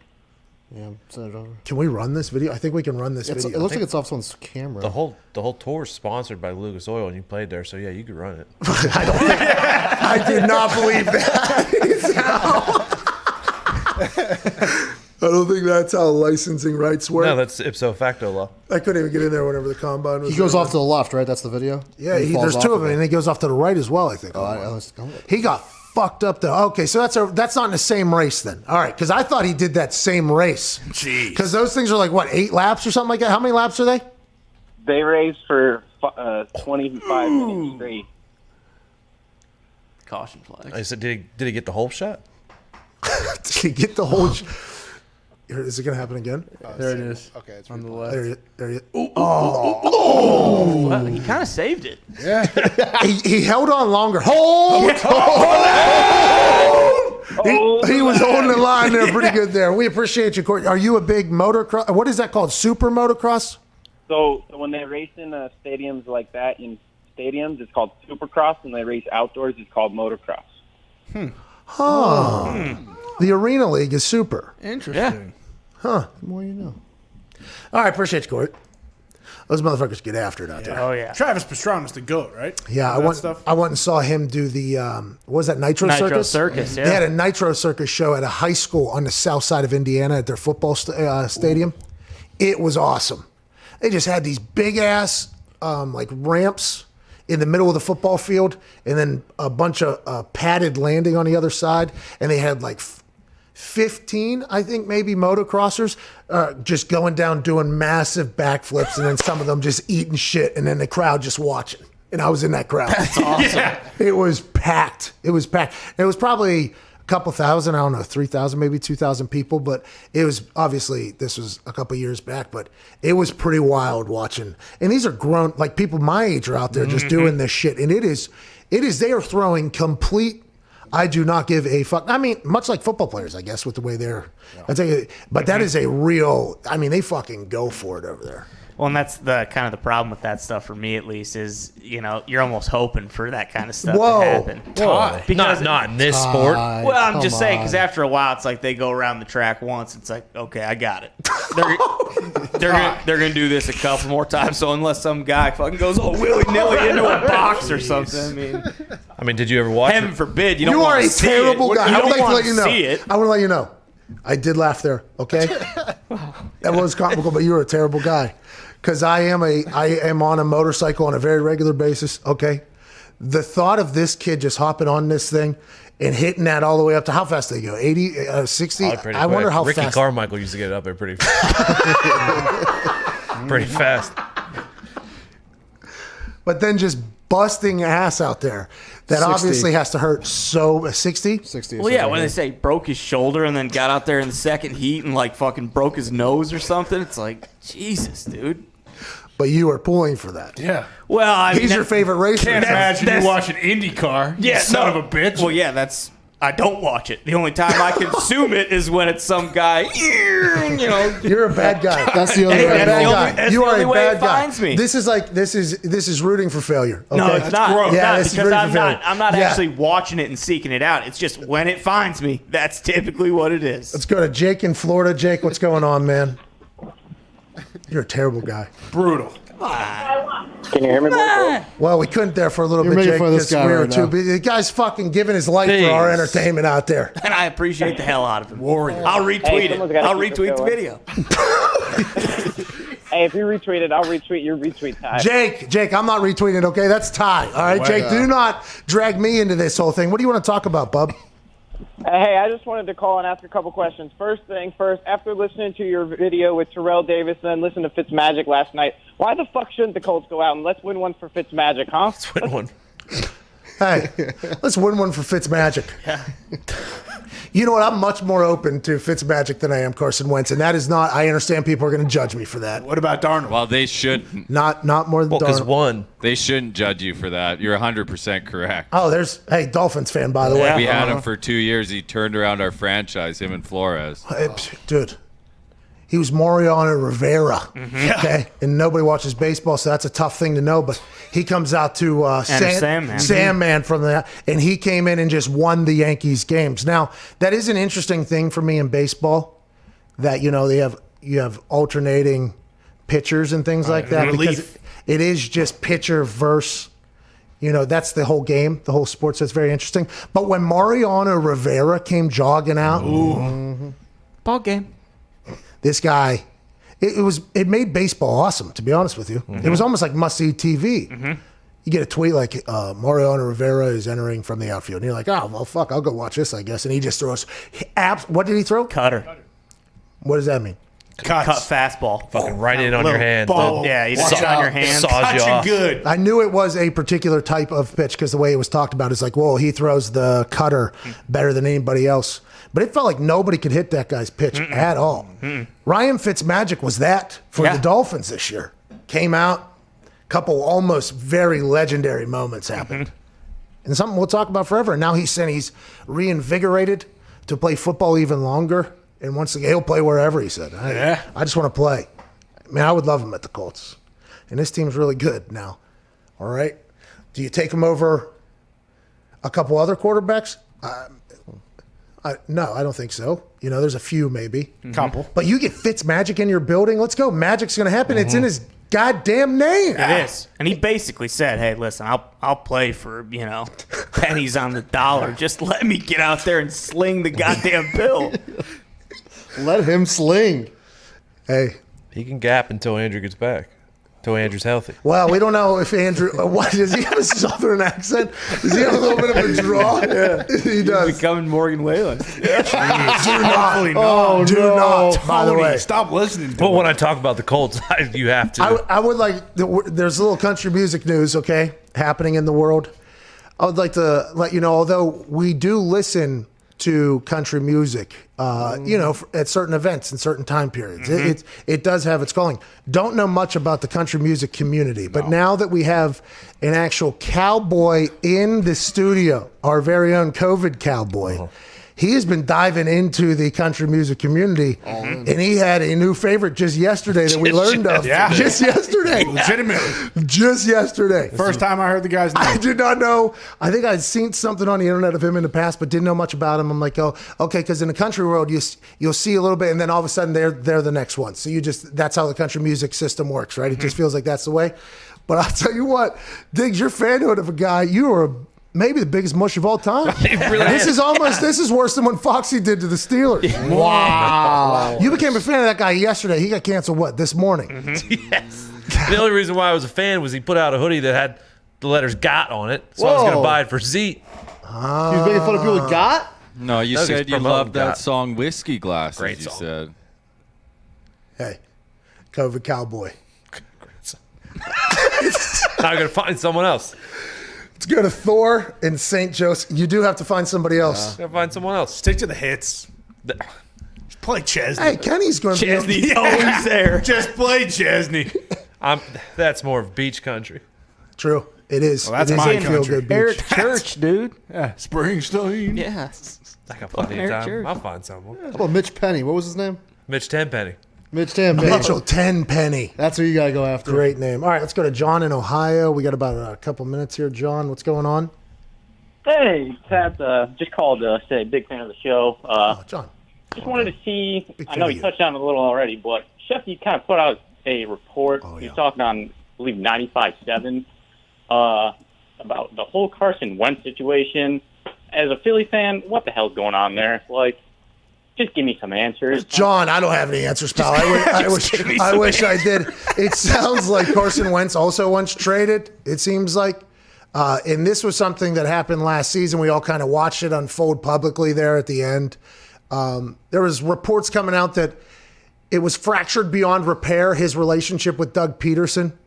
Yeah, send it over. Can we run this video? I think we can run this video. It looks like it's off someone's camera. The whole tour is sponsored by Lucas Oil, and you played there, so yeah, you could run it. I did not believe that. I don't think that's how licensing rights work. No, that's ipso facto law. I couldn't even get in there whenever the combine was. He goes off to the left, right? That's the video? Yeah, there's 2 of them, and he goes off to the right as well, I think. He got fucked up though. Okay, so that's not in the same race then. All right, because I thought he did that same race. Jeez. Because those things are like, what, 8 laps or something like that? How many laps are they? They raced for 25 minutes straight. Caution flag. I said, did he get the whole shot? Did he get the whole Is it going to happen again? There it is. Okay, it's on the left. There you Well, he kind of saved it. Yeah. he held on longer. Hold! He was holding the line there pretty good there. We appreciate you, Courtney. Are you a big motocross? What is that called? Super motocross? So when they race in stadiums like that, in stadiums, it's called Supercross. When they race outdoors, it's called motocross. The Arena League is super. Interesting. Huh. The more you know. All right, appreciate you, Court. Those motherfuckers get after it out there. Oh, yeah. Travis Pastrana's the GOAT, right? Yeah, I went and saw him do the, what was that, Nitro Circus? Nitro Circus, yeah. They had a Nitro Circus show at a high school on the south side of Indiana at their football stadium. It was awesome. They just had these big-ass like ramps in the middle of the football field, and then a bunch of padded landing on the other side, and they had like 15, I think, maybe motocrossers just going down doing massive backflips, and then some of them just eating shit, and then the crowd just watching. And I was in that crowd. That's awesome. Yeah. It was packed. It was packed. It was probably a couple thousand, I don't know, 3,000, maybe 2,000 people, but it was obviously, this was a couple years back, but it was pretty wild watching. And these are grown, like people my age are out there just doing this shit. And it is, they are throwing complete, I do not give a fuck. I mean, much like football players, I guess, with the way they're, but that is a real, I mean, they fucking go for it over there. Well, and that's the kind of the problem with that stuff for me, at least, is you're almost hoping for that kind of stuff to happen. Because not in this sport. Well, I'm just saying, because after a while, it's like they go around the track once. It's like, okay, I got it. They're gonna do this a couple more times. So unless some guy fucking goes willy nilly into a box or something, I mean, did you ever watch? Heaven forbid, you are want a to see terrible it. guy. You I would don't like to want let you know. see it. I want to let you know. I did laugh there. Okay, that was comical, but you were a terrible guy. Because I am on a motorcycle on a very regular basis, okay? The thought of this kid just hopping on this thing and hitting that all the way up to, how fast they go, 80, 60? I wonder how Ricky fast. Carmichael used to get it up there pretty pretty fast. But then just busting ass out there. That 60. Obviously has to hurt so 60? 60. Well, yeah, when they say broke his shoulder and then got out there in the second heat and like fucking broke his nose or something, it's like, Jesus, dude. But you are pulling for that. Yeah. Well, I mean, he's your favorite racer. Can't imagine you watching IndyCar. Yeah, son of a bitch. Well, yeah, I don't watch it. The only time I consume it is when it's some guy. You're a bad guy. That's the only way. You're a bad guy. You are a bad guy. Finds me. This is rooting for failure. Okay? No, it's not. It's Yeah, not, this is because rooting I'm for failure. not Yeah. actually watching it and seeking it out. It's just when it finds me, that's typically what it is. Let's go to Jake in Florida. Jake, what's going on, man? You're a terrible guy. Brutal. Can you hear me, boys? Well, we couldn't there for a little You're bit, making Jake, fun of this because guy we were right too now. busy. The guy's fucking giving his life for our entertainment out there. And I appreciate the hell out of him. Warrior. I'll retweet someone's it. gotta I'll keep retweet it the going. video. Hey, if you retweet it, I'll retweet your retweet time. Jake, I'm not retweeting, okay? That's Ty. All right, Jake, do not drag me into this whole thing. What do you want to talk about, bub? Hey, I just wanted to call and ask a couple questions. First thing first, after listening to your video with Terrell Davis and then listening to Fitzmagic last night, why the fuck shouldn't the Colts go out and let's win one for Fitzmagic, huh? Let's win one. Hey, let's win one for Fitzmagic. You know what? I'm much more open to Fitzmagic than I am Carson Wentz, and that is not. I understand people are going to judge me for that. What about Darnold? Well, they shouldn't. Not more than Because Darnold. one. They shouldn't judge you for that. You're 100% correct. Oh, hey, Dolphins fan, by the way. We had him for 2 years. He turned around our franchise, him and Flores. Dude, he was Mariano Rivera, okay? And nobody watches baseball, so that's a tough thing to know. But he comes out to Sandman from the, and he came in and just won the Yankees games. Now, that is an interesting thing for me in baseball, that you have alternating pitchers and things like that, because it is just pitcher versus. That's the whole game, the whole sports. That's very interesting. But when Mariano Rivera came jogging out, Ball game. this guy, it made baseball awesome, to be honest with you. It was almost like must-see TV. You get a tweet like, Mariano Rivera is entering from the outfield. And you're like, oh, well, fuck, I'll go watch this, I guess. And he just throws what did he throw? Cutter. What does that mean? Cut fastball. Fucking right in on your hand. ball. Yeah, you touch it on your hand. Saws you off. Good. I knew it was a particular type of pitch because the way it was talked about is like, whoa, he throws the cutter better than anybody else. But it felt like nobody could hit that guy's pitch at all. Ryan Fitzmagic was that for the Dolphins this year. Came out, couple almost very legendary moments happened. And something we'll talk about forever. And now he's saying he's reinvigorated to play football even longer. And once again, he'll play wherever, he said. I just want to play. Man, I would love him at the Colts. And this team's really good now. All right? Do you take him over a couple other quarterbacks? No, I don't think so. There's a few maybe. Couple. But you get Fitzmagic in your building, let's go. Magic's going to happen. It's in his goddamn name. It is. And he basically said, hey, listen, I'll play for, pennies on the dollar. Just let me get out there and sling the goddamn pill. Let him sling. Hey. He can gap until Andrew gets back. Until Andrew's healthy. Well, we don't know if Andrew. What does he have a southern accent? Does he have a little bit of a draw? Yeah, he does. He's becoming Morgan Whalen. Do not. Do not. By the way, stop listening. But when I talk about the Colts, you have to. I would like. There's a little country music news, okay, happening in the world. I would like to let you know, although we do listen to country music, at certain events and certain time periods. It does have its calling. Don't know much about the country music community, but now that we have an actual cowboy in the studio, our very own COVID cowboy, he has been diving into the country music community, and he had a new favorite just yesterday that we learned of. Yeah. Just yesterday. Legitimately. Just yesterday. First time I heard the guy's name. I did not know. I think I'd seen something on the internet of him in the past, but didn't know much about him. I'm like, oh, okay, because in the country world, you'll see a little bit, and then all of a sudden they're the next one. So that's how the country music system works, right? It just feels like that's the way. But I'll tell you what, Diggs, your fanhood of a guy, you are maybe the biggest mush of all time. This is worse than what Foxy did to the Steelers. Wow. You became a fan of that guy yesterday. He got canceled, this morning? Yes. The only reason why I was a fan was he put out a hoodie that had the letters GOT on it, so I was going to buy it for Zeke. You was making fun of people with GOT? No, you said you loved that song Whiskey Glasses. Great song. Said. Hey, COVID cowboy. Now I'm going to find someone else. Let's go to Thor and St. Joseph. You do have to find somebody else. Gotta find someone else. Stick to the hits. Just play Chesney. Hey, Kenny's going to be Chesney's always there. Just play Chesney. That's more of beach country. True. It is. Well, that's my country. Eric Church, dude. Yeah, Springsteen. Yeah. I got plenty of time. I'll find someone. How about Mitch Penny? What was his name? Mitch Tenpenny. Mitch Tenpenny. Mitchell Tenpenny. That's who you got to go after. Great name. All right, let's go to John in Ohio. We got about a couple minutes here. John, what's going on? Hey, Pat. Just called to say big fan of the show. John. Just wanted to see, I know fan you of touched on it a little already, but Chef, you kind of put out a report. You're talking on, I believe, 95.7 about the whole Carson Wentz situation. As a Philly fan, what the hell's going on there? Just give me some answers. John, I don't have any answers, pal. I wish I did. It sounds like Carson Wentz also once traded, it seems like. And this was something that happened last season. We all kind of watched it unfold publicly there at the end. There was reports coming out that it was fractured beyond repair, his relationship with Doug Peterson.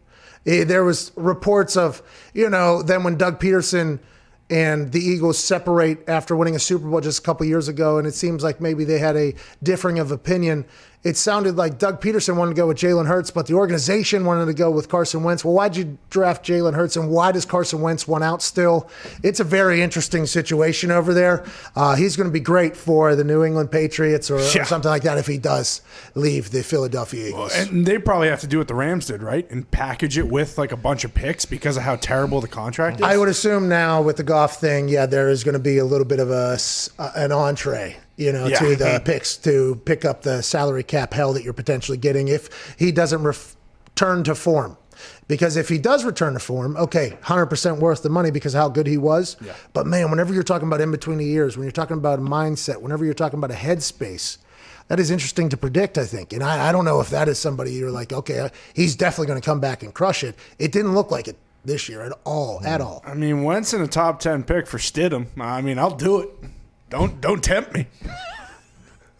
There was reports of, then when Doug Peterson and the Eagles separate after winning a Super Bowl just a couple years ago, and it seems like maybe they had a differing of opinion. It sounded like Doug Peterson wanted to go with Jalen Hurts, but the organization wanted to go with Carson Wentz. Well, why'd you draft Jalen Hurts, and why does Carson Wentz want out still? It's a very interesting situation over there. He's going to be great for the New England Patriots or something like that if he does leave the Philadelphia Eagles. And they probably have to do what the Rams did, right? And package it with a bunch of picks because of how terrible the contract is. I would assume now with the Goff thing, there is going to be a little bit of an entree. To the picks to pick up the salary cap hell that you're potentially getting if he doesn't return to form. Because if he does return to form, 100% worth the money because of how good he was. Yeah. But man, whenever you're talking about in between the years, when you're talking about a mindset, whenever you're talking about a headspace, that is interesting to predict, I think. And I don't know if that is somebody you're like, he's definitely going to come back and crush it. It didn't look like it this year at all. I mean, Wentz in a top 10 pick for Stidham. I mean, I'll do it. Don't tempt me.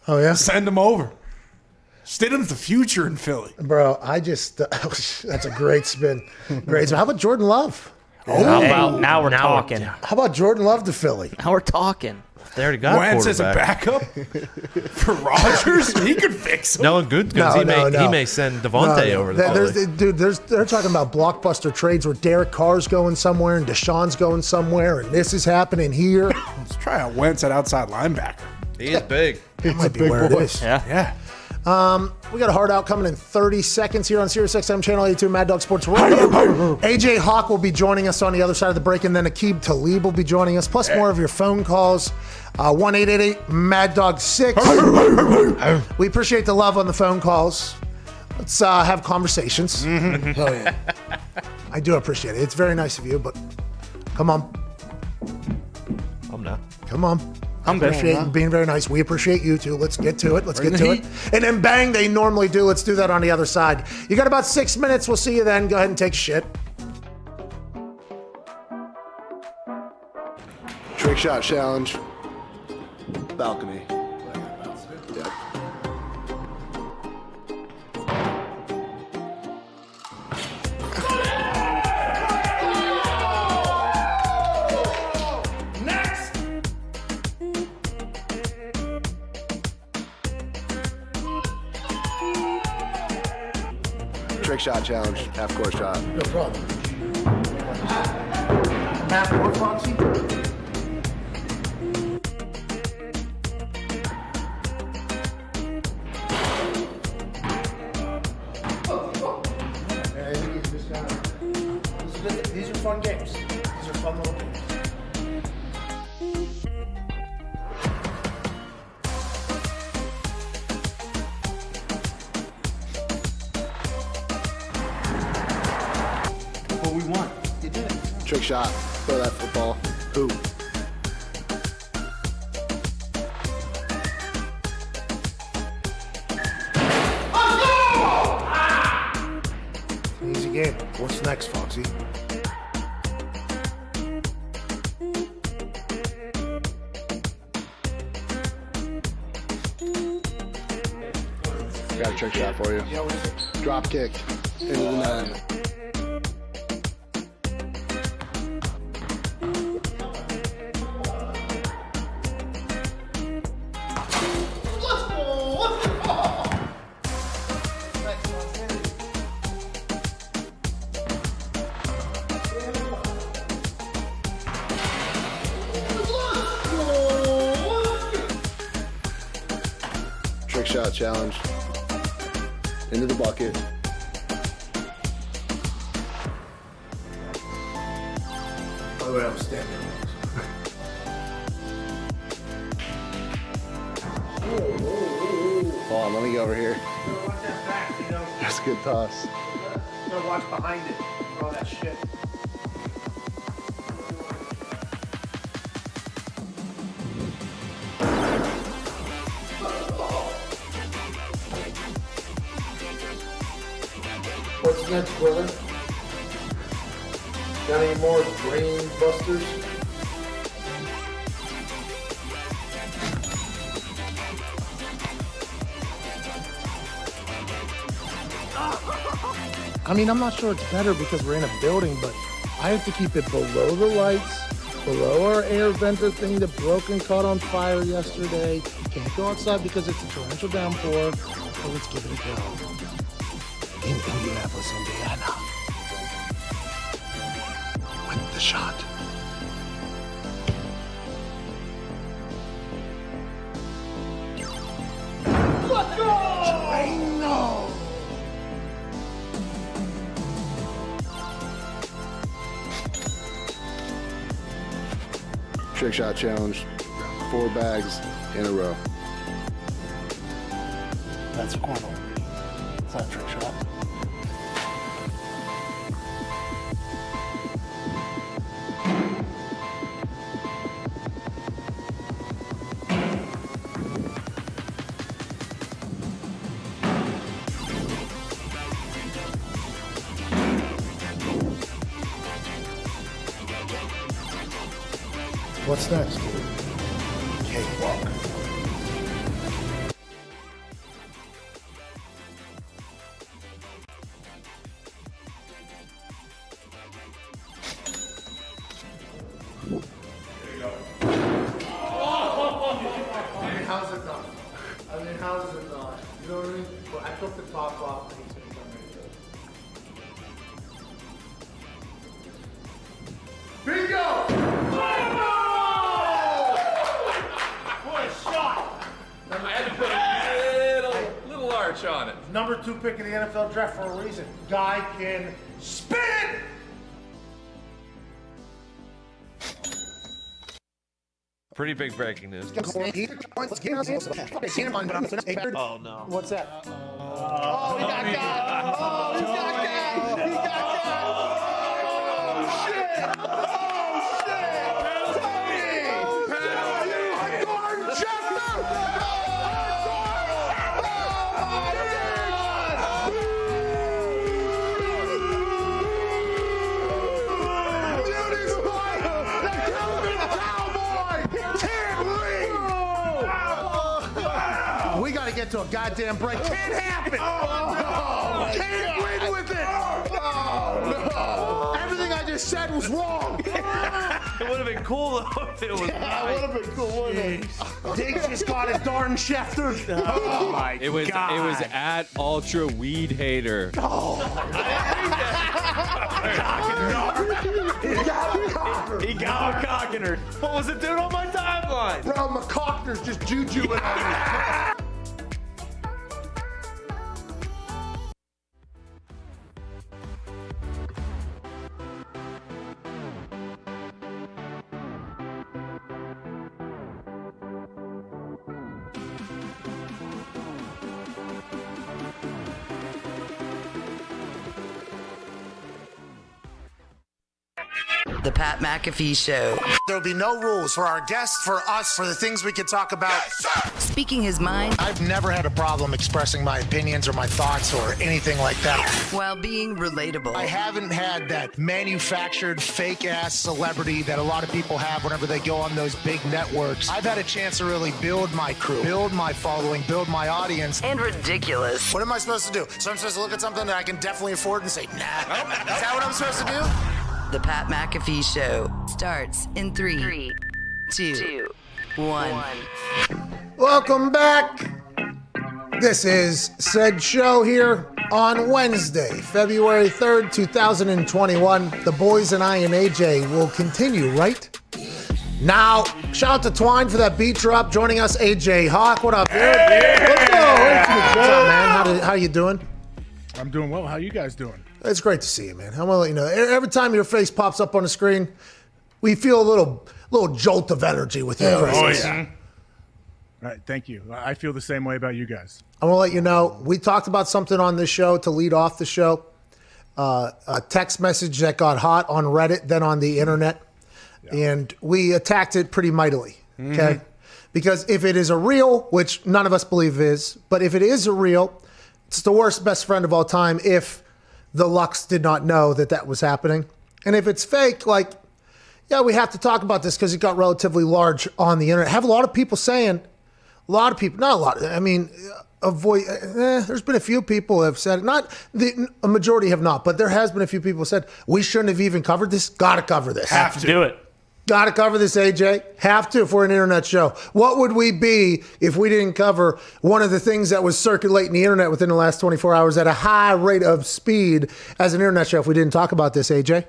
Oh, yeah? Send him over. Stidham's the future in Philly. Bro, that's a great spin. Great spin. How about Jordan Love? Now we're talking. How about Jordan Love to Philly? Now we're talking. They already got Wentz as a backup for Rodgers. He could fix him. No, good. He may send Devontae over there. They're talking about blockbuster trades where Derek Carr's going somewhere and Deshaun's going somewhere, and this is happening here. Let's try out Wentz at outside linebacker. He is big. That might be where it is. Yeah. We got a hard out coming in 30 seconds here on SiriusXM Channel 82 Mad Dog Sports Radio. AJ Hawk will be joining us on the other side of the break, and then Aqib Talib will be joining us, plus more of your phone calls. 1-888-MAD-DOG-6. We appreciate the love on the phone calls. Let's have conversations. Mm-hmm. Oh, yeah. I do appreciate it. It's very nice of you, but come on. I'm not. Come on. I'm good. Appreciate you being very nice. We appreciate you too. Let's get to it. And then bang, they normally do. Let's do that on the other side. You got about 6 minutes. We'll see you then. Go ahead and take a shit. Trick shot challenge. Balcony. Yep. Trick shot challenge, half court shot. No problem. Matt, what, Foxy? These are fun games. These are fun little games. What we want. You did it. Trick shot, throw that football. Who? Easy game. What's next, Foxy? Got a trick shot for you. Drop kick into the net. Trick shot challenge. Into the bucket. By the way, I'm standing. Hold on, let me go over here. That's a good toss. You gotta watch behind it for all that shit. What's next, brother? Got any more brain busters? I mean, I'm not sure it's better because we're in a building, but I have to keep it below the lights, below our air venter thing that broke and caught on fire yesterday. You can't go outside because it's a torrential downpour, so let's give it a go. In Indianapolis, Indiana. With the shot. Let's go! No! Trick shot challenge. 4 bags in a row. That's a corner. It's not a trick shot. What's next? Cakewalk. How's it done? How's it done? You know what I mean? Well, I took the top off and he's gonna come right there. Bingo! What a shot! I had to put a little arch on it. Number 2 pick in the NFL draft for a reason. Guy can spin it! Pretty big breaking news. Oh no. What's that? Oh, he got God! Oh, he got God! He got God! Oh, shit! Oh, shit! Tony! get to a goddamn break. Can't happen. Can't win with it. Everything I just said was wrong. It would have been cool though if it was It would have been cool, wouldn't it? Diggs just got a darn Schefter. Oh my It was at Ultra Weed Hater. He got Cockiner. What was it doing on my timeline? Bro, McCockner's just jujuing on me. The Pat McAfee Show. There'll be no rules for our guests, for us, for the things we can talk about. Speaking his mind I've never had a problem expressing my opinions or my thoughts or anything like that. while being relatable. I haven't had that manufactured fake-ass celebrity that a lot of people have whenever they go on those big networks. I've had a chance to really build my crew, build my following, build my audience. And ridiculous. What am I supposed to do? So I'm supposed to look at something that I can definitely afford and say, nah. Is that what I'm supposed to do? The Pat McAfee Show starts in 3, 2, 1. Welcome back. This is said show here on Wednesday, February 3rd, 2021. The boys and I and AJ will continue right now. Shout out to Twine for that beat drop. Joining us, AJ Hawk. What up, dude? Let's go. What's up, man? How you doing? I'm doing well. How you guys doing? It's great to see you, man. I want to let you know, every time your face pops up on the screen, we feel a little jolt of energy with your presence. Oh, yeah. All right, thank you. I feel the same way about you guys. I want to let you know, we talked about something on this show to lead off the show. A text message that got hot on Reddit, then on the internet. Yeah. And we attacked it pretty mightily, okay? Because if it is a real, which none of us believe is, but if it is a real, it's the worst best friend of all time if the Lux did not know that that was happening. And if it's fake, like, yeah, we have to talk about this because it got relatively large on the internet. I have a lot of people saying, not a lot, I mean, there's been a few people that have said it. A majority have not, but there has been a few people who said, we shouldn't have even covered this. Got to cover this. Have to do it. Got to cover this, AJ. Have to if we're an internet show. What would we be if we didn't cover one of the things that was circulating the internet within the last 24 hours at a high rate of speed as an internet show if we didn't talk about this, AJ?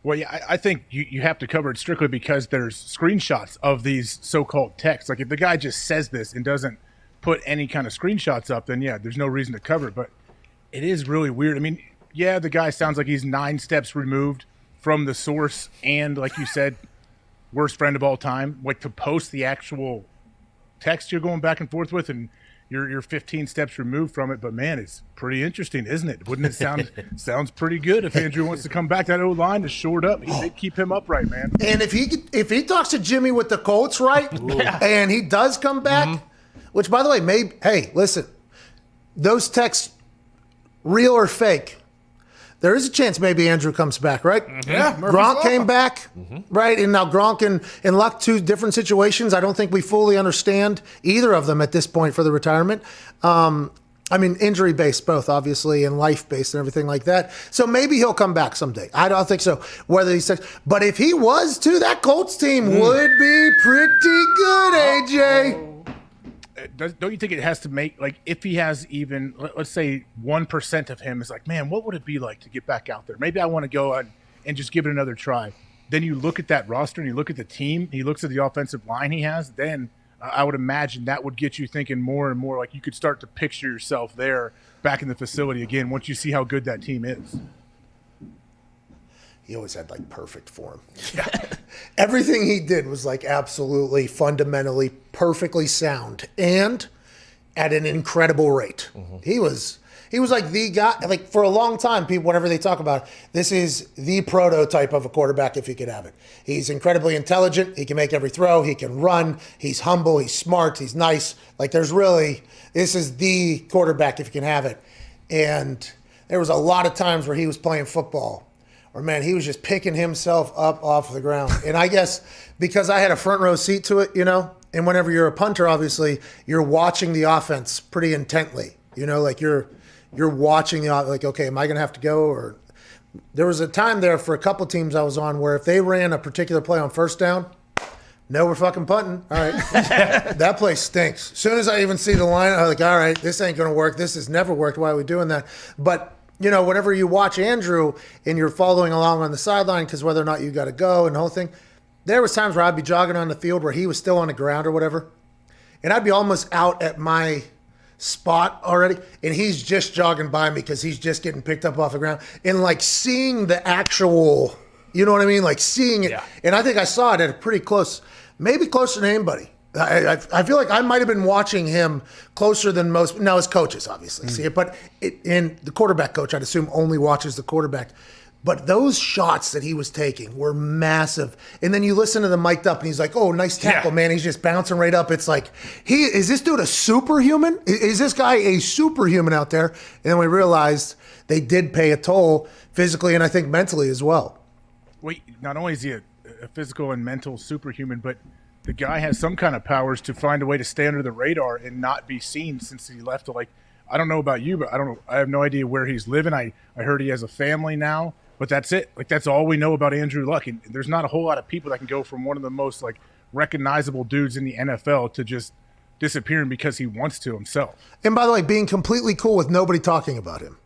Well, yeah, I think you have to cover it strictly because there's screenshots of these so-called texts. Like if the guy just says this and doesn't put any kind of screenshots up, then yeah, there's no reason to cover it. But it is really weird. I mean, yeah, the guy sounds like he's 9 steps removed from the source and, like you said, worst friend of all time. Like to post the actual text you're going back and forth with and you're 15 steps removed from it. But man, it's pretty interesting, isn't it? Wouldn't it sounds pretty good if Andrew wants to come back that old line to short up? He'd keep him upright, man. And if he talks to Jimmy with the Colts right and he does come back, which by the way, hey, listen, those texts, real or fake, there is a chance maybe Andrew comes back, right? Yeah. Gronk came back, right? And now Gronk and Luck, 2 different situations. I don't think we fully understand either of them at this point for the retirement. I mean, injury-based both, obviously, and life-based and everything like that. So maybe he'll come back someday. I don't think so. Whether he's, but if he was to, that Colts team would be pretty good, AJ. Don't you think it has to make, like, if he has even, let's say 1% of him is like, man, what would it be like to get back out there? Maybe I want to go and just give it another try. Then you look at that roster and you look at the team, he looks at the offensive line he has, then I would imagine that would get you thinking more and more like you could start to picture yourself there back in the facility again once you see how good that team is. He always had like perfect form. Yeah. Everything he did was like absolutely fundamentally perfectly sound and at an incredible rate. He was like the guy, like for a long time, people, whenever they talk about it, this is the prototype of a quarterback if he could have it. He's incredibly intelligent. He can make every throw. He can run. He's humble. He's smart. He's nice. Like this is the quarterback if you can have it. And there was a lot of times where he was playing football or man, he was just picking himself up off the ground. And I guess because I had a front row seat to it, And whenever you're a punter, obviously, you're watching the offense pretty intently. You know, like you're watching like, okay, am I going to have to go? Or there was a time there for a couple teams I was on where if they ran a particular play on first down, no, we're fucking punting. All right. That play stinks. As soon as I even see the line, I'm like, all right, this ain't going to work. This has never worked. Why are we doing that? But, you know, whenever you watch Andrew and you're following along on the sideline because whether or not you got to go and the whole thing, there was times where I'd be jogging on the field where he was still on the ground or whatever, and I'd be almost out at my spot already, and he's just jogging by me because he's just getting picked up off the ground. And, like, seeing the actual, you know what I mean? Like, seeing it. Yeah. And I think I saw it at a pretty close, maybe closer than anybody. I feel like I might have been watching him closer than most. Now, his coaches obviously see it, but and the quarterback coach, I'd assume, only watches the quarterback. But those shots that he was taking were massive. And then you listen to the mic'd up, and he's like, oh, nice tackle, man. He's just bouncing right up. It's like, is this dude a superhuman? Is this guy a superhuman out there? And then we realized they did pay a toll physically and I think mentally as well. Wait, not only is he a physical and mental superhuman, but the guy has some kind of powers to find a way to stay under the radar and not be seen since he left. Like, I don't know about you, but I have no idea where he's living. I heard he has a family now. But that's it. Like, that's all we know about Andrew Luck. And there's not a whole lot of people that can go from one of the most, like, recognizable dudes in the NFL to just disappearing because he wants to himself. And by the way, being completely cool with nobody talking about him.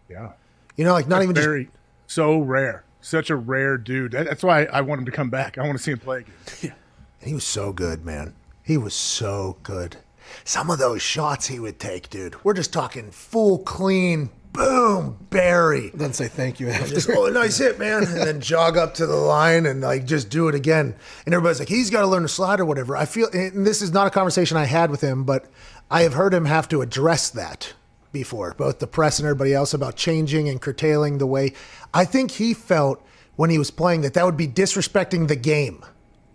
Yeah. You know, like, not even so rare. Such a rare dude. That's why I want him to come back. I want to see him play again. Yeah. He was so good, man. He was so good. Some of those shots he would take, dude. We're just talking full, clean, boom, Barry. Then say thank you after. Just, oh, nice hit, man. And then jog up to the line and, like, just do it again. And everybody's like, he's got to learn to slide or whatever. I feel, and this is not a conversation I had with him, but I have heard him have to address that before, both the press and everybody else, about changing and curtailing the way. I think he felt when he was playing that would be disrespecting the game.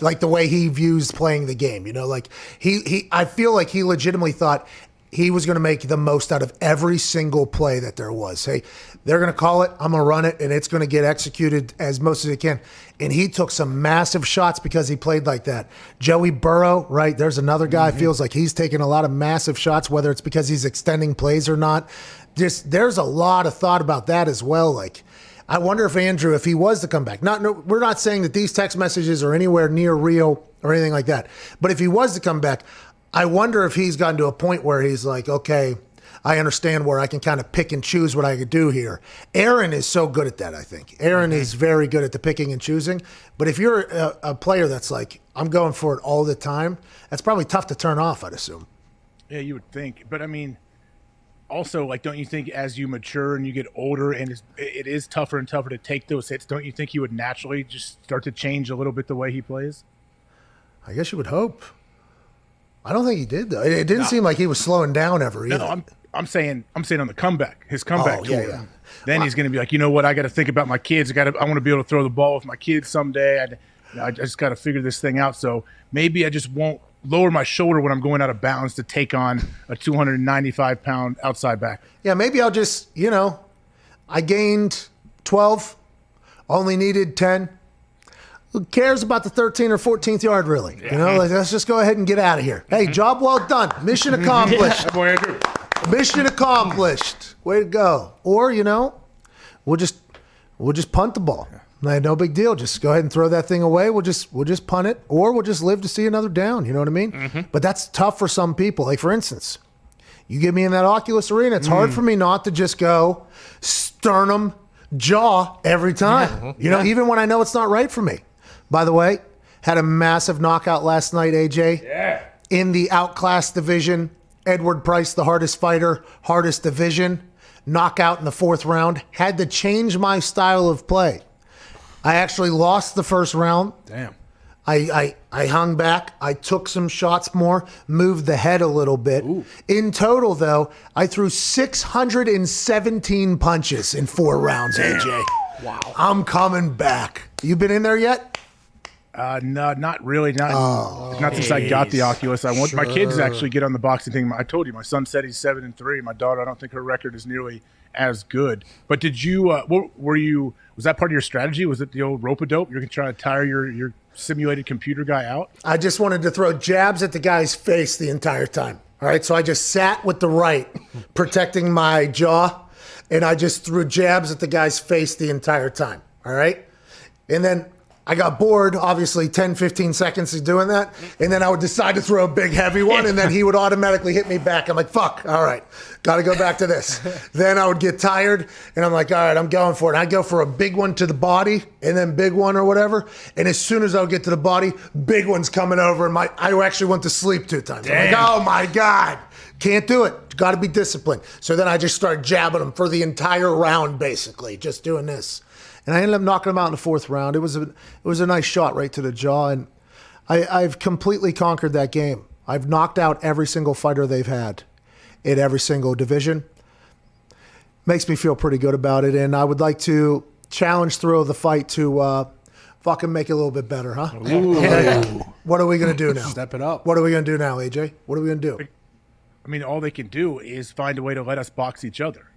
Like the way he views playing the game, you know, like I feel like he legitimately thought he was going to make the most out of every single play that there was. Hey, they're going to call it, I'm going to run it, and it's going to get executed as most as it can. And he took some massive shots because he played like that. Joey Burrow, right? There's another guy feels like he's taking a lot of massive shots, whether it's because he's extending plays or not. There's a lot of thought about that as well. Like, I wonder if Andrew, if he was to come back, we're not saying that these text messages are anywhere near real or anything like that, but if he was to come back, I wonder if he's gotten to a point where he's like, okay, I understand where I can kind of pick and choose what I could do here. Aaron is so good at that, I think. Aaron is very good at the picking and choosing, but if you're a player that's like, I'm going for it all the time, that's probably tough to turn off, I'd assume. Yeah, you would think, but I mean, also, like, don't you think as you mature and you get older and it is tougher and tougher to take those hits, don't you think he would naturally just start to change a little bit the way he plays? I guess you would hope. I don't think he did, though. It didn't seem like he was slowing down ever either. No, I'm saying on the comeback, his comeback tour. Yeah. Then he's going to be like, you know what? I got to think about my kids. I want to be able to throw the ball with my kids someday. I just got to figure this thing out. So maybe I just won't lower my shoulder when I'm going out of bounds to take on a 295-pound outside back. Yeah, maybe I'll just, I gained 12, only needed 10. Who cares about the 13th or 14th yard, really? Yeah. Let's just go ahead and get out of here. Hey, job well done. Mission accomplished. Boy, Andrew. Mission accomplished. Way to go. Or, we'll just punt the ball. No big deal. Just go ahead and throw that thing away. We'll just punt it, or we'll just live to see another down. You know what I mean? Mm-hmm. But that's tough for some people. Like, for instance, you get me in that Oculus arena, it's hard for me not to just go sternum jaw every time. Yeah. Even when I know it's not right for me. By the way, had a massive knockout last night, AJ. Yeah. In the outclass division, Edward Price, the hardest fighter, hardest division, knockout in the 4th round. Had to change my style of play. I actually lost the first round. Damn. I hung back. I took some shots more, moved the head a little bit. Ooh. In total, though, I threw 617 punches in 4 rounds, AJ. Wow. I'm coming back. You been in there yet? No, not really. Not since I got the Oculus. I want my kids to actually get on the boxing thing. I told you, my son said he's 7-3. My daughter, I don't think her record is nearly as good. But did you? Was that part of your strategy? Was it the old rope-a-dope? You're going to try to tire your simulated computer guy out? I just wanted to throw jabs at the guy's face the entire time. All right, so I just sat with the right, protecting my jaw, and I just threw jabs at the guy's face the entire time. All right, and then I got bored, obviously 10, 15 seconds of doing that. And then I would decide to throw a big heavy one, and then he would automatically hit me back. I'm like, fuck, all right, got to go back to this. Then I would get tired, and I'm like, all right, I'm going for it. And I'd go for a big one to the body, and then big one or whatever. And as soon as I would get to the body, big one's coming over, and I actually went to sleep 2 times. I'm like, oh my God, can't do it. Got to be disciplined. So then I just started jabbing him for the entire round, basically, just doing this. And I ended up knocking him out in the 4th round. It was a nice shot right to the jaw, and I've completely conquered that game. I've knocked out every single fighter they've had in every single division. Makes me feel pretty good about it, and I would like to challenge Thrill of the Fight to fucking make it a little bit better, huh? What are we going to do now? Step it up. What are we going to do now, AJ? What are we going to do? I mean, all they can do is find a way to let us box each other.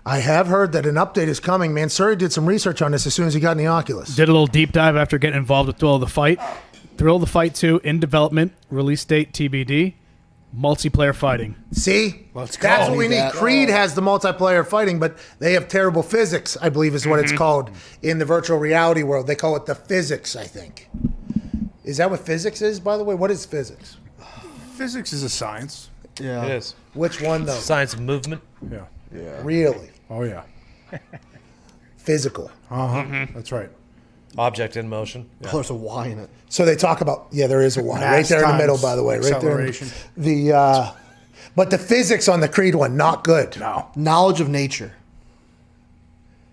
I have heard that an update is coming. Man, Surrey did some research on this as soon as he got in the Oculus. Did a little deep dive after getting involved with Thrill of the Fight. Thrill of the Fight 2 in development, release date TBD, multiplayer fighting. See? That's what we need. Creed has the multiplayer fighting, but they have terrible physics, I believe is what it's called in the virtual reality world. They call it the physics, I think. Is that what physics is, by the way? What is physics? Physics is a science. Yeah. It is. Which one, though? Science of movement. Yeah. Really? Oh, yeah. Physical. That's right. Object in motion. Oh, there's a Y in it. So they talk about, there is a Y. Right there in the middle, by the way. Right there. But the physics on the Creed one, not good. No. Knowledge of nature.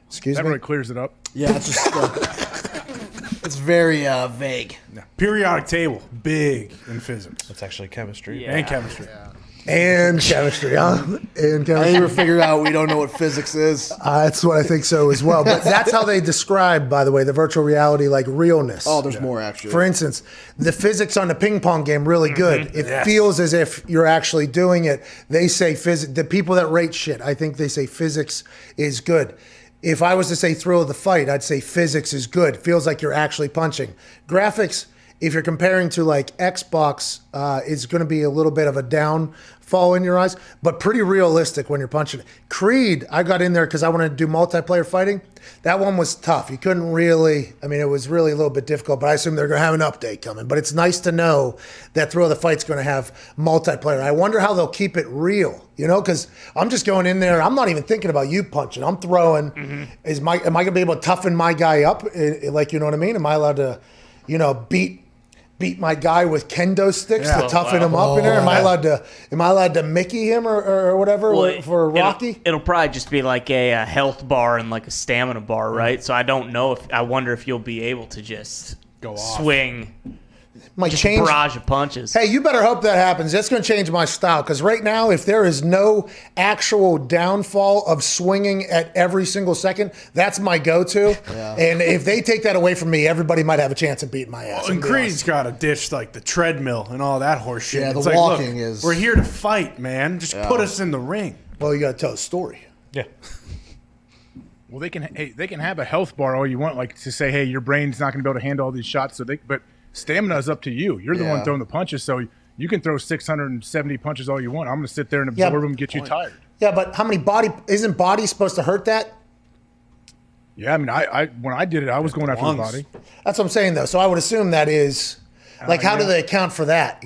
Excuse That me? really clears it up. Yeah, it's just it's very vague. Periodic table, big in physics. That's actually chemistry. And chemistry. And chemistry, huh? And chemistry. I never figured out we don't know what physics is. That's what I think so as well. But that's how they describe, by the way, the virtual reality, like realness. Oh, there's more, actually. For instance, the physics on the ping pong game, really good. It feels as if you're actually doing it. They say the people that rate shit, I think they say physics is good. If I was to say Thrill of the Fight, I'd say physics is good. Feels like you're actually punching. Graphics, if you're comparing to like Xbox, is going to be a little bit of a downfall in your eyes, but pretty realistic when you're punching. Creed, I got in there because I wanted to do multiplayer fighting. That one was tough. You couldn't really, it was really a little bit difficult, but I assume they're going to have an update coming. But it's nice to know that Thrill of the Fight's going to have multiplayer. I wonder how they'll keep it real, because I'm just going in there. I'm not even thinking about you punching. I'm throwing. Am I going to be able to toughen my guy up? Like, you know what I mean? Am I allowed to, beat my guy with kendo sticks to toughen him up in there? Am I allowed to Mickey him or whatever for Rocky? It'll probably just be like a health bar and like a stamina bar, right? So I don't know I wonder if you'll be able to just go off. Swing. Might just change. A barrage of punches. Hey, you better hope that happens. That's going to change my style because right now, if there is no actual downfall of swinging at every single second, that's my go-to. Yeah. And if they take that away from me, everybody might have a chance of beating my ass. Well, and Creed's got to ditch like the treadmill and all that horse shit. Yeah, it's the like, walking look, is. We're here to fight, man. Just put us in the ring. Well, you got to tell a story. Yeah. Well, they can have a health bar all you want, like to say, hey, your brain's not going to be able to handle all these shots. But stamina is up to you. You're the one throwing the punches, so you can throw 670 punches all you want. I'm going to sit there and absorb them and get you tired. Yeah, but how many isn't body supposed to hurt that? Yeah, I when I did it, I was going after the body. That's what I'm saying, though. So I would assume that is, like, how do they account for that,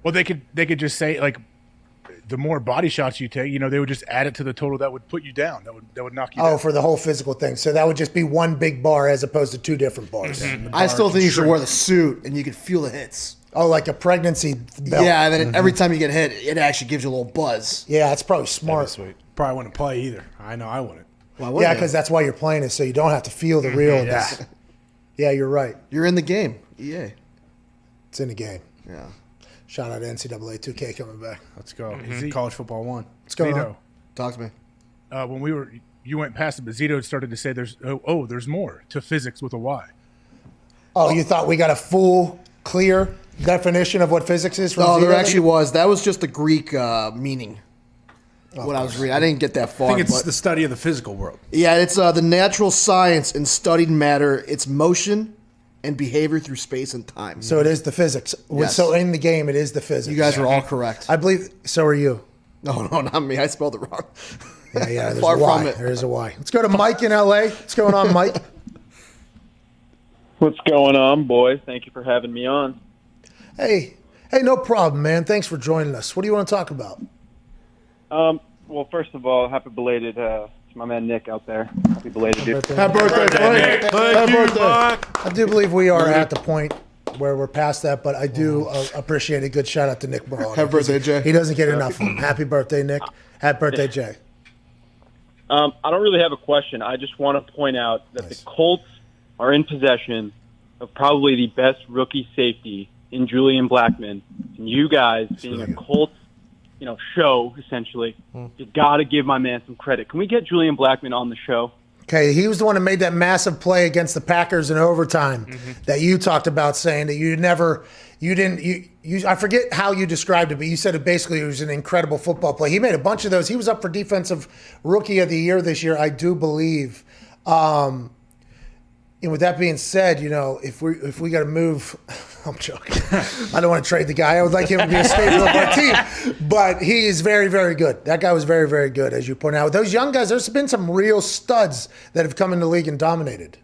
Well, they could just say, like, the more body shots you take, they would just add it to the total that would put you down. That would knock you down. Oh, for the whole physical thing. So that would just be one big bar as opposed to two different bars. Mm-hmm. I still think you should wear the suit and you can feel the hits. Oh, like a pregnancy belt. Yeah, and then every time you get hit, it actually gives you a little buzz. Yeah, it's probably smart. Sweet. Probably wouldn't play either. I know I wouldn't. Yeah, because that's why you're playing it, so you don't have to feel the realness. Yeah, you're right. You're in the game. EA. It's in the game. Yeah. Shout out to NCAA 2K coming back. Let's go. College football 1. What's going on? Talk to me. When you went past it, but Zito started to say there's more to physics with a Y. Oh, you thought we got a full, clear definition of what physics is? No, there actually was. That was just the Greek meaning. What I was reading. I didn't get that far. I think it's the study of the physical world. Yeah, it's the natural science in studied matter, its motion and behavior through space and time. So it is the physics. Yes. So in the game, it is the physics. You guys are all correct. I believe, so are you. No, not me. I spelled it wrong. Yeah, there's Far a Y. from it. There is a Y. Let's go to Mike in L.A. What's going on, Mike? What's going on, boys? Thank you for having me on. Hey, no problem, man. Thanks for joining us. What do you want to talk about? Well, first of all, happy belated to my man Nick out there. Happy belated, dude. Happy birthday, Nick. Happy birthday. I do believe we are at the point where we're past that, but I do appreciate a good shout out to Nick Barone. Happy birthday, Jay. He doesn't get enough of him. Happy birthday, Nick. Happy birthday, Jay. I don't really have a question. I just want to point out that the Colts are in possession of probably the best rookie safety in Julian Blackmon. And you guys, being a Colts, show, essentially, you got to give my man some credit. Can we get Julian Blackmon on the show? Okay, he was the one that made that massive play against the Packers in overtime that you talked about, saying that I forget how you described it, but you said it basically was an incredible football play. He made a bunch of those. He was up for Defensive Rookie of the Year this year, I do believe. And with that being said, if we got to move, I'm joking. I don't want to trade the guy. I would like him to be a staple of our team, but he is very, very good. That guy was very, very good, as you point out. With those young guys, there's been some real studs that have come in the league and dominated.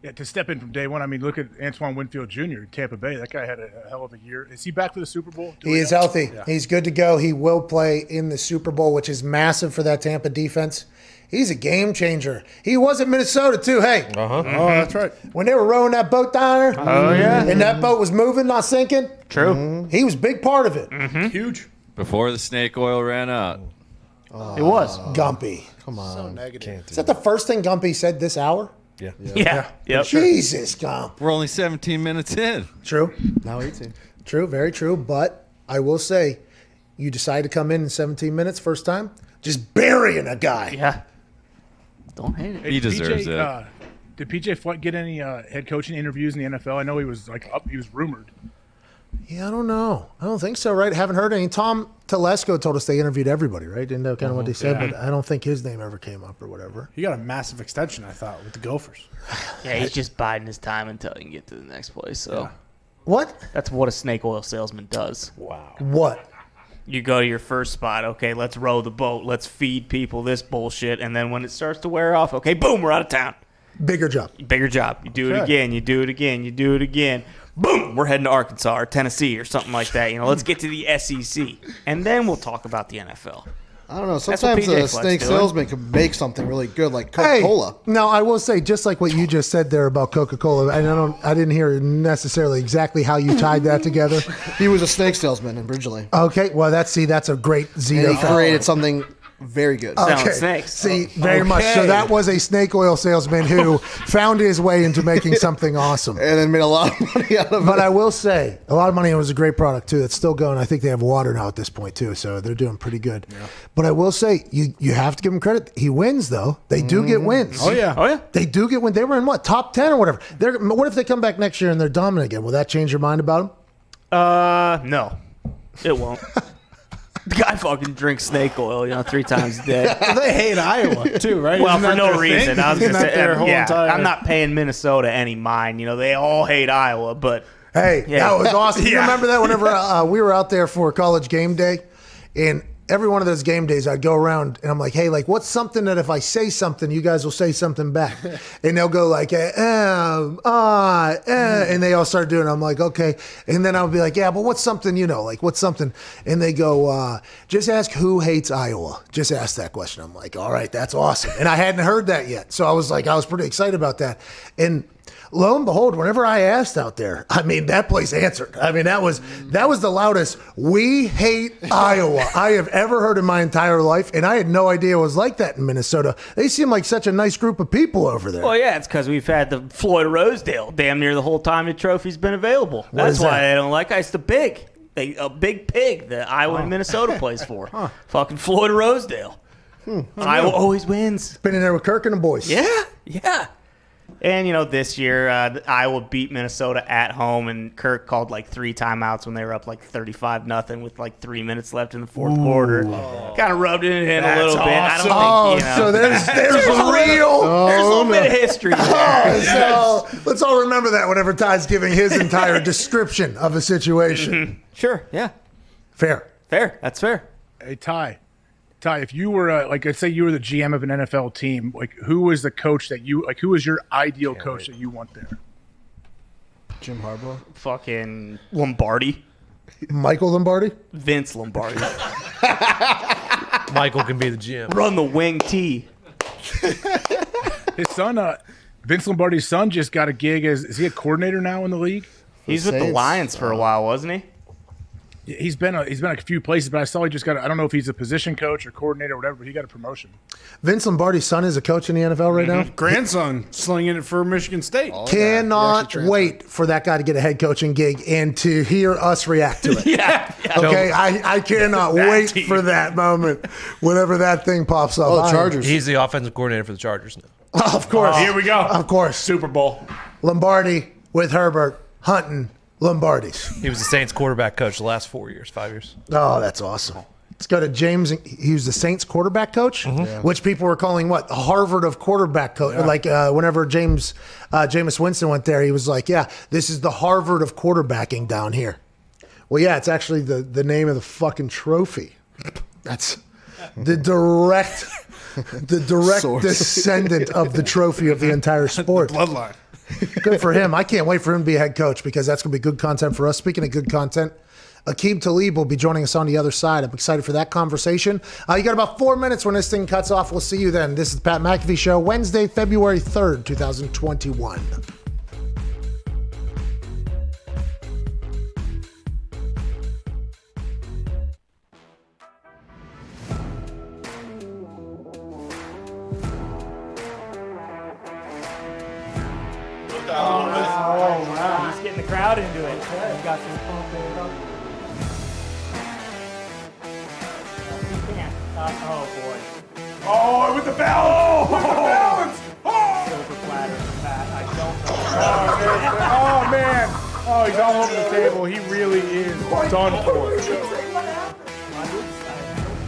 Yeah, to step in from day one. I mean, look at Antoine Winfield Jr. Tampa Bay. That guy had a hell of a year. Is he back for the Super Bowl? He is healthy. Yeah. He's good to go. He will play in the Super Bowl, which is massive for that Tampa defense. He's a game changer. He was at Minnesota, too. Hey. Oh, that's right. When they were rowing that boat down there. Oh, yeah. And that boat was moving, not sinking. True. He was a big part of it. Huge. Before the snake oil ran out. It was. Gumpy. Come on. So negative. Is that the first thing Gumpy said this hour? Yeah. Yeah. Yep. Jesus, Gump. We're only 17 minutes in. True. Now 18. True, very true. But I will say, you decide to come in 17 minutes first time, just burying a guy. Yeah. Don't hate it. He deserves it. Did PJ Fleck get any head coaching interviews in the NFL? I know he was he was rumored. Yeah, I don't know. I don't think so, right? Haven't heard any. Tom Telesco told us they interviewed everybody, right? Didn't know kind of what they said, but I don't think his name ever came up or whatever. He got a massive extension, I thought, with the Gophers. Yeah, he's just biding his time until he can get to the next place. So What? that's what a snake oil salesman does. Wow. What? You go to your first spot, okay, let's row the boat, let's feed people this bullshit, and then when it starts to wear off, okay, boom, we're out of town. Bigger job. Bigger job. You do it again, you do it again, you do it again. Boom, we're heading to Arkansas or Tennessee or something like that. Let's get to the SEC, and then we'll talk about the NFL. I don't know. That's what Sometimes PJ a Fleck's snake doing. salesman can make something really good, like Coca-Cola. Hey, no, I will say, just like what you just said there about Coca-Cola, and I didn't hear necessarily exactly how you tied that together. He was a snake salesman originally. Okay, well, that's a great Zito. And he created something very good. Okay. Snakes. See, very much. So that was a snake oil salesman who found his way into making something awesome. And then made a lot of money out of it. But I will say, a lot of money. It was a great product, too. It's still going. I think they have water now at this point, too. So they're doing pretty good. Yeah. But I will say, you have to give him credit. He wins, though. They do get wins. Oh, yeah. Oh, yeah. They do get wins. They were in what? Top 10 or whatever. What if they come back next year and they're dominant again? Will that change your mind about them? No, it won't. The guy fucking drinks snake oil, 3 times a day. They hate Iowa, too, right? Well, Isn't for that no their reason. thing? I was going to Isn't that say, their whole entire... I'm not paying Minnesota any mind. They all hate Iowa, but Hey, yeah. that was awesome. You remember that whenever we were out there for college game day, and every one of those game days I'd go around and I'm like, hey, what's something that if I say something, you guys will say something back? And they'll go like, and they all start doing it. I'm like, okay. And then I'll be like, yeah, but what's something, what's something? And they go, just ask who hates Iowa. Just ask that question. I'm like, all right, that's awesome. And I hadn't heard that yet. So I was pretty excited about that. And lo and behold, whenever I asked out there, that place answered. That was the loudest "We hate Iowa" I have ever heard in my entire life, and I had no idea it was like that in Minnesota. They seem like such a nice group of people over there. Well, yeah, it's because we've had the Floyd of Rosedale damn near the whole time the trophy's been available. That's why they don't like us. The big, a big pig that Iowa and Minnesota plays for. Fucking Floyd of Rosedale. Iowa always wins. Been in there with Kirk and the boys. Yeah. And, this year, Iowa beat Minnesota at home, and Kirk called like 3 timeouts when they were up like 35-0 with like 3 minutes left in the fourth quarter. Kind of rubbed it in a little bit. I don't think, so there's there's a little bit of history there. So let's all remember that whenever Ty's giving his entire description of a situation. Sure, yeah. Fair. That's fair. Hey, Ty, if you were let's say you were the GM of an NFL team, like who was the coach that you like? Who was your ideal coach that you want there? Jim Harbaugh. Fucking Lombardi. Michael Lombardi. Vince Lombardi. Michael can be the GM. Run the wing T. His son, Vince Lombardi's son, just got a gig as is he a coordinator now in the league? He's with the Lions for a while, wasn't he? He's been a few places, but I saw he just got. I don't know if he's a position coach or coordinator or whatever, but he got a promotion. Vince Lombardi's son is a coach in the NFL right now. Grandson slinging it for Michigan State. Cannot wait for that guy to get a head coaching gig and to hear us react to it. Yeah. Okay, I cannot wait for that moment whenever that thing pops up. Oh, the Chargers. He's the offensive coordinator for the Chargers now. Of course. Here we go. Of course. Super Bowl. Lombardi with Herbert hunting Lombardis. He was the Saints quarterback coach the last 5 years. Oh, that's awesome. Let's go to James. He was the Saints quarterback coach, which people were calling what? Harvard of quarterback coach. Yeah. Like whenever Jameis Winston went there, he was like, yeah, this is the Harvard of quarterbacking down here. Well, yeah, it's actually the name of the fucking trophy. That's the direct descendant of the trophy of the entire sport. Bloodline. Good for him. I can't wait for him to be a head coach because that's going to be good content for us. Speaking of good content, Aqib Talib will be joining us on the other side. I'm excited for that conversation. You got about 4 minutes when this thing cuts off. We'll see you then. This is the Pat McAfee Show, Wednesday, February 3rd, 2021. Oh, wow. He's getting the crowd into it. You got some fun there. Oh, boy. Oh, with the balance. Oh, with the balance. Oh. Silver platter for Pat. I don't know. Oh, man. Oh, he's all over the table. He really is done for.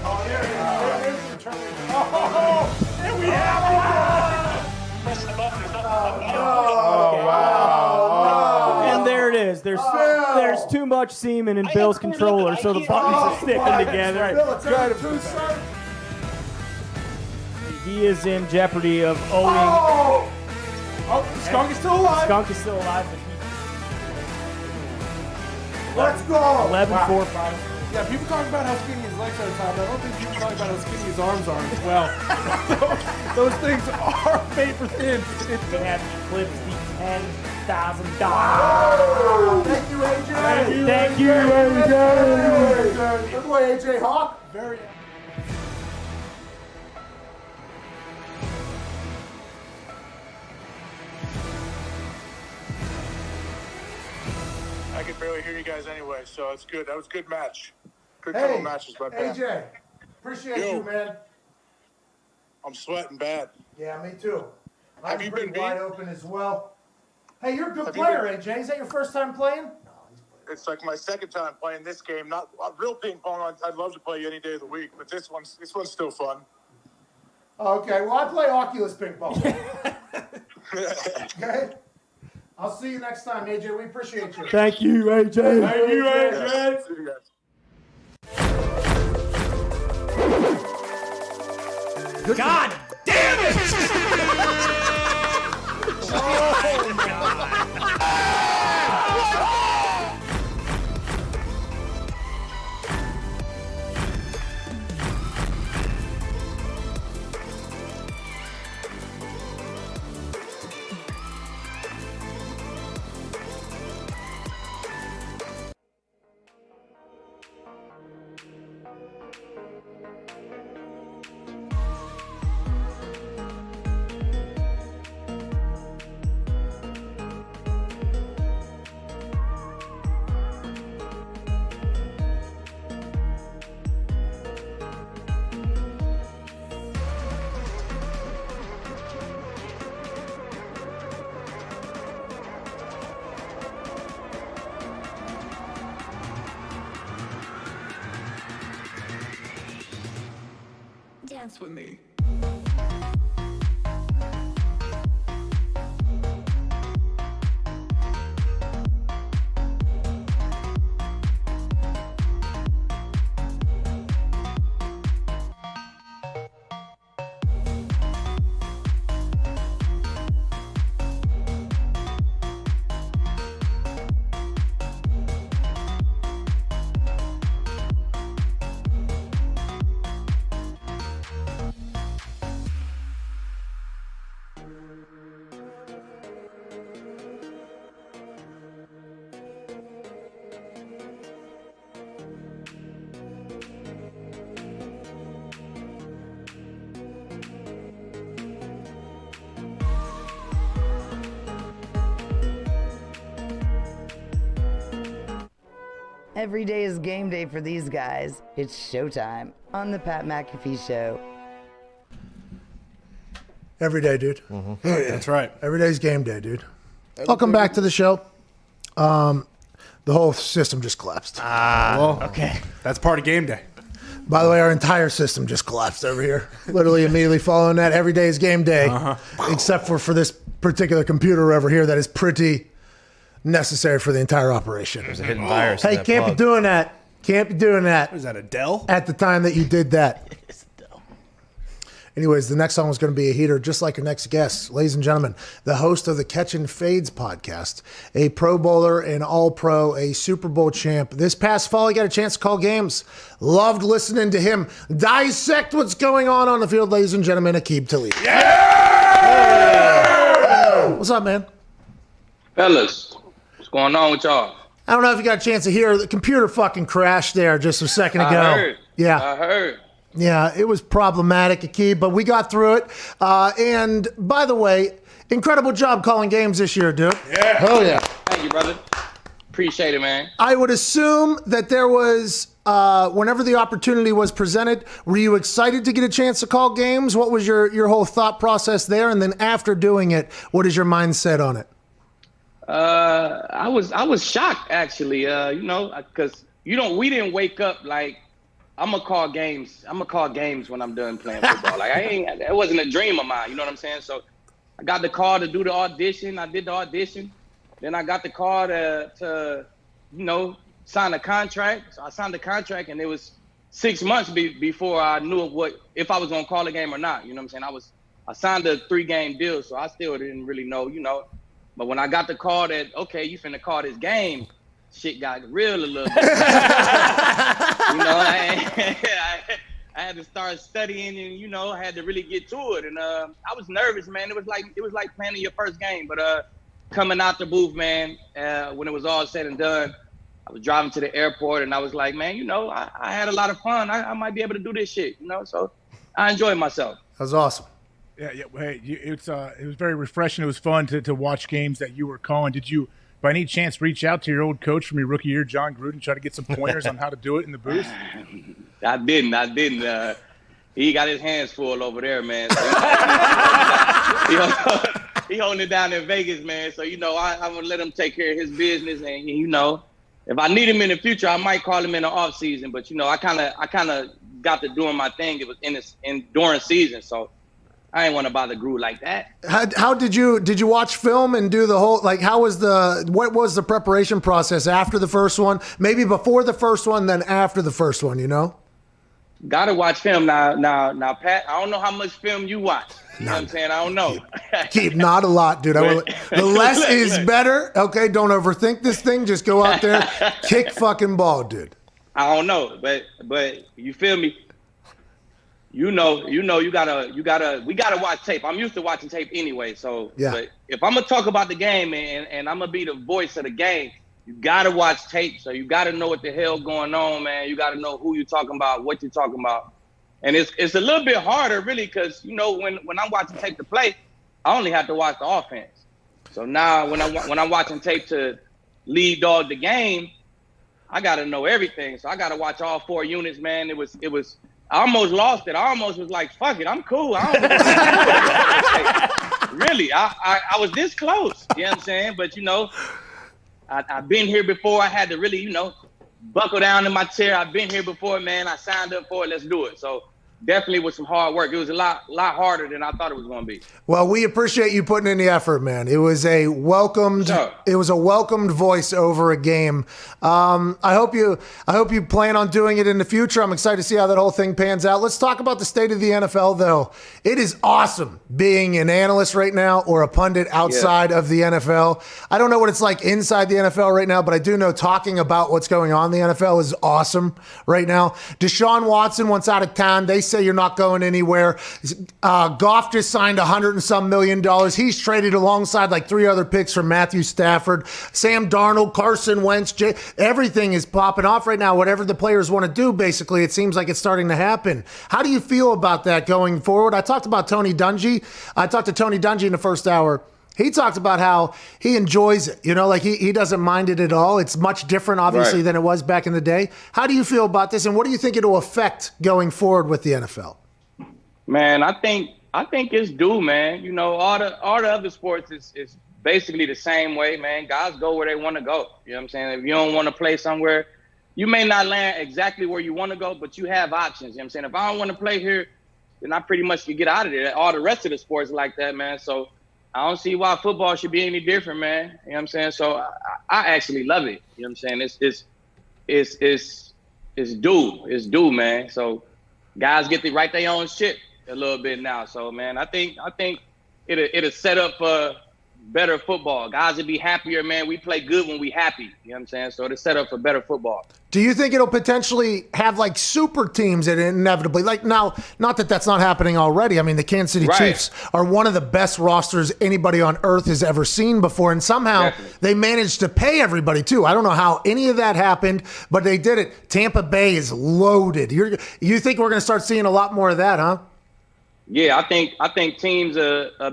Oh, there it is. Oh, and we have it. Oh, wow. And there it is. There's too much semen in Bill's controller, so the buttons are sticking together. He is in jeopardy of owing. Oh, Skunk is still alive. Skunk is still alive, but Let's go. 11-4. Yeah, people talk about how skinny his legs are at the top. I don't think people talk about how skinny his arms are as well. Those things are paper thin. They have eclipsed the $10,000. Thank you, AJ. Thank you, AJ. Good boy, AJ Hawk. Very. I can barely hear you guys anyway, so it's good. That was a good match. Good couple matches by Pat. AJ, appreciate you, man. I'm sweating bad. Yeah, me too. Have you been wide open as well? Hey, you're a good player, AJ. Is that your first time playing? It's like my second time playing this game. Not real ping pong. I'd love to play you any day of the week, but this one's still fun. Okay, well, I play Oculus ping pong. Okay? I'll see you next time, AJ. We appreciate you. Thank you, AJ. Thank you, AJ. See you guys. God damn it! Oh, my God. Dance with me. Every day is game day for these guys. It's showtime on the Pat McAfee Show. Every day, dude. Oh, yeah. That's right. Every day's game day, dude. Welcome back to the show. The whole system just collapsed. Okay. That's part of game day. By the way, our entire system just collapsed over here. Literally immediately following that, every day is game day, except for this particular computer over here that is pretty necessary for the entire operation. There's a hidden virus. Hey, can't be doing that. Can't be doing that. Is that a Dell? At the time that you did that. Anyways, the next song was going to be a heater, just like our next guest. Ladies and gentlemen, the host of the Catch and Fades podcast, a Pro Bowler, an All-Pro, a Super Bowl champ. This past fall, he got a chance to call games. Loved listening to him dissect what's going on the field, ladies and gentlemen. Aqib Talib. Yeah! What's up, man? Fellas, what's going on with y'all? I don't know if you got a chance to hear. The computer fucking crashed there just a second ago. I heard. Yeah. I heard. Yeah, it was problematic, Aqib, but we got through it. And by the way, incredible job calling games this year, dude. Yeah. Hell yeah. Thank you, brother. Appreciate it, man. I would assume that there was, whenever the opportunity was presented, were you excited to get a chance to call games? What was your whole thought process there? And then after doing it, what is your mindset on it? I was shocked, actually, because, we didn't wake up like, I'm gonna call games when I'm done playing football. Like it wasn't a dream of mine. You know what I'm saying? So I got the call to do the audition. I did the audition. Then I got the call to sign a contract. So I signed the contract, and it was 6 months before I knew if I was gonna call a game or not. You know what I'm saying? I signed a 3-game deal, so I still didn't really know. But when I got the call that you finna call this game, shit got real a little bit. I had to start studying, and I had to really get to it. And I was nervous, man. It was like playing your first game. But coming out the booth, man, when it was all said and done, I was driving to the airport, and I was like, man, I had a lot of fun. I might be able to do this shit, So I enjoyed myself. That was awesome. Yeah. Hey, it was very refreshing. It was fun to watch games that you were calling. Did you, by any chance, reach out to your old coach from your rookie year, John Gruden, try to get some pointers on how to do it in the booth? I didn't. He got his hands full over there, man. So, he holding it down in Vegas, man. So, I'm going to let him take care of his business. And, if I need him in the future, I might call him in the off season. But, I kind of got to doing my thing. It was during season. So I ain't want to bother Gruden like that. How did you watch film and do the whole, what was the preparation process after the first one? Maybe before the first one, then after the first one, Gotta watch film now, Pat. I don't know how much film you watch. You know what I'm saying? I don't know. Keep not a lot, dude. The less is better. Okay, don't overthink this thing. Just go out there, kick fucking ball, dude. I don't know, but you feel me? We gotta watch tape. I'm used to watching tape anyway. So, yeah. But if I'm gonna talk about the game and I'm gonna be the voice of the game, you gotta watch tape. So you gotta know what the hell going on, man. You gotta know who you're talking about, what you're talking about, and it's a little bit harder, really, because when I'm watching tape to play, I only have to watch the offense. So now when I'm watching tape to lead dog the game, I gotta know everything. So I gotta watch all 4 units, man. It was. I almost lost it. I almost was like, fuck it, I'm cool. Really, I was this close. You know what I'm saying? But, I've been here before. I had to really, buckle down in my chair. I've been here before, man. I signed up for it. Let's do it. So definitely with some hard work. It was a lot harder than I thought it was going to be. Well, we appreciate you putting in the effort, man. It was a welcomed voice over a game. I hope you plan on doing it in the future. I'm excited to see how that whole thing pans out. Let's talk about the state of the NFL, though. It is awesome being an analyst right now or a pundit outside of the NFL. I don't know what it's like inside the NFL right now, but I do know talking about what's going on in the NFL is awesome right now. Deshaun Watson wants out of town. They say you're not going anywhere. Goff just signed $100 and some million. He's traded alongside like 3 other picks from Matthew Stafford, Sam Darnold, Carson Wentz. Everything is popping off right now. Whatever the players want to do, basically, it seems like it's starting to happen. How do you feel about that going forward? I talked about Tony Dungy. I talked to Tony Dungy in the first hour. He talked about how he enjoys it. You know, like he doesn't mind it at all. It's much different, obviously, than it was back in the day. How do you feel about this, and what do you think it'll affect going forward with the NFL? Man, I think it's due, man. You know, all the other sports is basically the same way, man. Guys go where they want to go. You know what I'm saying? If you don't want to play somewhere, you may not land exactly where you want to go, but you have options. You know what I'm saying? If I don't want to play here, then I pretty much can get out of there. All the rest of the sports like that, man. So I don't see why football should be any different, man. You know what I'm saying? So I actually love it. You know what I'm saying? It's due, man. So guys get to write their own shit a little bit now. So man, I think it'll set up for better football. Guys will be happier, man. We play good when we happy. You know what I'm saying? So it'll set up for better football. Do you think it'll potentially have like super teams that inevitably, like now, not that that's not happening already. I mean, the Kansas City Chiefs are one of the best rosters anybody on earth has ever seen before. And somehow they managed to pay everybody too. I don't know how any of that happened, but they did it. Tampa Bay is loaded. You think we're going to start seeing a lot more of that, huh? Yeah, I think teams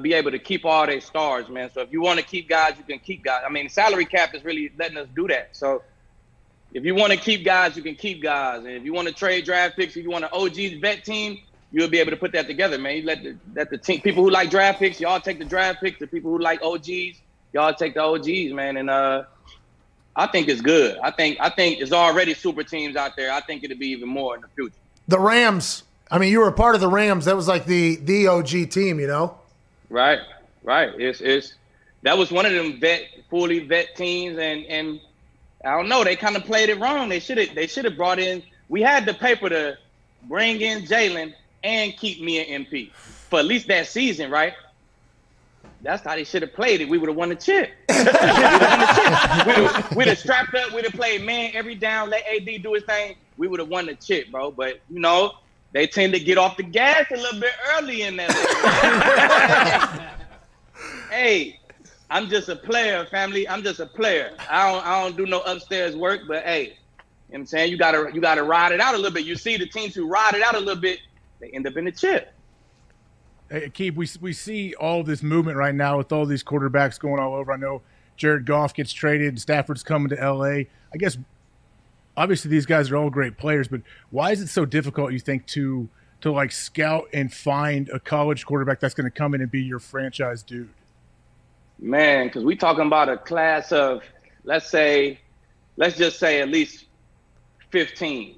be able to keep all their stars, man. So if you want to keep guys, you can keep guys. I mean, salary cap is really letting us do that. So if you want to keep guys, you can keep guys. And if you want to trade draft picks, if you want an OG vet team, you'll be able to put that together, man. You let the team, people who like draft picks, y'all take the draft picks. The people who like OGs, y'all take the OGs, man. And I think it's good. I think there's already super teams out there. I think it'll be even more in the future. The Rams. I mean, you were a part of the Rams. That was like the OG team, you know? Right. It's that was one of them fully vet teams, and I don't know, they kind of played it wrong. They should have brought in. We had the paper to bring in Jalen and keep me an MP for at least that season, right? That's how they should have played it. We would have won the chip. We'd have strapped up. We'd have played man every down, let AD do his thing. We would have won the chip, bro. But you know, they tend to get off the gas a little bit early in that. Hey, I'm just a player, family. I'm just a player. I don't do no upstairs work, but hey, you know what I'm saying? You gotta ride it out a little bit. You see the teams who ride it out a little bit, they end up in the chip. Hey, Aqib, we see all this movement right now with all these quarterbacks going all over. I know Jared Goff gets traded. Stafford's coming to L.A. I guess obviously these guys are all great players, but why is it so difficult, you think, to like scout and find a college quarterback that's going to come in and be your franchise dude? Man, because we talking about a class of, let's just say at least 15.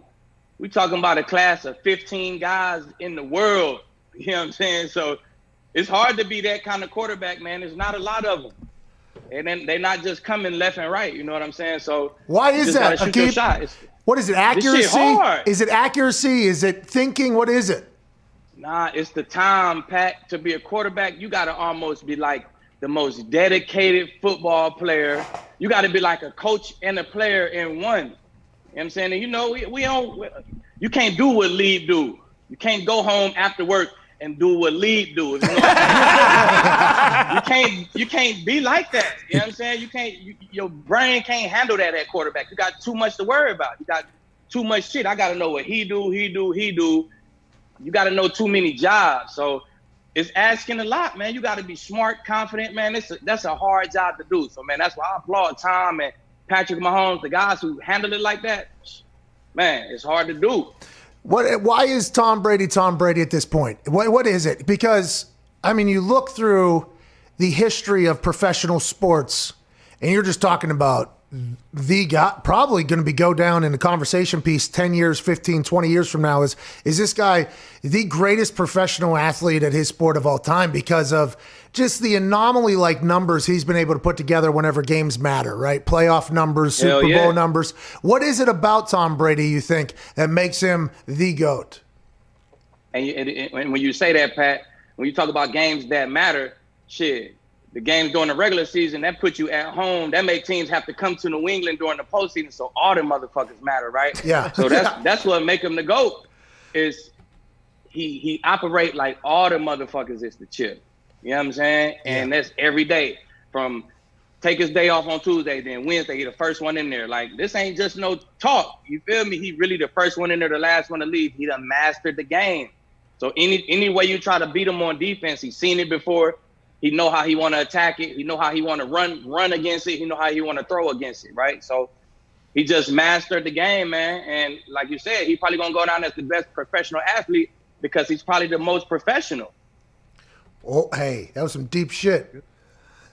We talking about a class of 15 guys in the world. You know what I'm saying? So it's hard to be that kind of quarterback, man. There's not a lot of them. And then they're not just coming left and right. You know what I'm saying? So why is that? What is it? Accuracy? This shit hard. Is it accuracy? Is it thinking? What is it? Nah, it's the time, Pat. To be a quarterback, you got to almost be like the most dedicated football player. You got to be like a coach and a player in one. You know what I'm saying? And you know, you can't do what Leave do. You can't go home after work and do what Leave do. You know what I'm saying? You can't be like that. You know what I'm saying? Your brain can't handle that at quarterback. You got too much to worry about. You got too much shit. I got to know what he do. You got to know too many jobs. So it's asking a lot, man. You got to be smart, confident, man. That's a hard job to do. So, man, that's why I applaud Tom and Patrick Mahomes, the guys who handle it like that. Man, it's hard to do. Why is Tom Brady at this point? What is it? Because, I mean, you look through the history of professional sports, and you're just talking about the guy, probably going to go down in the conversation piece 10 years, 15, 20 years from now is this guy the greatest professional athlete at his sport of all time because of just the anomaly like numbers he's been able to put together whenever games matter, right? Playoff numbers, Super Bowl numbers. What is it about Tom Brady, you think, that makes him the GOAT? And when you say that, Pat, when you talk about games that matter, shit, the games during the regular season, that puts you at home. That make teams have to come to New England during the postseason, so all the motherfuckers matter, right? Yeah. So that's what make him the GOAT, is he operate like all the motherfuckers is the chip. You know what I'm saying? And that's every day. From take his day off on Tuesday, then Wednesday, he the first one in there. Like, this ain't just no talk. You feel me? He really the first one in there, the last one to leave. He done mastered the game. So any way you try to beat him on defense, he's seen it before. He know how he want to attack it. He know how he want to run against it. He know how he want to throw against it, right? So he just mastered the game, man. And like you said, he probably going to go down as the best professional athlete because he's probably the most professional. Oh, hey, that was some deep shit.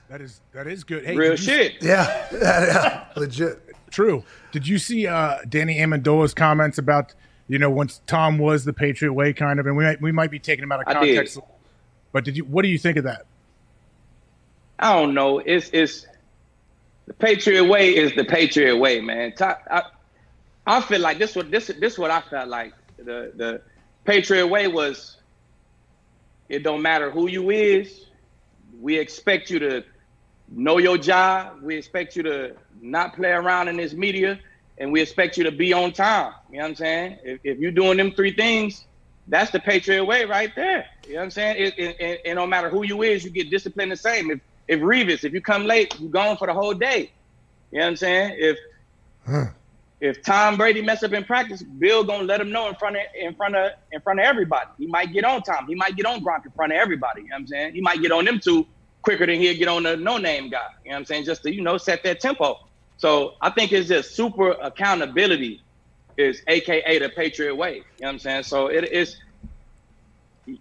That is good. Hey, Real shit. Yeah, legit. True. Did you see Danny Amendola's comments about, once Tom was the Patriot Way kind of, and we might be taking him out of context. I did. But what do you think of that? I don't know. It's the Patriot Way is the Patriot Way, man. I feel like this what I felt like. The Patriot Way was, it don't matter who you is. We expect you to know your job. We expect you to not play around in this media, and we expect you to be on time. You know what I'm saying? If you're doing them three things, that's the Patriot Way right there. You know what I'm saying? It no matter who you is, you get disciplined the same. If Revis, if you come late, you gone for the whole day. You know what I'm saying? If Tom Brady mess up in practice, Bill gonna let him know in front of everybody. He might get on Tom. He might get on Gronk in front of everybody. You know what I'm saying? He might get on them two quicker than he'll get on the no-name guy. You know what I'm saying? Just to, set that tempo. So I think it's just super accountability is AKA the Patriot Way. You know what I'm saying? So it is.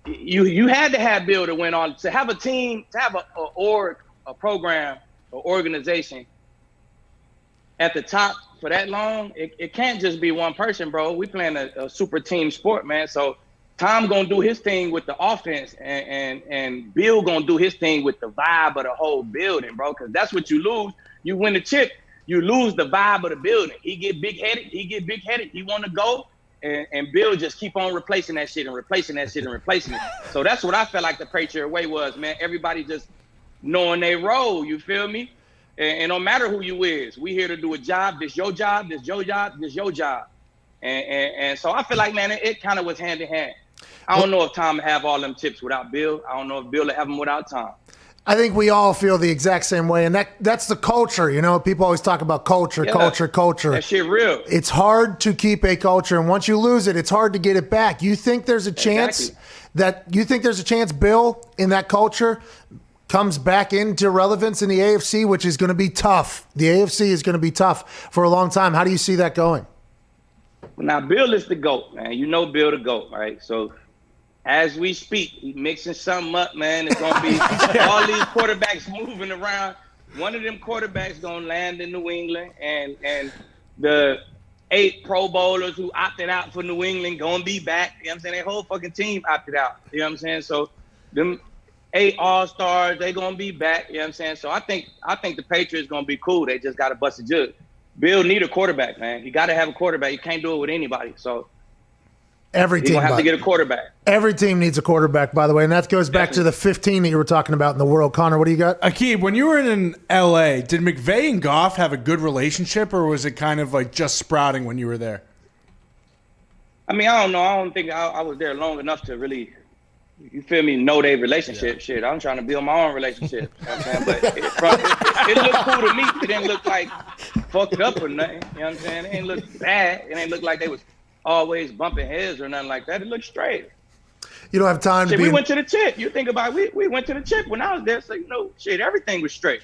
You had to have Bill to win on, to have a team, to have a program, or organization at the top for that long. It can't just be one person, bro. We playing a super team sport, man. So Tom gonna do his thing with the offense, and Bill gonna do his thing with the vibe of the whole building, bro. Because that's what you lose. You win the chip, you lose the vibe of the building. He get big headed. He want to go. And Bill just keep on replacing that shit and replacing that shit and replacing it. So that's what I felt like the Patriot Way was, man. Everybody just knowing their role, you feel me? And no matter who you is, we here to do a job. This your job, this your job, this your job. And so I feel like, man, it kind of was hand in hand. I don't know if Tom have all them tips without Bill. I don't know if Bill will have them without Tom. I think we all feel the exact same way, and that's the culture. People always talk about culture. That shit real. It's hard to keep a culture, and once you lose it, it's hard to get it back. You think there's a chance Bill in that culture comes back into relevance in the AFC, which is going to be tough. The AFC is going to be tough for a long time. How do you see that going? Now, Bill is the GOAT, man. You know Bill the GOAT, right? So as we speak, he's mixing something up, man. It's going to be all these quarterbacks moving around. One of them quarterbacks going to land in New England, and the 8 Pro Bowlers who opted out for New England going to be back. You know what I'm saying? Their whole fucking team opted out. You know what I'm saying? So them 8 All-Stars, they going to be back. You know what I'm saying? So I think the Patriots going to be cool. They just got to bust a jug. Bill need a quarterback, man. You got to have a quarterback. You can't do it with anybody. So every team have to get a quarterback. Every team needs a quarterback, by the way, and that goes back to the 15 that you were talking about in the world. Connor, what do you got? Aqib, when you were in L.A., did McVay and Goff have a good relationship, or was it kind of like just sprouting when you were there? I mean, I don't know. I don't think I was there long enough to really, you feel me, know their relationship. Yeah. Shit, I'm trying to build my own relationship. You know what I'm saying? But it looked cool to me. It didn't look like fucked up or nothing. You know what I'm saying? It ain't look bad. It ain't look like they was always bumping heads or nothing like that. It looked straight. You don't have time to be. We went to the chip. You think about it, we went to the chip when I was there. So, everything was straight.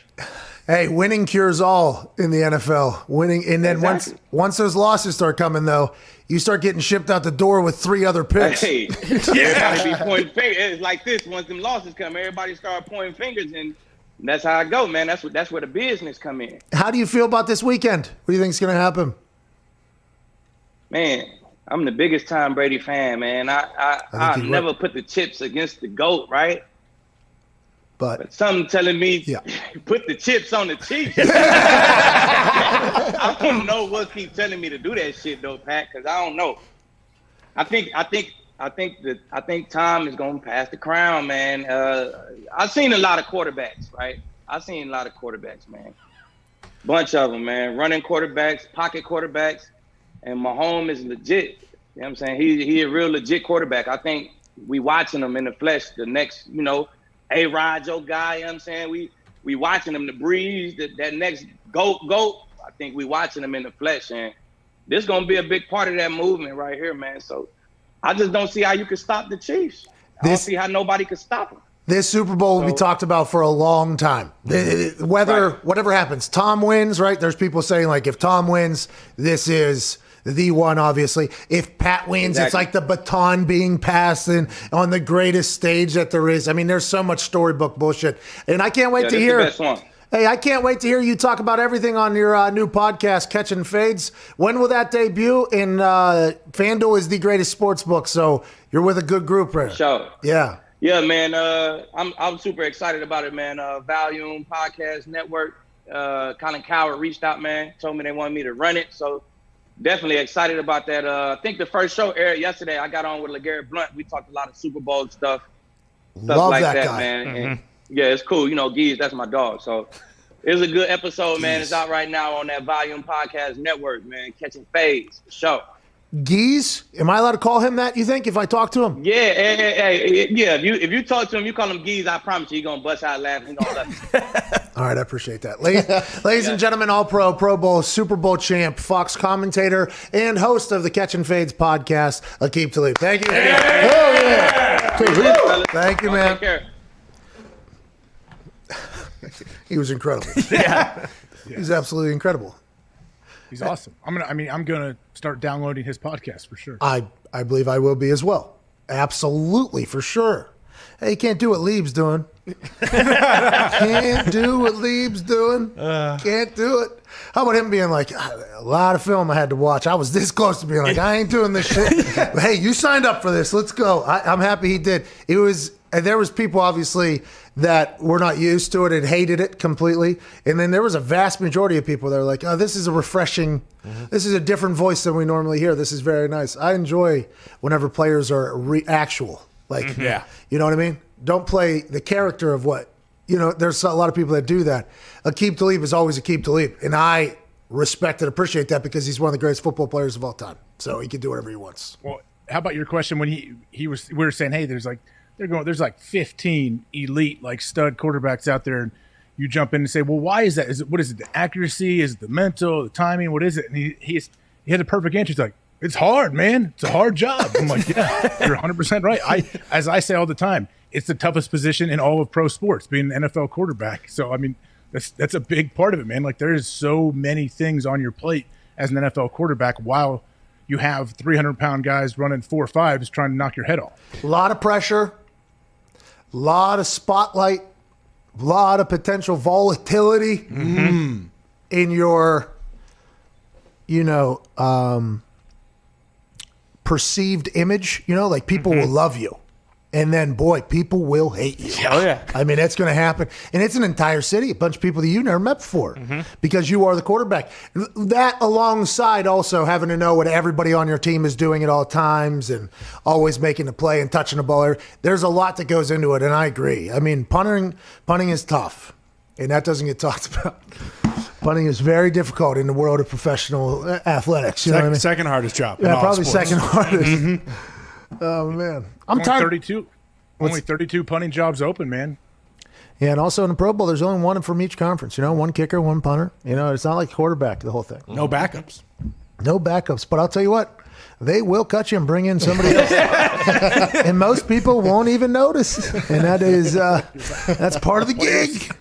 Hey, winning cures all in the NFL. Winning, and then once those losses start coming, though, you start getting shipped out the door with 3 other picks. Hey, everybody be pointing fingers. It's like this. Once them losses come, everybody start pointing fingers, and That's how I go, man. That's where the business come in. How do you feel about this weekend? What do you think is going to happen? Man, I'm the biggest Tom Brady fan, man. I never put the chips against the GOAT, right? But something telling me put the chips on the Chiefs. I don't know what keep telling me to do that shit though, Pat, because I don't know. I think Tom is gonna pass the crown, man. I've seen a lot of quarterbacks, right? Man. Bunch of them, man. Running quarterbacks, pocket quarterbacks, and Mahomes is legit. You know what I'm saying? He a real legit quarterback. I think we watching him in the flesh. The next, A-Rod, your guy, you know what I'm saying? We watching him, the Breeze, that next GOAT. I think we watching him in the flesh, and this going to be a big part of that movement right here, man. So I just don't see how you can stop the Chiefs. I don't see how nobody can stop them. This Super Bowl will be talked about for a long time. Whatever happens, Tom wins, right? There's people saying, like, if Tom wins, this is the one, obviously. If Pat wins, It's like the baton being passed on the greatest stage that there is. I mean, there's so much storybook bullshit. And I can't wait to hear. The best one. Hey, I can't wait to hear you talk about everything on your new podcast, Catching Fades. When will that debut? And FanDuel is the greatest sports book, so you're with a good group there. Sure. Yeah. Yeah, man. I'm super excited about it, man. Volume Podcast Network. Colin Coward reached out, man. Told me they wanted me to run it, so definitely excited about that. I think the first show aired yesterday. I got on with LeGarrette Blunt. We talked a lot of Super Bowl stuff Love like that that, guy. man. And yeah, it's cool. Geese, that's my dog. So it was a good episode, man. It's out right now on that Volume Podcast Network, man. Catching Fades, for sure. Geese? Am I allowed to call him that, you think, if I talk to him? Yeah, yeah. If you talk to him, you call him Geese, I promise you, he's going to bust out laughing. He's going to love you. All right, I appreciate that. Ladies and gentlemen, All-Pro, Pro Bowl, Super Bowl champ, Fox commentator, and host of the Catch and Fades podcast, Aqib Talib. Thank you. Thank you, man. Take care. He was incredible. Yeah. He's absolutely incredible. He's awesome. I'm gonna start downloading his podcast for sure. I believe I will be as well. Absolutely, for sure. Hey, you can't do what Lieb's doing. Can't do what Lieb's doing. Can't do it. How about him being like, a lot of film I had to watch. I was this close to being like, I ain't doing this shit. But hey, you signed up for this. Let's go. I'm happy he did. There was people, obviously, that were not used to it and hated it completely. And then there was a vast majority of people that were like, oh, this is a refreshing, this is a different voice than we normally hear. This is very nice. I enjoy whenever players are actual. Like, you know what I mean? Don't play the character of what, there's a lot of people that do that. Aqib Talib is always Aqib Talib. And I respect and appreciate that because he's one of the greatest football players of all time. So he can do whatever he wants. Well, how about your question when we were saying, hey, there's like 15 elite, like stud quarterbacks out there, and you jump in and say, well, why is that? What is it? The accuracy? Is it the mental, the timing? What is it? And he had a perfect answer. He's like, it's hard, man. It's a hard job. I'm like, yeah, you're 100% right. As I say all the time, it's the toughest position in all of pro sports, being an NFL quarterback. So, I mean, that's a big part of it, man. Like, there is so many things on your plate as an NFL quarterback while you have 300-pound guys running 4.5s trying to knock your head off. A lot of pressure. A lot of spotlight, a lot of potential volatility in your, perceived image. Like people will love you. And then, boy, people will hate you. Oh, yeah. I mean, that's going to happen. And it's an entire city, a bunch of people that you never met before because you are the quarterback. That alongside also having to know what everybody on your team is doing at all times and always making the play and touching the ball. There's a lot that goes into it, and I agree. I mean, punting is tough, and that doesn't get talked about. Punting is very difficult in the world of professional athletics. You know what I mean? Second hardest job. Yeah, probably second hardest. Oh, man. I'm tired. 32. Only 32 punting jobs open, man. Yeah, and also in the Pro Bowl, there's only one from each conference. One kicker, one punter. It's not like quarterback, the whole thing. No backups. No backups. But I'll tell you what, they will cut you and bring in somebody else. And most people won't even notice. And that is that's part of the gig.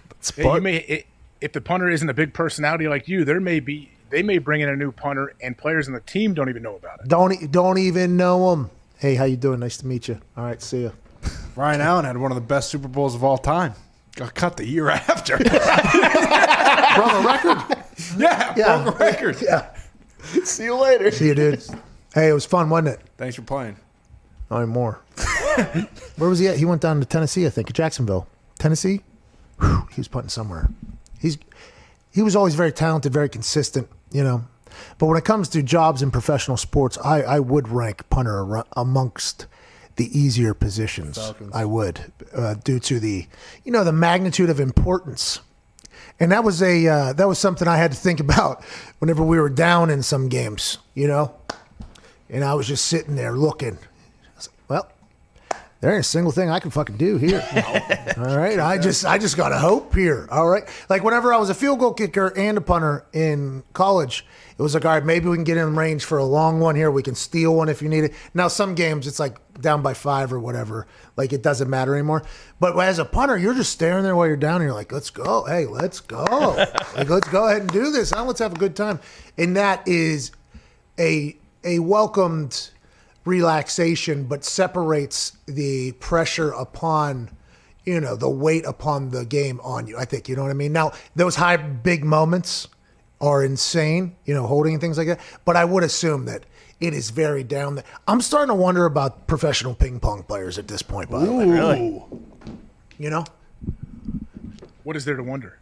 If the punter isn't a big personality like you, they may bring in a new punter and players in the team don't even know about it. Don't even know them. Hey, how you doing? Nice to meet you. All right, see ya. Ryan Allen had one of the best Super Bowls of all time. Got cut the year after. Broke a record. Yeah, broke a record. Yeah. See you later. See you, dude. Hey, it was fun, wasn't it? Thanks for playing. Not anymore. Where was he at? He went down to Tennessee, I think, Jacksonville. Tennessee? Whew, he was putting somewhere. He was always very talented, very consistent, you know. But when it comes to jobs in professional sports, I would rank punter amongst the easier positions. Falcons. I would, due to the magnitude of importance. And that was something I had to think about whenever we were down in some games, you know. And I was just sitting there looking. I was like, well, there ain't a single thing I can fucking do here. All right, I just gotta hope here. All right, like whenever I was a field goal kicker and a punter in college, it was like, all right, maybe we can get in range for a long one here. We can steal one if you need it. Now some games it's like down by 5 or whatever. Like it doesn't matter anymore. But as a punter, you're just staring there while you're down and you're like, let's go. Hey, let's go. Like, let's go ahead and do this. Now let's have a good time. And that is a welcomed relaxation, but separates the pressure upon, the weight upon the game on you, I think. You know what I mean? Now, those high, big moments are insane, holding and things like that. But I would assume that it is very down there. I'm starting to wonder about professional ping pong players at this point, by the way. Really? What is there to wonder?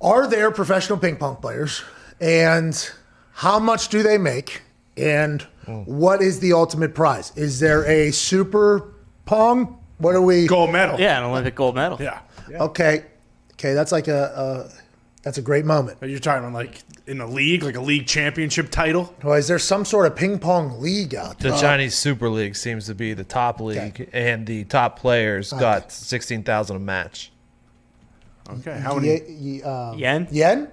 Are there professional ping pong players? And how much do they make? And what is the ultimate prize? Is there a super pong? What are we? Gold medal. Yeah, an Olympic gold medal. Yeah. Okay, that's like that's a great moment. Are you talking like in a league, like a league championship title? Well, is there some sort of ping pong league out there? The Chinese Super League seems to be the top league, and the top players got $16,000 a match. Okay, how many? Yen? Yen?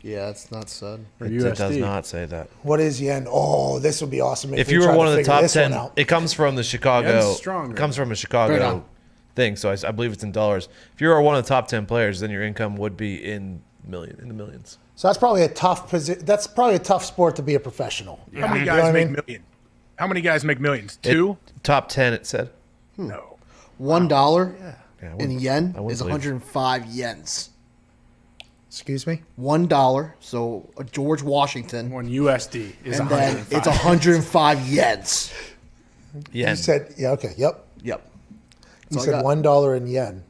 Yeah, it's not said. It does not say that. What is yen? Oh, this would be awesome if you were one of the top 10. It comes from the Chicago. It comes from a Chicago thing, so I believe it's in dollars. If you are one of the top 10 players, then your income would be in the millions. So that's probably a tough position. That's probably a tough sport to be a professional. How many guys make millions? How many guys make millions? 2? Top 10, it said. No. $1 Yeah, in yen I wouldn't is believe. 105 yens. Excuse me? $1. So a George Washington. One USD is and then 105. it's 105 yens. Yen. You said, yeah, okay, yep. Yep. You So I said got- $1 in yen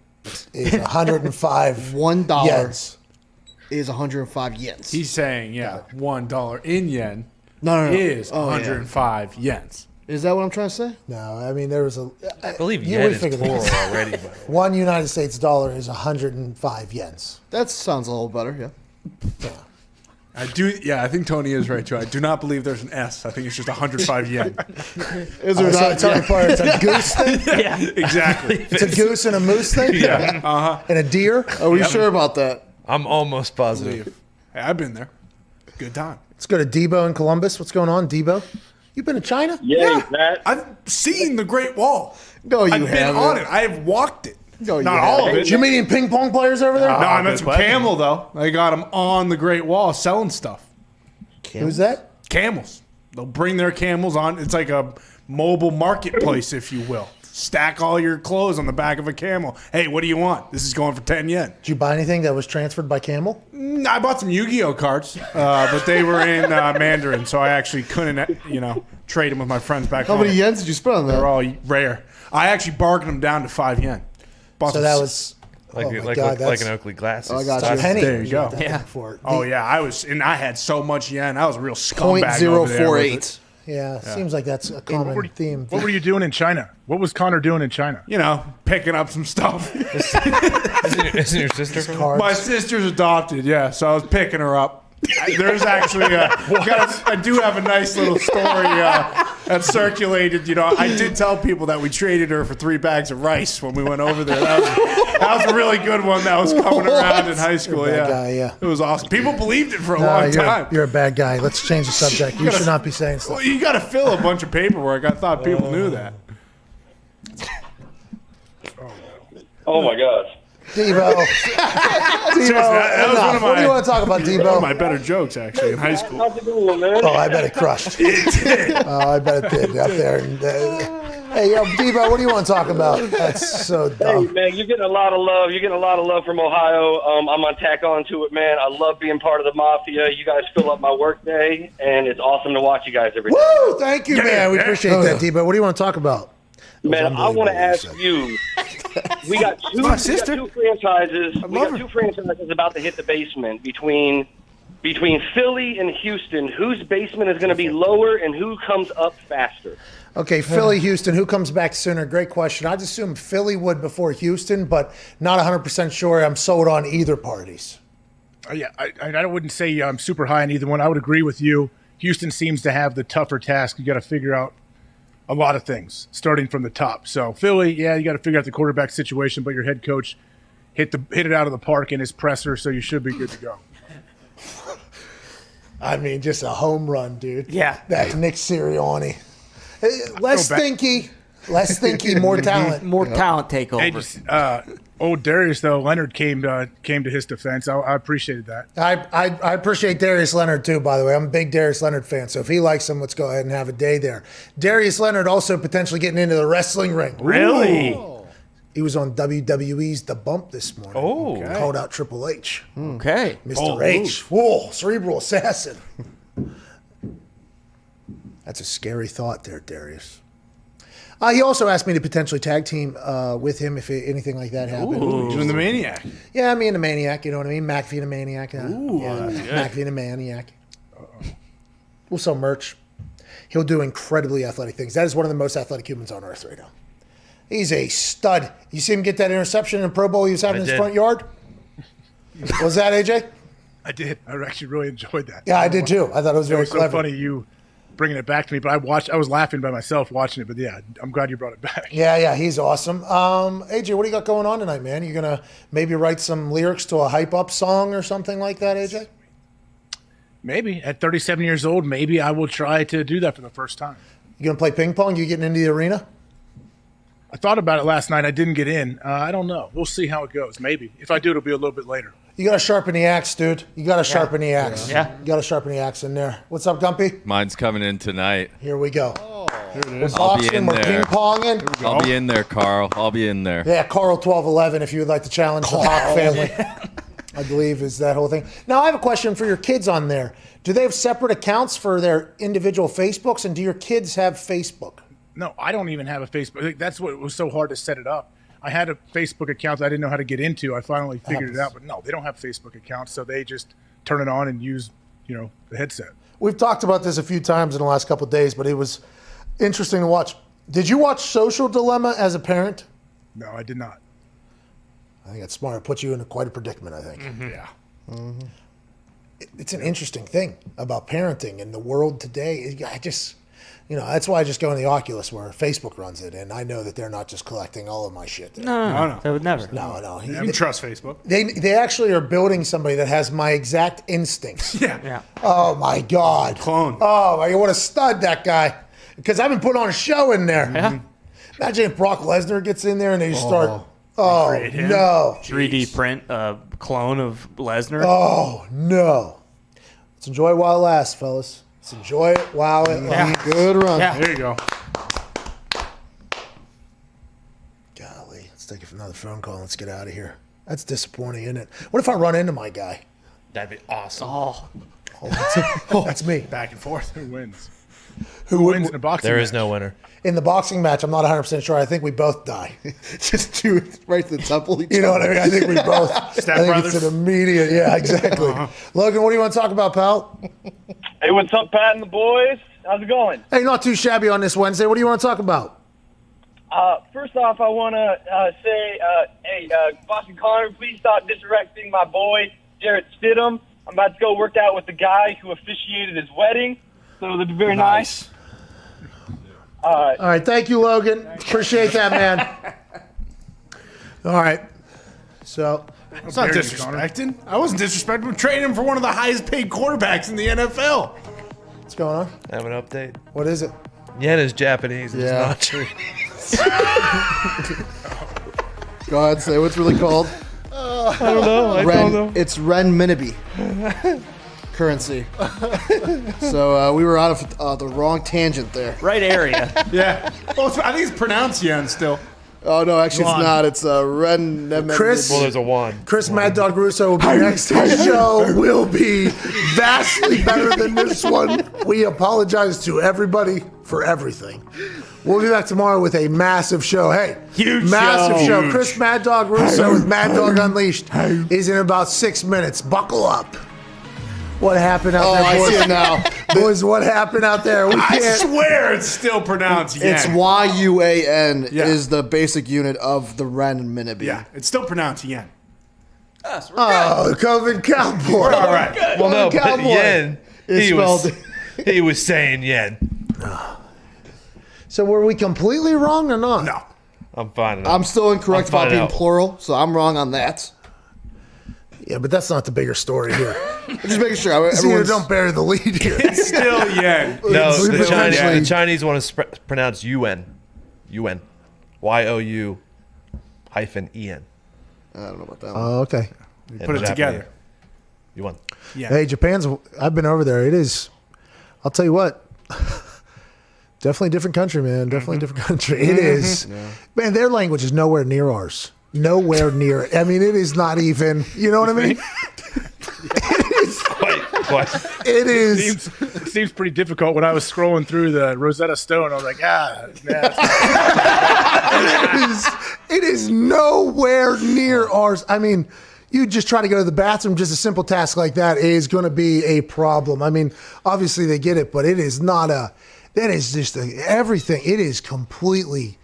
is 105 $1 yens. is 105 yens. He's saying, $1 in yen No. is Oh, yeah. 105 yens. Is that what I'm trying to say? No, I mean, there was a... I believe Yeah, yen we is figured plural this. already. But One United States dollar is 105 yens. That sounds a little better, yeah. I think Tony is right too. I do not believe there's an S. I think it's just 105 yen. Is there not? It's a goose thing? Yeah. Exactly. It's a goose and a moose thing? Yeah. Uh-huh. And a deer? Are we sure about that? I'm almost positive. Hey, I've been there. Good time. Let's go to Debo in Columbus. What's going on, Debo? You been to China? Yeah, Matt. I've seen the Great Wall. No, you I've been haven't. on it. I have walked it. No, you Not all of haven't. it. Did you meet any ping pong players over there? No, I met good some question. camel though. I got them on the Great Wall selling stuff. Who's that? Camels. They'll bring their camels on. It's like a mobile marketplace, if you will. Stack all your clothes on the back of a camel. Hey, what do you want? This is going for 10 yen. Did you buy anything that was transferred by camel? I bought some Yu-Gi-Oh cards, but they were in Mandarin, so I actually couldn't, trade them with my friends back How home. many yens did you spend on that? They're all rare. I actually bargained them down to 5 yen. Bought So some that was... Like, oh my like, God, like that's an Oakley glasses. I got a you. penny. There you go. Yeah. For it. Oh yeah, I had so much yen. I was a real scumbag over there with it. 0.048. Yeah, seems like that's a common theme. What were you doing in China? What was Connor doing in China? Picking up some stuff. Isn't your sister from Cards. My sister's adopted, yeah, so I was picking her up. There's actually I do have a nice little story that circulated. I did tell people that we traded her for 3 bags of rice when we went over there. That was a really good one that was coming around in high school. You're a Yeah, bad guy, yeah. It was awesome. People believed it for a No, long you're, time. you're a bad guy. Let's change the subject. You should not be saying stuff. Well, you got to fill a bunch of paperwork. I thought people knew that. Oh my gosh. Debo. Seriously, that was one of What do you my- want to talk about, One of Debo? my better jokes, actually, in high school. How's it going, man? Oh, I bet it crushed. It did. Oh, I bet it did up there. And, Hey, yo, Debo, what do you want to talk about? That's so dumb. Hey, man, you're getting a lot of love. You're getting a lot of love from Ohio. I'm going to tack on to it, man. I love being part of the Mafia. You guys fill up my work day, and it's awesome to watch you guys every day. Woo! Thank you, man. We appreciate that, Debo. What do you want to talk about? Man, I want to ask you. We got two franchises. We got two franchises about to hit the basement between Philly and Houston. Whose basement is going to be lower, and who comes up faster? Okay, Philly, Houston. Who comes back sooner? Great question. I'd assume Philly would before Houston, but not 100% sure. I'm sold on either parties. Yeah, I wouldn't say I'm super high on either one. I would agree with you. Houston seems to have the tougher task. You got to figure out a lot of things starting from the top. So Philly, yeah, you got to figure out the quarterback situation, but your head coach hit it out of the park in his presser, so you should be good to go. I mean, just a home run, dude. Yeah. That's Nick Sirianni. Less stinky, more talent. More talent takeover. Hey, just, old Darius, though, Leonard came to his defense. I appreciated that. I appreciate Darius Leonard, too, by the way. I'm a big Darius Leonard fan, so if he likes him, let's go ahead and have a day there. Darius Leonard also potentially getting into the wrestling ring. Really? Ooh. He was on WWE's The Bump this morning. Oh. Okay. Called out Triple H. Okay. Mr. H. Whoa, cerebral assassin. That's a scary thought there, Darius. He also asked me to potentially tag team with him if anything like that happened. Ooh. Doing the Maniac. Yeah, me and the Maniac, you know what I mean? McAfee and the Maniac. McAfee and the Maniac. We'll sell merch. He'll do incredibly athletic things. That is one of the most athletic humans on earth right now. He's a stud. You see him get that interception in the Pro Bowl he was having in his front yard? Was that, AJ? I did. I actually really enjoyed that. Yeah, I did too. I thought it was very clever. So funny you bringing it back to me, but I was laughing by myself watching it. But yeah, I'm glad you brought it back. Yeah, he's awesome. AJ, what do you got going on tonight, man? You gonna maybe write some lyrics to a hype up song or something like that, AJ? Maybe at 37 years old, maybe I will try to do that for the first time. You gonna play ping pong? You getting into the arena? I thought about it last night. I didn't get in. I don't know. We'll see how it goes. Maybe if I do, it'll be a little bit later. You got to sharpen the axe, dude. You got to sharpen the axe. Yeah. You got to sharpen the axe in there. What's up, Gumpy? Mine's coming in tonight. Here we go. Here it is. I'll be in we're there. ping-ponging. I'll be in there, Carl. I'll be in there. Yeah, Carl 1211, if you would like to challenge the Hawk family. I believe is that whole thing. Now, I have a question for your kids on there. Do they have separate accounts for their individual Facebooks, and do your kids have Facebook? No, I don't even have a Facebook. That's what was so hard to set it up. I had a Facebook account that I didn't know how to get into. I finally figured it out, but no, they don't have Facebook accounts, so they just turn it on and use, the headset. We've talked about this a few times in the last couple of days, but it was interesting to watch. Did you watch Social Dilemma as a parent? No, I did not. I think that's smart. It puts you in quite a predicament, I think. Mm-hmm. Yeah. Mm-hmm. It's an interesting thing about parenting in the world today. That's why I just go in the Oculus where Facebook runs it, and I know that they're not just collecting all of my shit there. No. They would never. No. You can trust Facebook. They actually are building somebody that has my exact instincts. Yeah. Oh, my God. Clone. Oh, what a stud, that guy. Because I've been putting on a show in there. Yeah. Imagine if Brock Lesnar gets in there and they start... Create him. No. 3D print a clone of Lesnar. Oh, no. Let's enjoy it while it lasts, fellas. Let's enjoy it while it lasts. Good run. Yeah. There you go. Golly. Let's take another phone call. Let's get out of here. That's disappointing, isn't it? What if I run into my guy? That'd be awesome. That's me. Back and forth. Who wins? Who wins in a boxing There match? is no winner. In the boxing match, I'm not 100% sure. I think we both die. Just do it right to the temple. You know what I mean? I think we both. Step I think brothers. it's an immediate. Yeah, exactly. Logan, what do you want to talk about, pal? Hey, what's up, Pat and the boys? How's it going? Hey, not too shabby on this Wednesday. What do you want to talk about? First off, I want to say, hey, Boston Connor, please stop disrespecting my boy, Jarrett Stidham. I'm about to go work out with the guy who officiated his wedding, so that'd be very nice. All right, thank you, Logan. Appreciate that, man. All right. So, It's not disrespecting. I wasn't disrespecting. I'm trading him for one of the highest paid quarterbacks in the NFL. what's going on? I have an update. What is it? Yen is Japanese. It's Yeah. not Chinese. Go ahead, say what's really called. I don't know. I don't know. It's Ren Minabe. currency. So we were out of the wrong tangent there. Right area. Yeah. Well, I think it's pronounced yen still. Oh, no, actually it's not. It's Ren. Chris, Well, there's a one. Chris Mad Dog Russo will be next. His show will be vastly better than this one. We apologize to everybody for everything. We'll be back tomorrow with a massive show. Hey, massive show. Huge. Chris Mad Dog Russo with Mad Dog Unleashed is in about 6 minutes. Buckle up. What happened out there, boys? I see it now. Boys, what happened out there? I swear it's still pronounced yen. It's YUAN Yeah. is the basic unit of the Ren minute. Yeah, it's still pronounced yen. Us, we're Oh, COVID Cowboy. We're all right. Well, no, but Cowboy. yen. It's He was saying yen. So were we completely wrong or not? No. I'm fine. I'm still incorrect I'm about finding being out. plural, so I'm wrong on that. Yeah, but that's not the bigger story here. Just making sure. See, you don't bury the lead here. It's still yen. No, It's the Chinese want to pronounce UN. UN. YOU hyphen EN. I don't know about that one. Oh, okay. You put it together. You won. Yeah. Hey, Japan's. I've been over there. It is. I'll tell you what. Definitely a different country, man. Definitely a different country. It is. Man, their language is nowhere near ours. Nowhere near it. I mean, it is not even. You know what I mean? Quite. It is. It seems pretty difficult. When I was scrolling through the Rosetta Stone, I was like, It is nowhere near ours. I mean, you just try to go to the bathroom, just a simple task like that is going to be a problem. I mean, obviously they get it, but it is not a, that is just everything. It is completely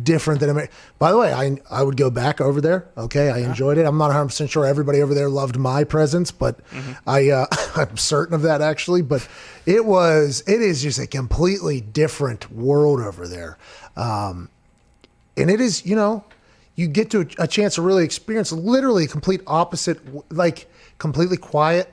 different than America. By the way, I would go back over there. Okay, I enjoyed it. I'm not 100% sure everybody over there loved my presence, but I'm certain of that actually. But it is just a completely different world over there. And it is, you get to a chance to really experience literally complete opposite, like completely quiet.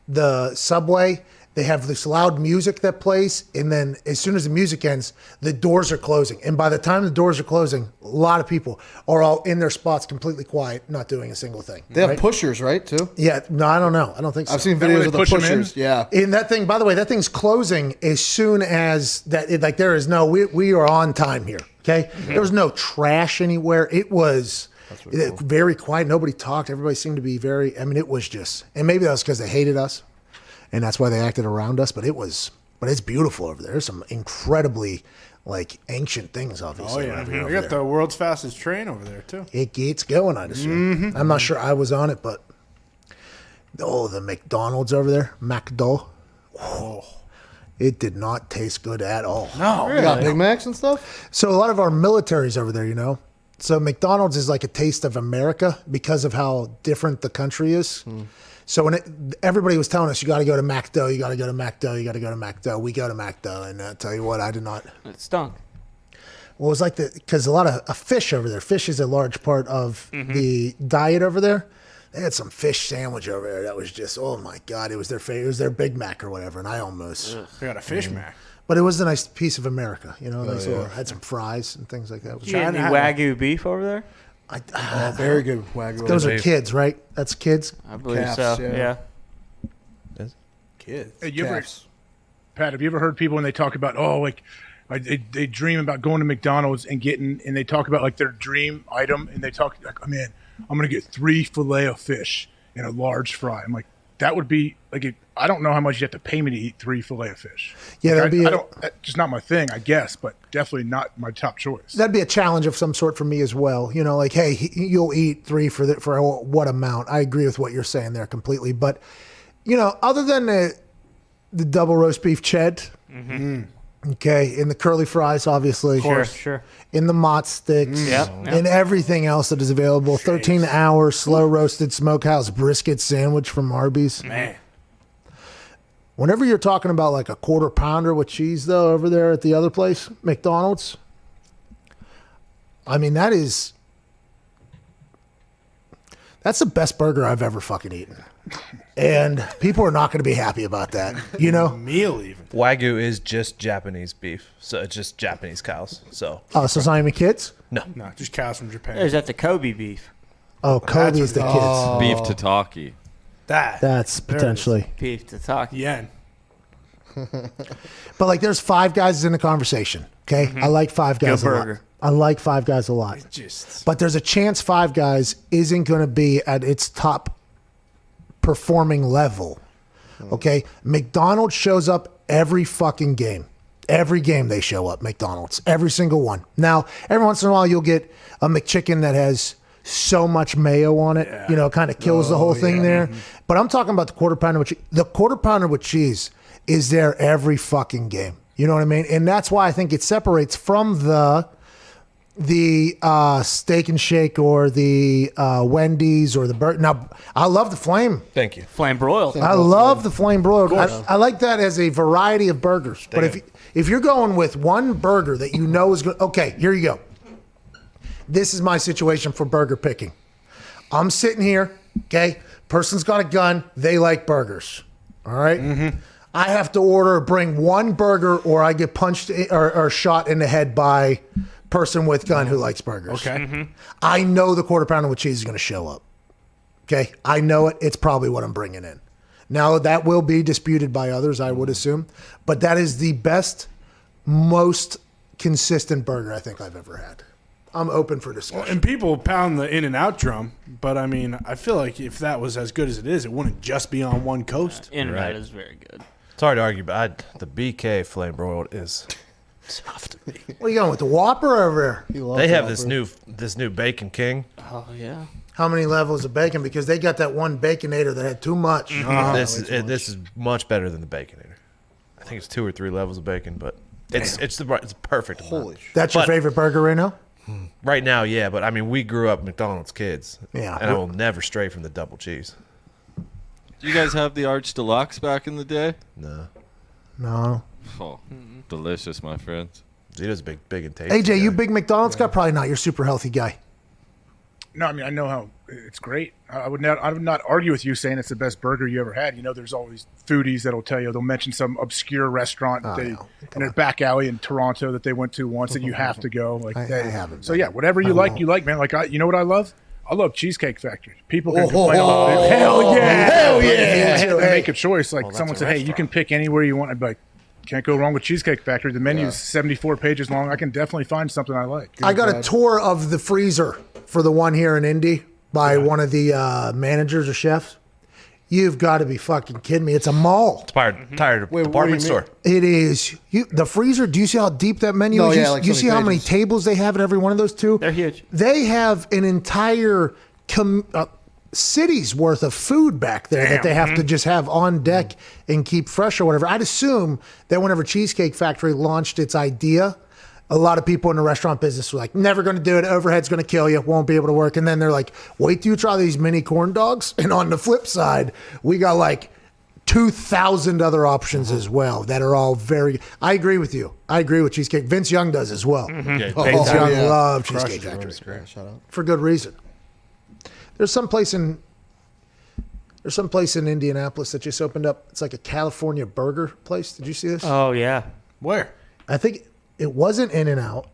The subway, they have this loud music that plays, and then as soon as the music ends, the doors are closing. And by the time the doors are closing, a lot of people are all in their spots, completely quiet, not doing a single thing. They have pushers, right, too? Yeah, no, I don't know. I don't think so. I've seen videos of the pushers. Yeah. And that thing, by the way, that thing's closing as soon as that. Like there is no, we are on time here. Okay, there was no trash anywhere. It was very quiet. Nobody talked. Everybody seemed to be very. I mean, it was just, and maybe that was because they hated us, and that's why they acted around us. But it's beautiful over there. There's some incredibly like ancient things, obviously. Oh yeah, over we got there. the world's fastest train over there too. It gets going, I'd assume. I'm not sure I was on it, but the McDonald's over there, McDo. It did not taste good at all. No, You got Big Macs and stuff? So a lot of our military's over there, So McDonald's is like a taste of America because of how different the country is. So when everybody was telling us, you got to go to McDo, you got to go to McDo, you got to go to McDo. We go to McDo, and I tell you what, I did not. It stunk. Well, it was like because a lot of fish over there. Fish is a large part of the diet over there. They had some fish sandwich over there that was just, oh my God, it was their favorite. It was their Big Mac or whatever, and I almost. They got a fish Mac. But it was a nice piece of America, had some fries and things like that. You got any Wagyu beef over there? Very good Wagyu. Those are kids, right? That's kids? I believe Calves, so. yeah. Kids. Hey, Pat, have you ever heard people when they talk about, they dream about going to McDonald's and they talk about like their dream item, and they talk like, oh man, I'm going to get 3 fillet of fish and a large fry. I'm like, that would be like, I don't know how much you have to pay me to eat 3 fillet of fish. Yeah, like, that'd be that's just not my thing, I guess, but definitely not my top choice. That'd be a challenge of some sort for me as well. Like, hey, you'll eat 3 for what amount? I agree with what you're saying there completely. But, other than the double roast beef ched, okay, in the curly fries, obviously. Sure. In the mott sticks. And everything else that is available. 13-hour slow roasted smokehouse brisket sandwich from Arby's. Man. Whenever you're talking about like a quarter pounder with cheese, though, over there at the other place, McDonald's, I mean, that's the best burger I've ever fucking eaten. And people are not going to be happy about that, Meal even. Wagyu is just Japanese beef, so it's just Japanese cows. So. Oh, so it's not even kids? No, just cows from Japan. Is that the Kobe beef? Oh, Kobe is the kids. Beef tataki. That's potentially beef to talk. Yeah. But like, there's Five Guys in the conversation. Okay, I like Five Guys a burger. lot. I like Five Guys a lot. But there's a chance Five Guys isn't going to be at its top performing level. Okay, McDonald's shows up every fucking game. Every game they show up, McDonald's. Every single one. Now, every once in a while, you'll get a McChicken that has so much mayo on it, kind of kills the whole thing there. But I'm talking about the quarter pounder with cheese. The quarter pounder with cheese is there every fucking game. You know what I mean? And that's why I think it separates from the Steak and Shake or the Wendy's or the burger. Now, I love the flame. Thank you. Flame broiled. I love the flame broiled. I like that as a variety of burgers. But if you're going with one burger that you know is good, okay, here you go. This is my situation for burger picking. I'm sitting here, okay? Person's got a gun. They like burgers, all right? I have to bring one burger or I get punched or shot in the head by person with gun who likes burgers. Okay. I know the quarter pounder with cheese is going to show up, okay? I know it. It's probably what I'm bringing in. Now, that will be disputed by others, I would assume. But that is the best, most consistent burger I think I've ever had. I'm open for discussion. Well, and people pound the In-N-Out drum, but I mean, I feel like if that was as good as it is, it wouldn't just be on one coast. In-N-Out is very good. It's hard to argue, but the BK flame broiled is tough to me. What are you going with, the Whopper over there? They have this new Bacon King. Oh, yeah. How many levels of bacon? Because they got that one Baconator that had too much. This is much better than the Baconator. I think it's 2 or 3 levels of bacon, but it's perfect. Holy shit. That's your favorite burger right now? Right now, yeah, but I mean, we grew up McDonald's kids. Yeah. And I will never stray from the double cheese. Do you guys have the Arch Deluxe back in the day? No. Oh, delicious, my friends. Zito's big and tasty. AJ, you big McDonald's guy? Probably not. You're a super healthy guy. No, I mean, I know how it's great. I would not argue with you saying it's the best burger you ever had. You know, there's always foodies that'll tell you, they'll mention some obscure restaurant in a back alley in Toronto that they went to once that you have to go. Like, I haven't. So yeah, whatever you like, man. Like, you know what I love? I love Cheesecake Factory. People can complain all day. Hell yeah! And make a choice. Like someone said, hey, you can pick anywhere you want. I'd be like, can't go wrong with Cheesecake Factory. The menu is 74 pages long. I can definitely find something I like. I got a tour of the freezer for the one here in Indy by one of the managers or chefs. You've got to be fucking kidding me. It's a mall. It's tired department store. It is. The freezer, do you see how deep that menu is? Yeah, like you see how many tables they have at every one of those two? They're huge. They have an entire city's worth of food back there that they have to just have on deck and keep fresh or whatever. I'd assume that whenever Cheesecake Factory launched its idea, a lot of people in the restaurant business were like, never going to do it. Overhead's going to kill you. Won't be able to work. And then they're like, wait till you try these mini corn dogs. And on the flip side, we got like 2,000 other options as well that are all very. I agree with you. I agree with Cheesecake. Vince Young does as well. Yeah, Vince Young loves Cheesecake Crushes Factory. it. Shout out. For good reason. There's some place in Indianapolis that just opened up. It's like a California burger place. Did you see this? Oh, yeah. Where? I think it wasn't In-N-Out.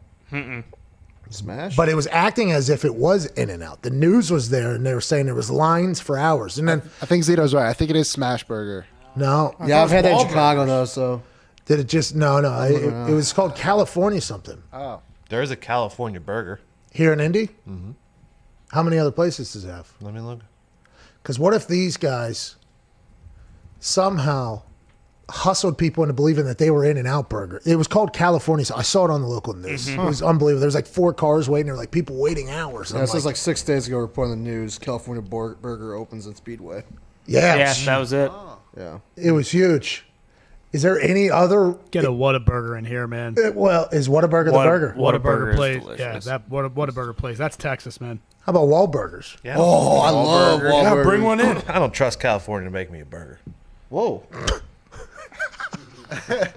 Smash. But it was acting as if it was In-N-Out. The news was there, and they were saying there was lines for hours. And then I think Zito's right. I think it is Smash Burger. no, Yeah, I've had that in Chicago though. So did it just no? It was called California something Oh. There is a California burger. here in Indy. Mm-hmm. How many other places does it have? Let me look. Because what if these guys somehow hustled people into believing that they were In-N-Out Burger? It was called California. I saw it on the local news. It was unbelievable. There was like 4 cars waiting. There were like people waiting hours. yeah, this was like 6 days ago. Reporting the news. California Burger opens in Speedway. Yeah, that was it. Yeah, it was huge. Is there any other? Get a Whataburger in here, man. Well, is Whataburger the burger? Whataburger place. Yeah, that Whataburger place. That's Texas, man. How about Wahlburgers? Yeah. Oh, I love Wahlburgers. Yeah, bring one in. I don't trust California to make me a burger. Whoa.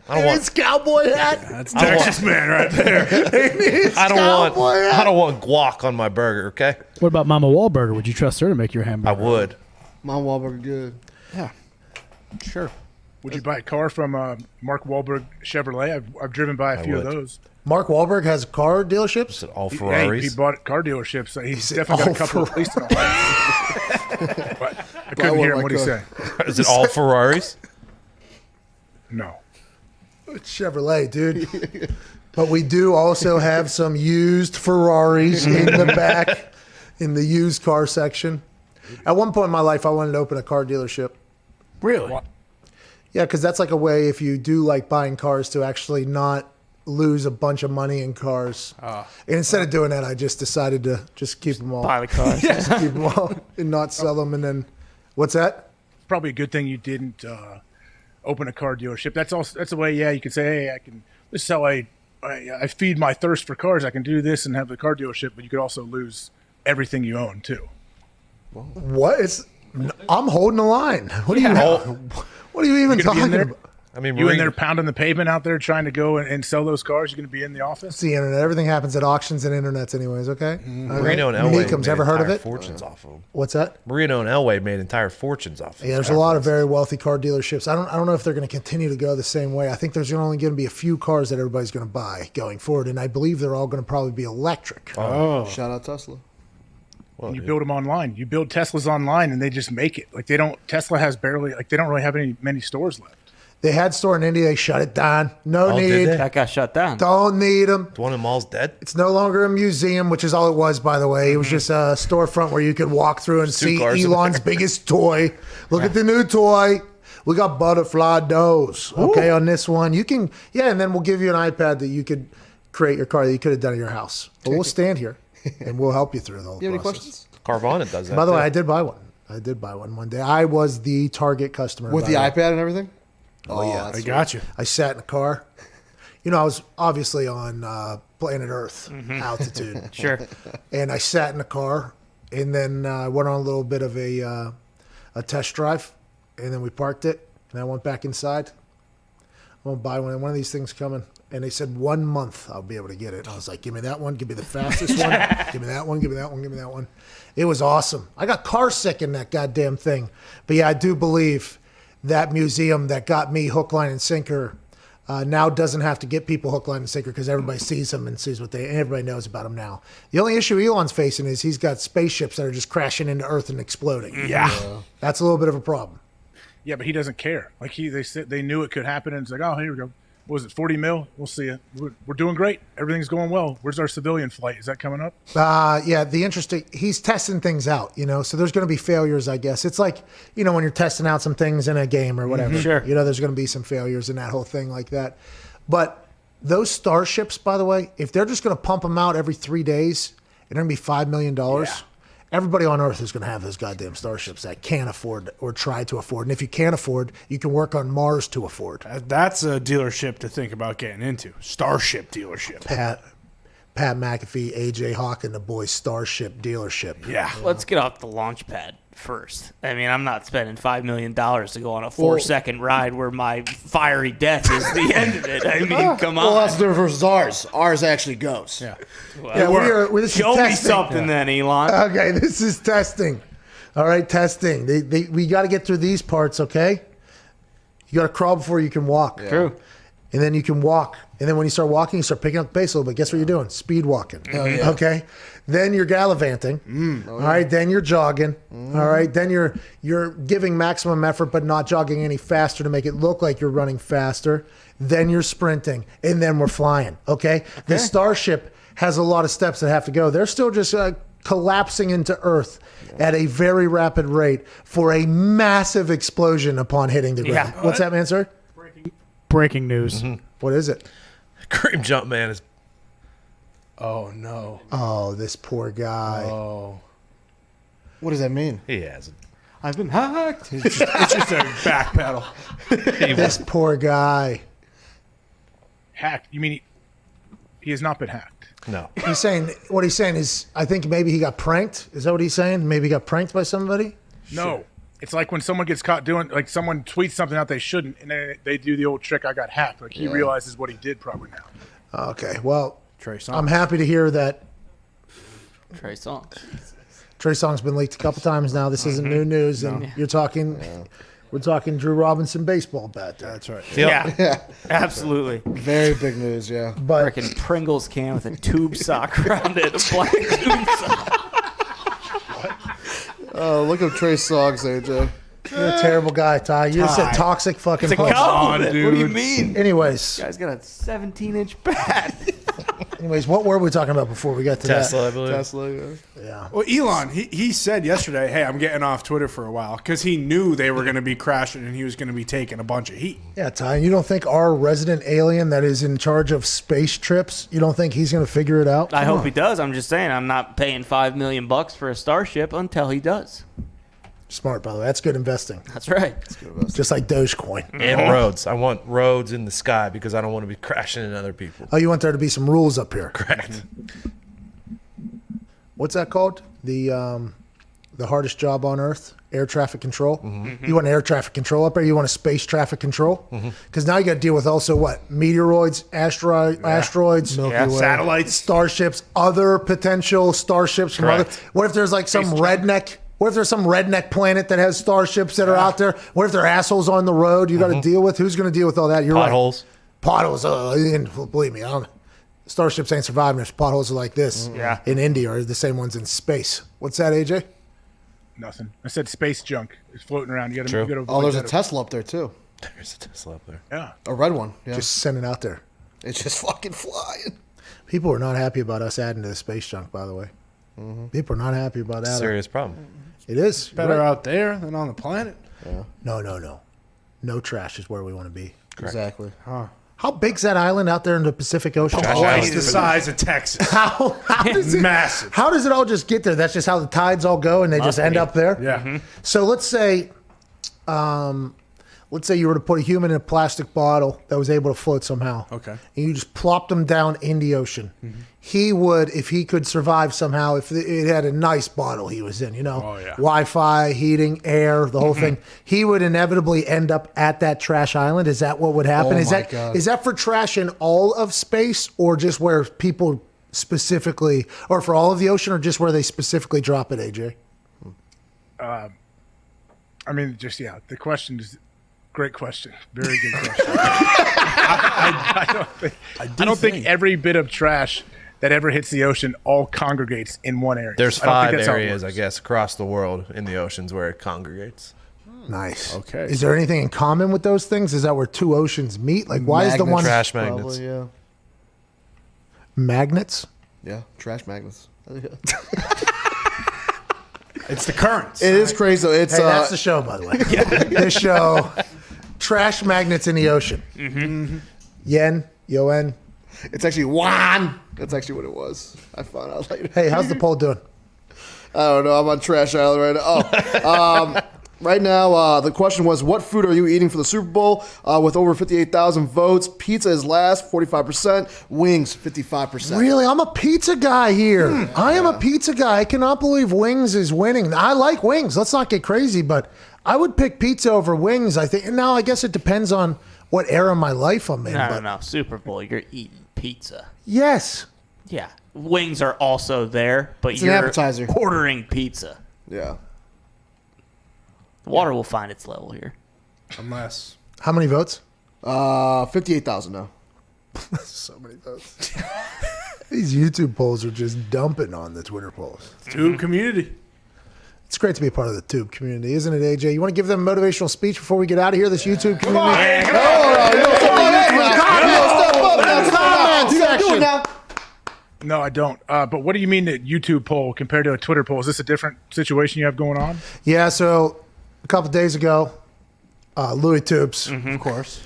It's cowboy hat. That's Texas man right there. I don't want guac on my burger. Okay. What about Mama Wahlburger? Would you trust her to make your I hamburger? would. Mom Wahlburger good. Yeah. Sure. Would you buy a car from Mark Wahlberg Chevrolet? I've driven by a few of would. those. Mark Wahlberg has car dealerships. Is it all He Ferraris? bought car dealerships. He's definitely got a couple at least in Ohio. I couldn't hear him. What did he say? Is it all Ferraris? No. It's Chevrolet, dude. But we do also have some used Ferraris in the back, in the used car section. At one point in my life, I wanted to open a car dealership. Really? Yeah, because that's like a way, if you do like buying cars, to actually not lose a bunch of money in cars. And instead of doing that, I just decided to just keep them all. Buy the cars. Just keep them all and not sell them. And then, what's that? Probably a good thing you didn't open a car dealership. That's a way. Yeah, you can say, hey, this is how I feed my thirst for cars. I can do this and have the car dealership, but you could also lose everything you own too. What? I'm holding the line. What do you know? What are you even talking about? I mean, you in there pounding the pavement out there trying to go and sell those cars? You're going to be in the office? It's the internet. Everything happens at auctions and internets anyways, okay? Marino and Elway Meekums, made ever heard of entire it? fortunes off of them. What's that? Marino and Elway made entire fortunes off of them. Yeah, there's a lot of very wealthy car dealerships. I don't know if they're going to continue to go the same way. I think there's only going to be a few cars that everybody's going to buy going forward, and I believe they're all going to probably be electric. Shout out Tesla. Well, you build them online. You build Teslas online, and they just make it. Like Tesla has barely. Like they don't really have many stores left. They had a store in India. They shut it down. No need. That got shut down. Don't need them. The one in the mall's dead? It's no longer a museum, which is all it was, by the way. It was just a storefront where you could walk through and see Elon's biggest toy. Look at the new toy. We got butterfly doors, okay, on this one. You can, and then we'll give you an iPad that you could create your car that you could have done at your house. But we'll stand here, and we'll help you through the whole You have any process. questions? Carvana does that. By the way, too. I did buy one. I did buy one day. I was the target customer. With the iPad and everything? Oh, yeah. I got you. I sat in a car. You know, I was obviously on planet Earth altitude. Sure. And I sat in a car, and then I went on a little bit of a test drive, and then we parked it, and I went back inside. I'm going to buy one of these things coming. And they said 1 month I'll be able to get it. And I was like, give me that one. Give me the fastest one. Give me that one. Give me that one. Give me that one. It was awesome. I got car sick in that goddamn thing. But yeah, I do believe that museum that got me hook, line, and sinker now doesn't have to get people hook, line, and sinker because everybody sees them and sees and everybody knows about them now. The only issue Elon's facing is he's got spaceships that are just crashing into Earth and exploding. Yeah. That's a little bit of a problem. Yeah, but he doesn't care. Like they said, they knew it could happen, and it's like, oh, here we go. What was it, 40 mil? We'll see it. We're doing great. Everything's going well. Where's our civilian flight? Is that coming up? Yeah, he's testing things out, so there's going to be failures, I guess. It's like, when you're testing out some things in a game or whatever. Sure. There's going to be some failures in that whole thing like that. But those starships, by the way, if they're just going to pump them out every 3 days, and they're going to be $5 million, everybody on Earth is going to have those goddamn starships that can't afford or try to afford. And if you can't afford, you can work on Mars to afford. That's a dealership to think about getting into. Starship dealership. Pat McAfee, AJ Hawk, and the boys' Starship dealership. Yeah. Let's get off the launch pad first. I mean, I'm not spending $5 million to go on a 4-second ride where my fiery death is the end of it. I mean, come on. Well, that's different versus ours. Ours actually goes. Yeah. Well, this is show me testing. something then, Elon. Okay, this is testing. All right, testing. We got to get through these parts, okay? You got to crawl before you can walk. Yeah. True. And then you can walk. And then when you start walking, you start picking up the pace a little bit. Guess what you're doing? Speed walking. Yeah. Okay? Then you're gallivanting. All right? Then you're jogging. All right? Then you're giving maximum effort but not jogging any faster to make it look like you're running faster. Then you're sprinting. And then we're flying. Okay? The Starship has a lot of steps that have to go. They're still just collapsing into Earth at a very rapid rate for a massive explosion upon hitting the ground. Yeah. What's that, man, sir? Breaking news. What is it? Cream Jump Man is. Oh, no. Oh, this poor guy. Oh. What does that mean? He has it. I've been hacked. It's just a back pedal. This poor guy. Hacked? You mean he has not been hacked? No. What he's saying is, I think maybe he got pranked. Is that what he's saying? Maybe he got pranked by somebody? No. Sure. It's like when someone gets caught doing, like someone tweets something out they shouldn't, and then they do the old trick, I got hacked. Like he realizes what he did probably now. Okay, well, Trey Songz. I'm happy to hear that Trey Songz. Trey Songz been leaked a couple times now. This isn't new news, and you're talking, we're talking Drew Robinson baseball bat. That's right. Yeah, absolutely. Very big news, yeah. But Freaking Pringles can with a tube sock around it, a black tube sock. Oh, look up Trey Songz, AJ. You're a terrible guy, Ty. You're just a toxic fucking It's a person. compliment. What do you mean? Anyways. This guy's got a 17-inch bat. Anyways, what were we talking about before we got to Tesla, that? I believe. Tesla, yeah. Well, Elon, he said yesterday, hey, I'm getting off Twitter for a while because he knew they were going to be crashing and he was going to be taking a bunch of heat. Yeah, Ty, you don't think our resident alien that is in charge of space trips, you don't think he's going to figure it out? I hope he does. I'm just saying, I'm not paying $5 million for a Starship until he does. Smart, by the way. That's good investing. That's right. Just like Dogecoin. And roads. I want roads in the sky because I don't want to be crashing into other people. Oh, you want there to be some rules up here. Correct. What's that called? The hardest job on earth? Air traffic control? You want air traffic control up there? You want a space traffic control? Because now you got to deal with also what? Meteoroids, asteroids, Milky Way. Satellites. Starships, other potential starships from other. What if there's like some redneck? What if there's some redneck planet that has starships that are out there? What if they're assholes on the road you got to deal with? Who's going to deal with all that? You're Potholes. Right. Potholes. Believe me, starships ain't surviving if potholes are like this. Yeah. In India or the same ones in space. What's that, AJ? Nothing. I said space junk is floating around. You got True. to. Oh, there's a Tesla up there, too. There's a Tesla up there. Yeah. A red one. Yeah. Just send it out there. It's just fucking flying. People are not happy about us adding to the space junk, by the way. People are not happy about that. Serious problem. It is. Better out there than on the planet. Yeah. No. No trash is where we want to be. Correct. Exactly. How big's that island out there in the Pacific Ocean? Twice the size of Texas. How does it, Massive. How does it all just get there? That's just how the tides all go, and they just end up there. Yeah. So let's say you were to put a human in a plastic bottle that was able to float somehow. Okay. And you just plopped him down in the ocean. He would, if he could survive somehow, if it had a nice bottle he was in, Wi-Fi, heating, air, the whole thing, he would inevitably end up at that trash island. Is that what would happen? Oh is my that God. is that for trash in all of space, or just where people specifically, or for all of the ocean, or just where they specifically drop it, AJ? I mean, the question is great question. Very good question. I don't think every bit of trash that ever hits the ocean all congregates in one area. There's I don't think 5 that's how it areas, I works. guess, across the world in the oceans where it congregates. Nice. Okay. Is there anything in common with those things? Is that where two oceans meet? Like, why is the one Trash magnets. Probably, yeah. magnets? Yeah, trash magnets. It's the currents. It is crazy, though. It's Hey, that's the show, by the way. This show, trash magnets in the ocean. Yen, Yoen. It's actually Juan. That's actually what it was. I found out later. Hey, how's the poll doing? I don't know. I'm on Trash Island right now. Oh, right now, the question was, what food are you eating for the Super Bowl? With over 58,000 votes, pizza is last, 45%. Wings, 55%. Really? I'm a pizza guy here. I am a pizza guy. I cannot believe wings is winning. I like wings. Let's not get crazy, but I would pick pizza over wings, I think. Now, I guess it depends on what era of my life I'm in. No. Super Bowl, you're eating pizza. Yes. Yeah. Wings are also there, but It's an you're appetizer. ordering pizza. Yeah. Water will find its level here. Unless. How many votes? 58,000 now. So many votes. These YouTube polls are just dumping on the Twitter polls. Tube community. It's great to be a part of the Tube community, isn't it, AJ? You want to give them a motivational speech before we get out of here, this YouTube community? No, I don't. But what do you mean that YouTube poll compared to a Twitter poll? Is this a different situation you have going on? Yeah, so a couple days ago, Louis Tubes, Of course.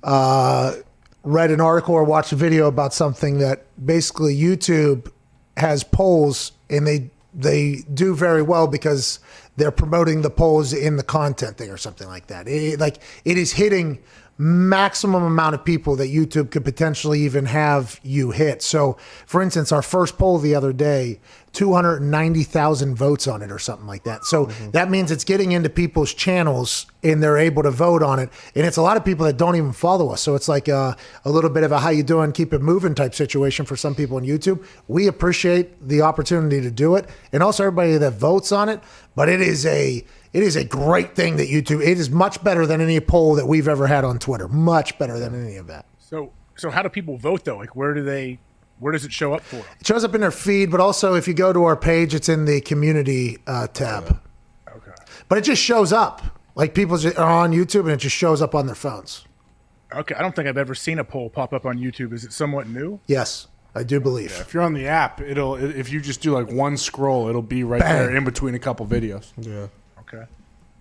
read an article or watched a video about something that basically YouTube has polls, and they do very well because they're promoting the polls in the content thing or something like that. It is hitting maximum amount of people that YouTube could potentially even have you hit. So, for instance, our first poll the other day, 290,000 votes on it or something like that. So that means it's getting into people's channels and they're able to vote on it. And it's a lot of people that don't even follow us. So it's like a little bit of a how you doing, keep it moving type situation for some people on YouTube. We appreciate the opportunity to do it. And also everybody that votes on it. But it is a great thing that YouTube, it is much better than any poll that we've ever had on Twitter. Much better than any of that. So how do people vote though? Like where does it show up for them? It shows up in their feed, but also if you go to our page, it's in the community tab. But it just shows up. Like people are on YouTube and it just shows up on their phones. Okay, I don't think I've ever seen a poll pop up on YouTube. Is it somewhat new? Yes, I do believe. If you're on the app, if you just do like one scroll, it'll be right there in between a couple videos. Yeah. Okay.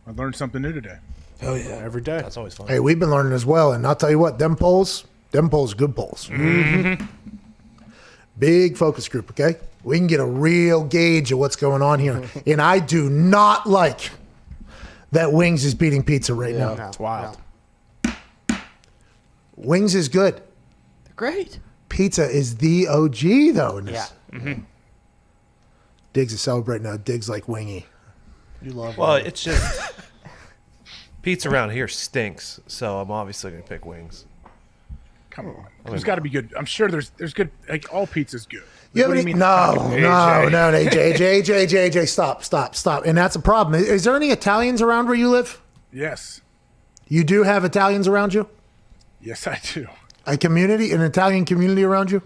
I learned something new today. Hell yeah. Every day. That's always fun. Hey, we've been learning as well, and I'll tell you what, them polls, good polls. Big focus group, okay? We can get a real gauge of what's going on here. And I do not like that Wings is beating pizza right now. It's wild. Wings is good. They're great. Pizza is the OG, though. In this. Yeah. Diggs is celebrating now. Diggs like Wingy. You love Well, it's just pizza around here stinks, so I'm obviously going to pick Wings. Come on. There's got to be good. I'm sure there's good. Like, all pizza's good. You have What do any, you mean? no, AJ, stop. And that's a problem. Is there any Italians around where you live? Yes. You do have Italians around you? Yes, I do. An Italian community around you?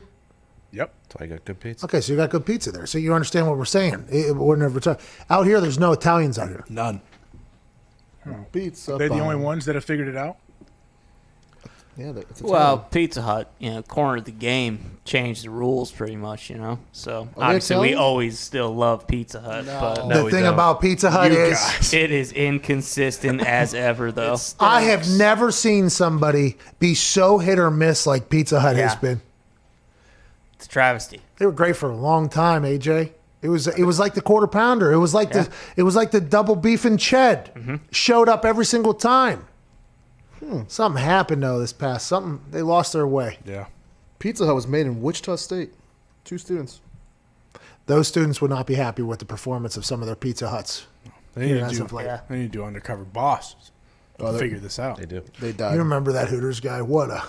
Yep. So I got good pizza. Okay, so you got good pizza there. So you understand what we're saying. Out here, there's no Italians out here. None. Pizza. Are they the only ones that have figured it out? Yeah, it's Well, Pizza Hut, cornered the game, changed the rules pretty much, So obviously we Italian? always still love Pizza Hut, but The thing about Pizza Hut is it is inconsistent as ever, though. I have never seen somebody be so hit or miss like Pizza Hut has been. It's a travesty. They were great for a long time, AJ. It was like the quarter pounder. It was like the double beef and ched. Showed up every single time. Something happened though this past. They lost their way. Yeah. Pizza Hut was made in Wichita State. 2 students. Those students would not be happy with the performance of some of their Pizza Huts. They need to do undercover boss. Figure this out. They do. They died. You remember that Hooters guy? What a.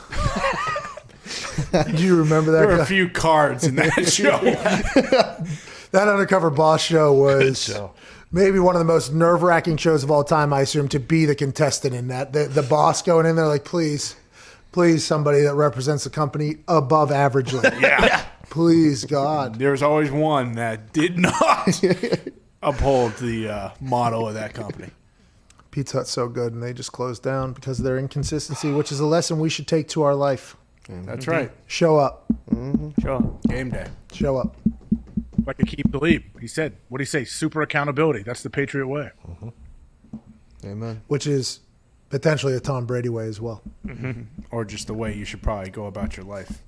Do you remember that? There were guy? a few cards in that show. That undercover boss show was Good show. maybe one of the most nerve-wracking shows of all time. I assume to be the contestant in that. The boss going in there like, please, somebody that represents the company above averagely. Yeah. Please, God. There's always one that did not uphold the motto of that company. Pizza Hut's so good, and they just closed down because of their inconsistency, which is a lesson we should take to our life. That's right. Show up. Show up. Game day. Show up. Like Aqib Talib. He said, what did he say? Super accountability. That's the Patriot way. Amen. Which is potentially a Tom Brady way as well. Or just the way you should probably go about your life.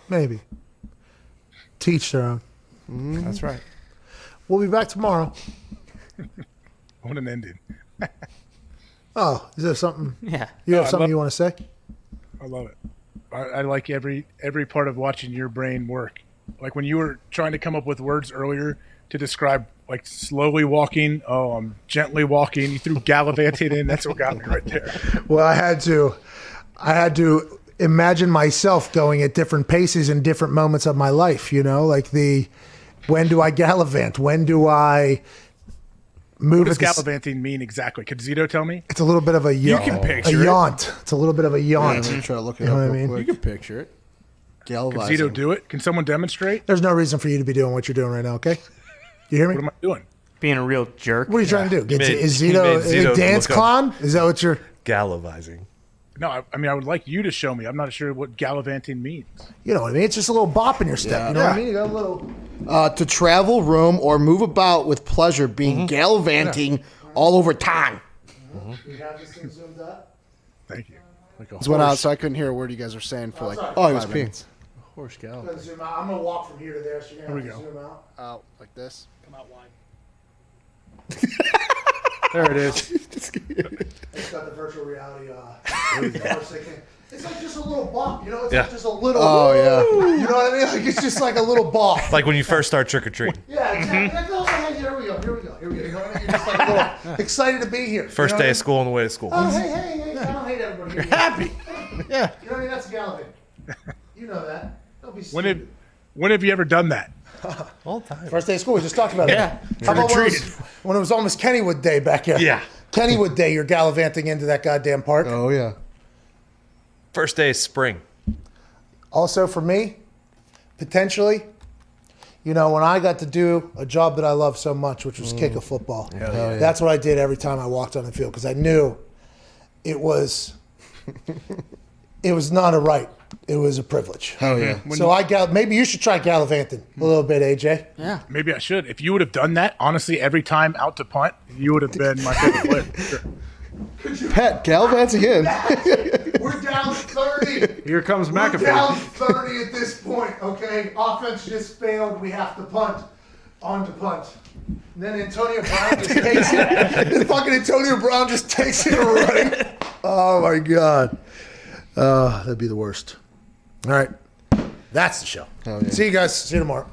Maybe. Teach their own. That's right. We'll be back tomorrow. What an ending. Oh, is there something? Yeah. You have something you want to say? I love it. I like every part of watching your brain work. Like when you were trying to come up with words earlier to describe like slowly walking, I'm gently walking. You threw gallivanting in. That's what got me right there. Well, I had to imagine myself going at different paces in different moments of my life, like when do I gallivant? When do I move? What does gallivanting mean exactly? Could Zito tell me? It's a little bit of a You can picture a it. yaunt. It's a little bit of a yaunt. Let me try to look it You know up what I real mean? You quick. can picture it. Could Galvanizing. Zito do it? Can someone demonstrate? There's no reason for you to be doing what you're doing right now, okay? You hear me? What am I doing? Being a real jerk. What are you trying to do? Is He Zito made Zito a dance look up. clown? Is that what you're... Gallivanting. No, I mean, I would like you to show me. I'm not sure what gallivanting means. You know what I mean? It's just a little bop in your step. You know what I mean? You got a little... To travel, roam, or move about with pleasure, being gallivanting all over town. You have this thing zoomed up? Thank you. Like a It's went out, horse. so I couldn't hear a word you guys were saying for like. Oh, he was 5 peeing. minutes. Horse gal. Zoom out. I'm going to walk from here to there, so you're going to Here we zoom out. Out like this. Come out wide. There it is. It's got the virtual reality. It's like just a little bop, It's Yeah. like just a little. Oh, yeah. You know what I mean? Like it's just like a little bop. Like when you first start trick or treating. Yeah, exactly. Like, oh, hey, here we go. You know what I mean? You're just like a little excited to be here. First day of school on the way to school. Oh, hey! I don't hate everybody. You're happy. Yeah. You know what I mean? That's Gallivan. You know that. Don't be stupid. When have you ever done that? All the time. First day of school, we just talked about it. Yeah. How about when it was almost Kennywood Day back here? Yeah. Kennywood Day, you're gallivanting into that goddamn park. Oh, yeah. First day of spring. Also for me, potentially, when I got to do a job that I love so much, which was kick a football, that's what I did every time I walked on the field because I knew it was not a right. It was a privilege. Oh, yeah. So maybe you should try gallivanting a little bit, AJ. Yeah. Maybe I should. If you would have done that, honestly, every time out to punt, you would have been my favorite player. Sure. Pat, gallivants again. We're down 30. Here comes We're McAfee. down 30 at this point, okay? Offense just failed. We have to punt. On to punt. And then Antonio Brown just takes it. Fucking Antonio Brown just takes it running. Oh, my God. That'd be the worst. All right. That's the show. See you guys. See you tomorrow.